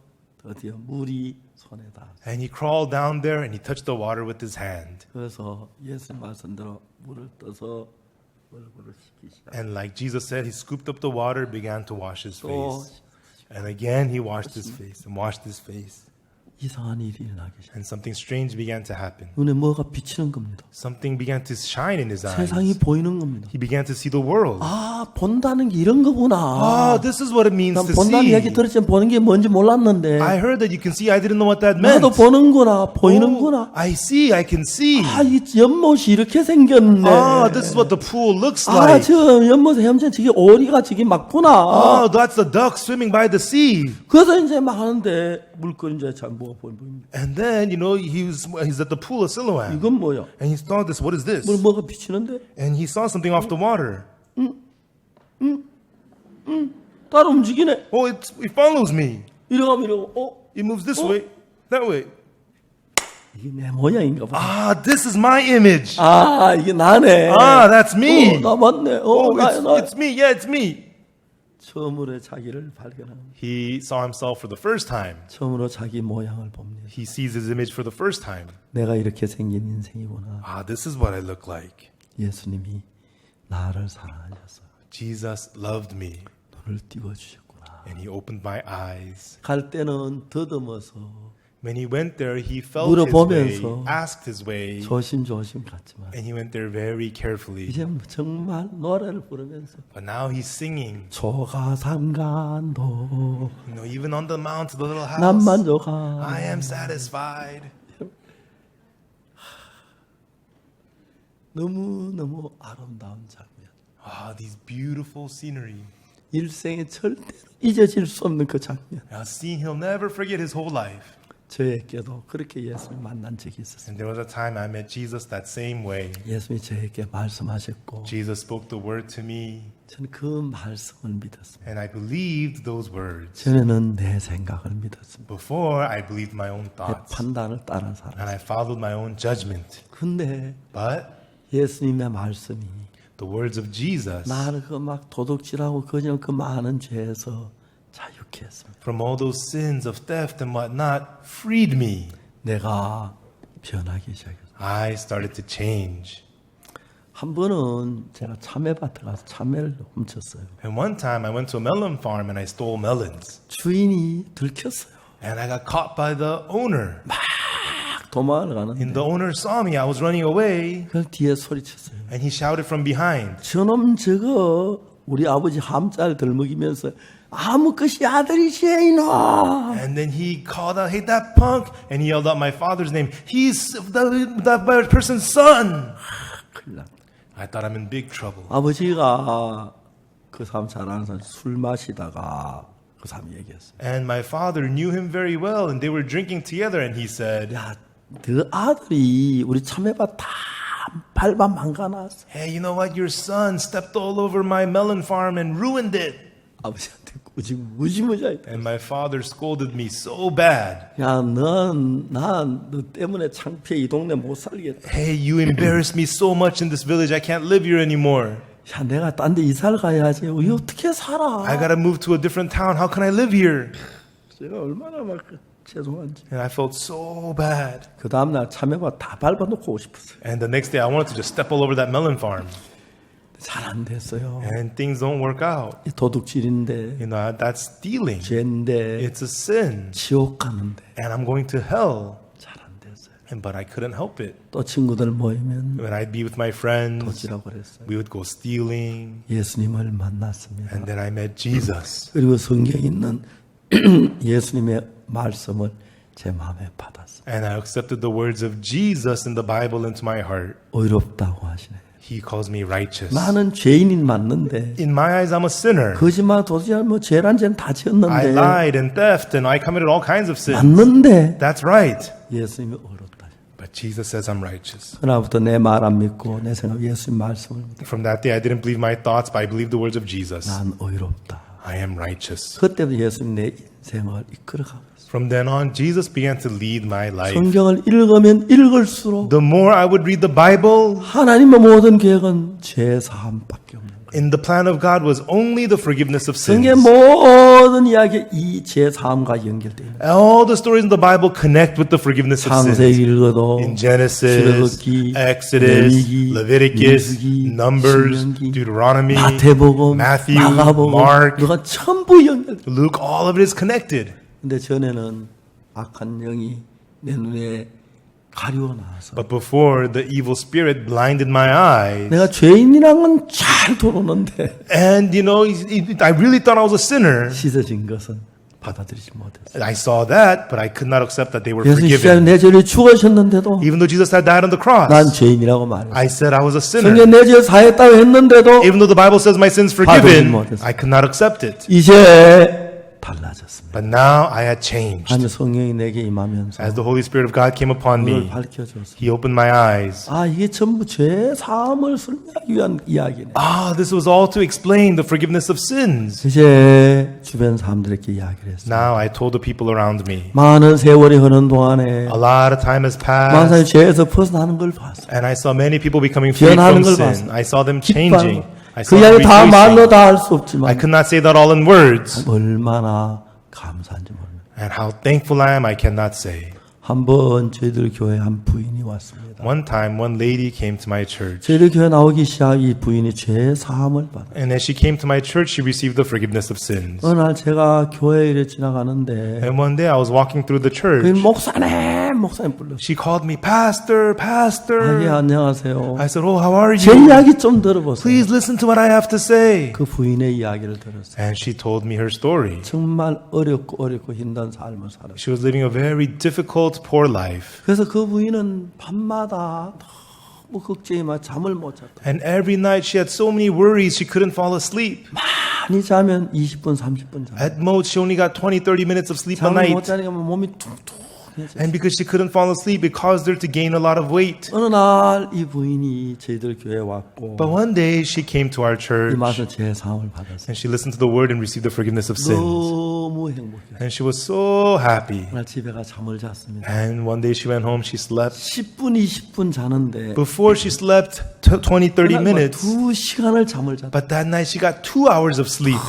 드디어 물이 손에 닿았어요. And he crawled down there and he touched the water with his hand. 그래서 예수 말씀대로 물을 떠서 얼굴을 씻기 시작. And like Jesus said, he scooped up the water, began to wash his 또 face. And again, he washed his face and washed his face. 이상한 일이 일어나기 시작. And something strange began to happen. 눈에 뭐가 비치는 겁니다. Something began to shine in his 세상이 eyes. 보이는 겁니다. He began to see the world. 아, 본다는 게 이런 거구나. Ah, this is what it means 난 to 본다는 see. 얘기 들었지만 보는 게 뭔지 몰랐는데 I heard that you can see. I didn't know what that meant. 나도 보는구나, 보이는구나. I see. I can see. 아, 이 연못이 이렇게 생겼네. Ah, this is what the pool looks 아, like. 저 연못에 헤엄치는 저게 오리가 저게 맞구나. Oh, that's the duck swimming by the sea. 그래서 이제 막 하는데 물건이 잘 뭐가 보입니다. And then, you know, he's at the pool of Siloam. 이건 뭐야? And he saw this. What is this? 뭐가 비치는데? And he saw something off the water. 따로 움직이네. Oh, it follows me. 이러고 이러고. It moves this way, that way. 이게 내 모양인가 봐. Ah, this is my image. 아, 이게 나네. Ah, that's me. 나 맞네. Oh, 나. it's me. Yeah, it's me. 처음으로 자기를 발견합니다. He saw himself for the first time. 처음으로 자기 모양을 봅니다. He sees his image for the first time. 내가 이렇게 생긴 인생이구나. Ah, this is what I look like. 예수님이 나를 사랑하셨어요. Jesus loved me. 눈을 띄워주셨구나. And he opened my eyes. 갈 때는 더듬어서 When he went there, he felt his way, 물어보면서 asked his way, 조심조심 갔지만 and he went there very carefully. 이제 정말 노래를 부르면서 But now he's singing. 조가삼간도 You know, even on the mount, the little 난 house, 만족하. I am satisfied. 너무너무 아름다운 장면. Ah, these beautiful scenery. 일생에 절대로 잊어질 수 없는 그 장면. A scene he'll never forget his whole life. 저에게도 그렇게 예수를 만난 적이 있었어요. And there was a time I met Jesus that same way. 예수님이 저에게 말씀하셨고 Jesus spoke the word to me, 저는 그 말씀을 믿었습니다. and I believed those words. 전에는 내 생각을 믿었습니다. Before, I believed my own 내 thoughts, 판단을 따라 and 살았어요. I followed my own judgment. 근데 But 예수님의 말씀이 the words of Jesus, 나를 그 막 도둑질하고 그냥 그 많은 죄에서 자유케 했습니다. from all those sins of theft and whatnot, freed me. 내가 변하기 시작했어요. I started to change. 한 번은 제가 참외밭에 가서 참외를 훔쳤어요. And one time I went to a melon farm and I stole melons. 주인이 들켰어요. And I got caught by the owner. 막 도망을 가는데 And the owner saw me. I was running away. 그 뒤에 소리쳤어요. And he shouted from behind, 저놈 저거 우리 아버지 함자를 덜먹이면서 아무 것이 아들이시에 이놈. and then he called out, "Hey, that punk!" And he yelled out my father's name. He's that person's son. 큰일 났다. I thought I'm in big trouble. 아버지가 그 사람 잘 아는 사람 술 마시다가 그 사람이 얘기했어요. And my father knew him very well, and they were drinking together. And he said, 야, 너 아들이 우리 참외밭 다 밟아 망가놨어. "Hey, you know what? Your son stepped all over my melon farm and ruined it." 아버지한테 무지무지하다. And my father scolded me so bad. 야, 너 때문에 창피해 이 동네 못 살겠다. Hey, you embarrassed me so much in this village. I can't live here anymore. 야, 내가 딴 데 이사를 가야지. 왜 어떻게 살아? I gotta move to a different town. How can I live here? 제가 얼마나 막 죄송한지. And I felt so bad. 그 다음날 참외밭 다 밟아놓고 오고 싶었어요. And the next day, I wanted to just step all over that melon farm. 잘 안 됐어요. And things don't work out. 이 도둑질인데, You know, that's stealing. 죄인데, It's a sin. 지옥 가는데 And I'm going to hell. 잘 안 But I couldn't help it. 또 친구들 모이면 When I'd be with my friends, 도지라고 그랬어요. we would go stealing. 예수님을 만났습니다. And then I met Jesus. 그리고 성경에 있는 예수님의 말씀을 제 마음에 받았어요. And I accepted the words of Jesus in the Bible into my heart. 의롭다고 하시네요. He calls me righteous. 나는 죄인인 맞는데 In my eyes, I'm a sinner. 거짓말 도둑질 뭐 죄란 죄는 다 I 지었는데 lied and theft and I committed all kinds of sins. 맞는데 That's right. 예수님이 의롭다. But Jesus says I'm righteous. 그날부터 내 말 안 믿고 내 생각 예수님 말씀을 믿고 From that day, I didn't believe my thoughts, but I believed the words of Jesus. 난 의롭다. I am righteous. 그때부터 예수님 내 인생을 이끌어가고 있어요. From then on, Jesus began to lead my life. 성경을 읽으면 읽을수록 The more I would read the Bible, 하나님의 모든 계획은 죄 사함밖에 없는 거예요. in the plan of God was only the forgiveness of sins. 성경의 모든 이야기 이 죄 사함과 연결되어 있는 거예요. All the stories in the Bible connect with the forgiveness of 창세기 sins. 읽어도 In Genesis, 출애굽기, Exodus, 레위기, Leviticus, 민수기, Numbers, 신명기, Deuteronomy, 마태복음, Matthew, 마가복음, Mark, 누가 전부 연결. Luke, all of it is connected. 근데 전에는 악한 영이 내 눈에 가리워 놔서 But before, the evil spirit blinded my eyes. 내가 죄인이란 건 잘 도르는데 And, I really thought I was a sinner. 씻어진 것은 받아들이지 못했어요. I saw that, but I could not accept that they were 예수 십자가에 forgiven. 내 죄를 죽으셨는데도 Even though Jesus had died on the cross, 난 죄인이라고 말했어요. I said I was a 성경 sinner. 내 죄를 사했다고 했는데도 Even though the Bible says my sins 받아들이지 forgiven, 못했어요. I could not accept it. 이제 달라졌습니다. But now I had changed. 하나님의 성령이 내게 임하면서 As the Holy Spirit of God came upon 그걸 me, 밝혀줬어요. He opened my eyes. 아, 이게 전부 죄 사함을 설명하기 위한 이야기네. This was all to explain the forgiveness of sins. 이제 주변 사람들에게 이야기를 했어요. Now I told the people around me. 많은 세월이 흐른 동안에 A lot of time has 많은 사람이 passed, 죄에서 벗어나는 걸 봤어요. and I saw many people becoming free 변하는 from 걸 sin. 봤어요. I saw them 기뻐하는 changing. 거. I 그 saw them 이야기 다 말로 rejoicing. 다 할 수 I 없지만 could not say that all in words. 얼마나 감사한지 모릅니다. And how thankful I am, I cannot say. 한번 저희들 교회 한 부인이 왔습니다. One time, one lady came to my church. 저희들 교회 나오기 시작 이 부인이 죄 사함을 받아요. And as she came to my church, she received the forgiveness of sins. 어느 날 제가 교회에 이래 지나가는데 And one day I was walking through the 그 church. 목사님 불렀어요. She called me, Pastor, 아, 예, Pastor. 안녕하세요. I said, oh, how are 제 you? 이야기 좀 들어보세요. Please listen to what I have to say. 그 부인의 이야기를 들었어요. And she told me her story. 정말 어렵고 힘든 삶을 살았어요. She was living a very difficult, poor life. 그래서 그 부인은 밤마다 너무 걱정이 많아 잠을 못 잤다. And every night she had so many worries, she couldn't fall asleep. 많이 자면 20분, 30분 자. At most, she only got 20, 30 minutes of sleep a 잠을 못 night. 자니까 몸이 퉁퉁해져. And because she couldn't fall asleep, it caused her to gain a lot of weight. 어느 날 이 부인이 저희들 교회에 왔고 But one day she came to our church 이마서 제 사함을 받았어요. and she listened to the word and received the forgiveness of sins. 너무 행복해요. And she was so happy. 그날 집에 가 잠을 잤습니다. And one day she went home, she slept. 10분, 20분 자는데 Before she slept 20, 30 minutes. 2시간을 잠을 잤다. But that night she got 2 hours of sleep.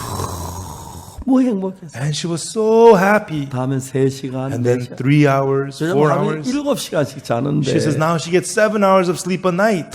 너무 행복했어요. And she was so happy. 다음엔 3시간, And then 4시간. 3 hours, 4 하루에 hours. 7시간씩 자는데 She says now she gets 7 hours of sleep a night.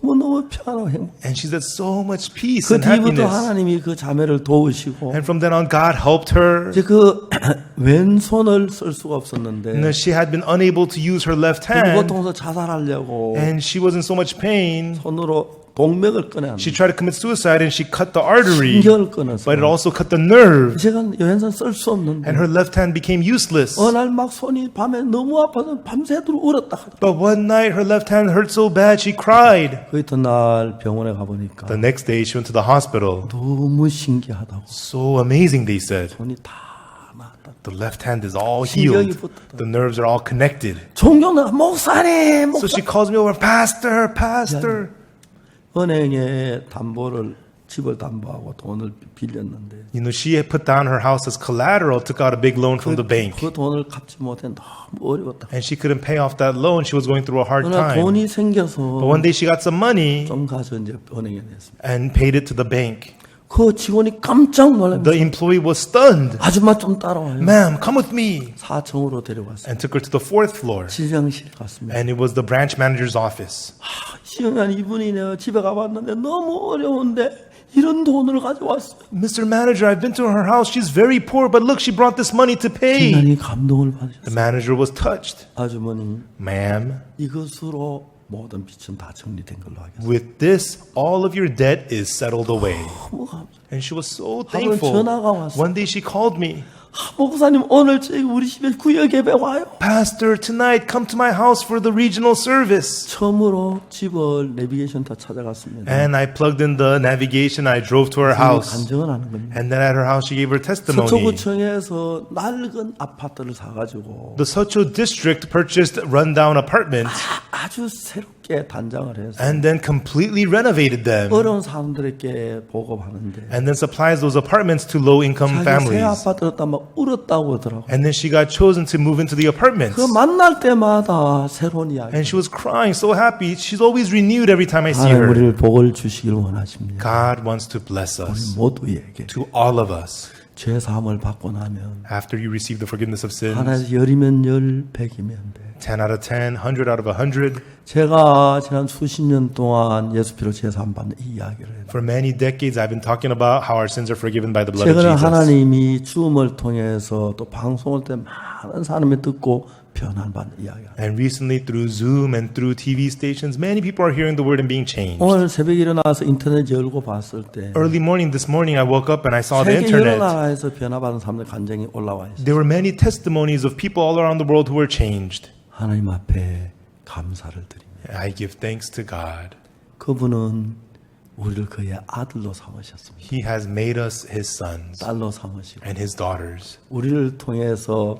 너무 편하고 행복. And she's had so much peace 그 and 뒤부터 happiness. 하나님이 그 자매를 도우시고 And from then on, God helped her. 이제 그 왼손을 쓸 수가 없었는데 And she had been unable to use her left 그 hand. 고통에서 자살하려고 And she was in so much pain. 손으로 동맥을 꺼내 She tried to commit suicide and she cut the artery. 신경을 끊어서 But it also cut the nerve. 제가 왼손 쓸 수 없는데 And her left hand became useless. 어느 날 막 손이 밤에 너무 아파서 밤새도록 울었다 하더라고요. But one night her left hand hurt so bad she cried. 그 이튿날 병원에 가보니까 The next day she went to the hospital. 너무 신기하다고 So amazing, they said. 손이 다 나았다. The left hand is all 신경이 healed. 붙었다. The nerves are all connected. 종교는 목사님, So she calls me over, Pastor, Pastor. 은행에 담보를 집을 담보하고 돈을 빌렸는데 You know, she had put down her house as collateral, took out a big loan from the bank. 그 돈을 갚지 못해 너무 어려웠다. And she couldn't pay off that loan. She was going through a hard 어느 날 time. 돈이 But 생겨서 one day she got some money 좀 가서 이제 은행에 냈습니다. and paid it to the bank. 그 직원이 깜짝 놀랍니다. The employee was stunned. 아줌마 좀 따라와요. Ma'am, come with me. 4층으로 데려갔어요. And took her to the 4th floor. 질병실 갔습니다. And it was the branch manager's office. 시험한 이분이 내가 집에 가봤는데 너무 어려운데 이런 돈을 가져왔어요. Mr. Manager, I've been to her house. She's very poor, but look, she brought this money to pay. 굉장히 감동을 The 받으셨어요. manager was touched. 아주머니, Ma'am, 이것으로 모든 빚은 다 정리된 걸로 하겠습니다. with this, all of your debt is settled away. 너무 감사해요. And she was so 하루는 thankful. 전화가 왔어요. One day she called me. 목사님, 오늘 저희 우리 집에 구역 예배 와요. Pastor, tonight come to my house for the regional service. 처음으로 집을 내비게이션 다 찾아갔습니다. And I plugged in the navigation. I drove to her house. 간증을 하는 겁니다. And then at her house, she gave her testimony. 서초구청에서 낡은 아파트를 사가지고 The Socho district purchased rundown apartments 아주 새롭게 단장을 해서 and then completely renovated them. 어려운 사람들에게 보급하는데 And then supplies those apartments to low-income 자기 새 families. 아파트를 막 울었다고 하더라고요. And then she got chosen to move into the apartments. 그 만날 때마다 새로운 이야기. And she was crying, so happy. She's always renewed every time I see 하나님 her. 우리를 복을 주시길 원하십니다. God wants to bless 우리 us, 모두에게 to all of us. 죄 사함을 받고 나면 After you receive the forgiveness of sins, 하나에서 10이면 10, 100이면 100. 10 out of 10, 100 out of 100. 제가 지난 수십 년 동안 예수 피로 죄 사함 받는 이 이야기를 해요. For many decades, I've been talking about how our sins are forgiven by the blood of 최근에 Jesus. 하나님이 줌을 통해서 또 방송을 때 많은 사람이 듣고 변화받는 이야기가. And recently, through Zoom and through TV stations, many people are hearing the word and being changed. 오늘 새벽에 일어나서 인터넷 열고 봤을 때 Early morning this morning, I woke up and I saw the 세계 여러 internet. 나라에서 변화받은 사람들 간증이 올라와 있어요. There were many testimonies of people all around the world who were changed. 하나님 앞에 감사를 드립니다. I give thanks to God. 그분은 우리를 그의 아들로 삼으셨습니다. He has made us His sons 딸로 삼으시고 and His daughters. 우리를 통해서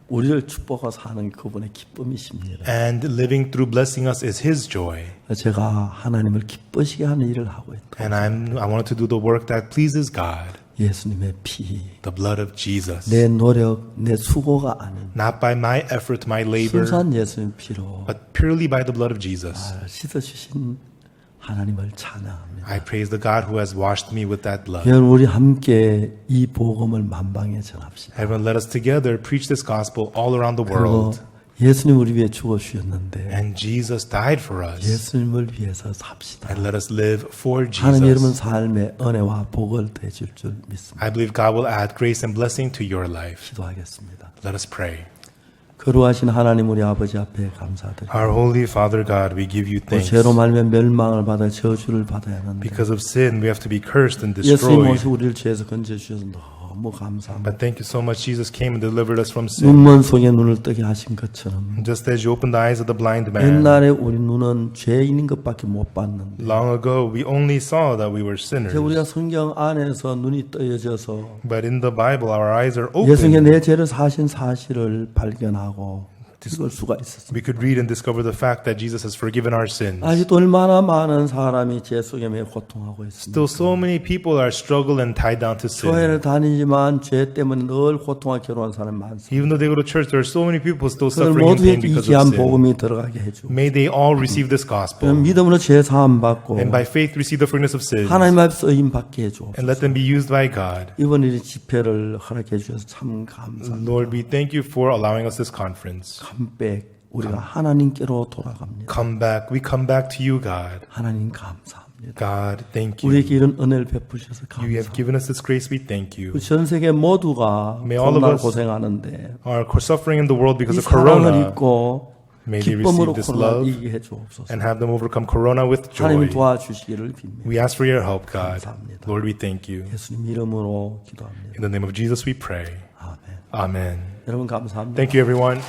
우리를 축복하고 사는 그분의 기쁨이십니다. And living through blessing us is His joy. 제가 하나님을 기쁘시게 하는 일을 하고 있다. And I wanted to do the work that pleases God. 예수님의 피, The blood of Jesus. 내 노력, 내 수고가 아닌 Not by my effort, my labor, 순수한 예수님 피로 but purely by the blood of Jesus. 씻어주신 하나님을 찬양합니다. I praise the God who has washed me with that blood. 여러분 우리 함께 이 복음을 만방에 전합시다. Everyone, let us together preach this gospel all around the 그리고 world. 예수님 우리 위해 죽어주셨는데 And Jesus died for us. 예수님을 위해서 삽시다. And let us live for 하나님 여러분 Jesus. 삶에 은혜와 복을 대줄 줄 믿습니다. I believe God will add grace and blessing to your life. 기도하겠습니다. Let us pray. 거룩하신 하나님 우리 아버지 앞에 감사드립니다. Our holy Father God, we give you 또 thanks. 죄로 말며 멸망을 받아 저주를 받아야 하는데 Because of sin, we have to be cursed and 예수님 destroyed. 오시 우리를 죄에서 건져주셔서 너무 감사합니다. But thank you so much. Jesus came and delivered us from sin. 눈먼 속에 눈을 뜨게 하신 것처럼 Just as you opened the eyes of the blind man. 옛날에 우리 눈은 죄인인 것밖에 못 봤는데 Long ago, we only saw that we were sinners. 이제 우리가 성경 안에서 눈이 떠여져서 But in the Bible, our eyes are 예수님께 open. 내 죄를 사신 사실을 발견하고 읽을 수가 있었습니다. We could read and discover the fact that Jesus has forgiven our sins. 아직도 얼마나 많은 사람이 죄 속에 매여 고통하고 있습니다. Still, so many people are struggling and tied down to sin. 교회를 다니지만 죄 때문에 늘 고통하고 괴로운 사람이 많습니다. Even though they go to church, there are so many people still 그들 suffering in pain 모두에게 이 because 귀한 of sin. 복음이 들어가게 해주고 May they all receive this gospel. 믿음으로 죄 사함 받고 And by faith, receive the forgiveness of sins. 하나님 앞에 쓰임 받게 해주옵소서. And let them be used by God. 이번 일 집회를 허락해 주셔서 참 감사합니다. Lord, we thank you for allowing us this conference. 컴백 우리가 하나님께로 돌아갑니다. Come back. We come back to you, God. 하나님 감사합니다. God, thank you. 우리에게 이런 은혜를 베푸셔서 You have 감사합니다. given us this grace. We thank you. 전 세계 모두가 May all of 코로나 us 고생하는데 Are suffering in the world because 이 of 사랑을 Corona. 잊고 May they 기쁨으로 receive this 코로나 love 이기게 해주옵소서. and have them overcome Corona with 하나님 joy. 도와주시기를 빕니다. We ask for your help, God. 감사합니다. Lord, we thank you. 예수님 이름으로 기도합니다. In the name of Jesus, we pray. 아멘. Amen. 여러분 감사합니다. Thank you, everyone.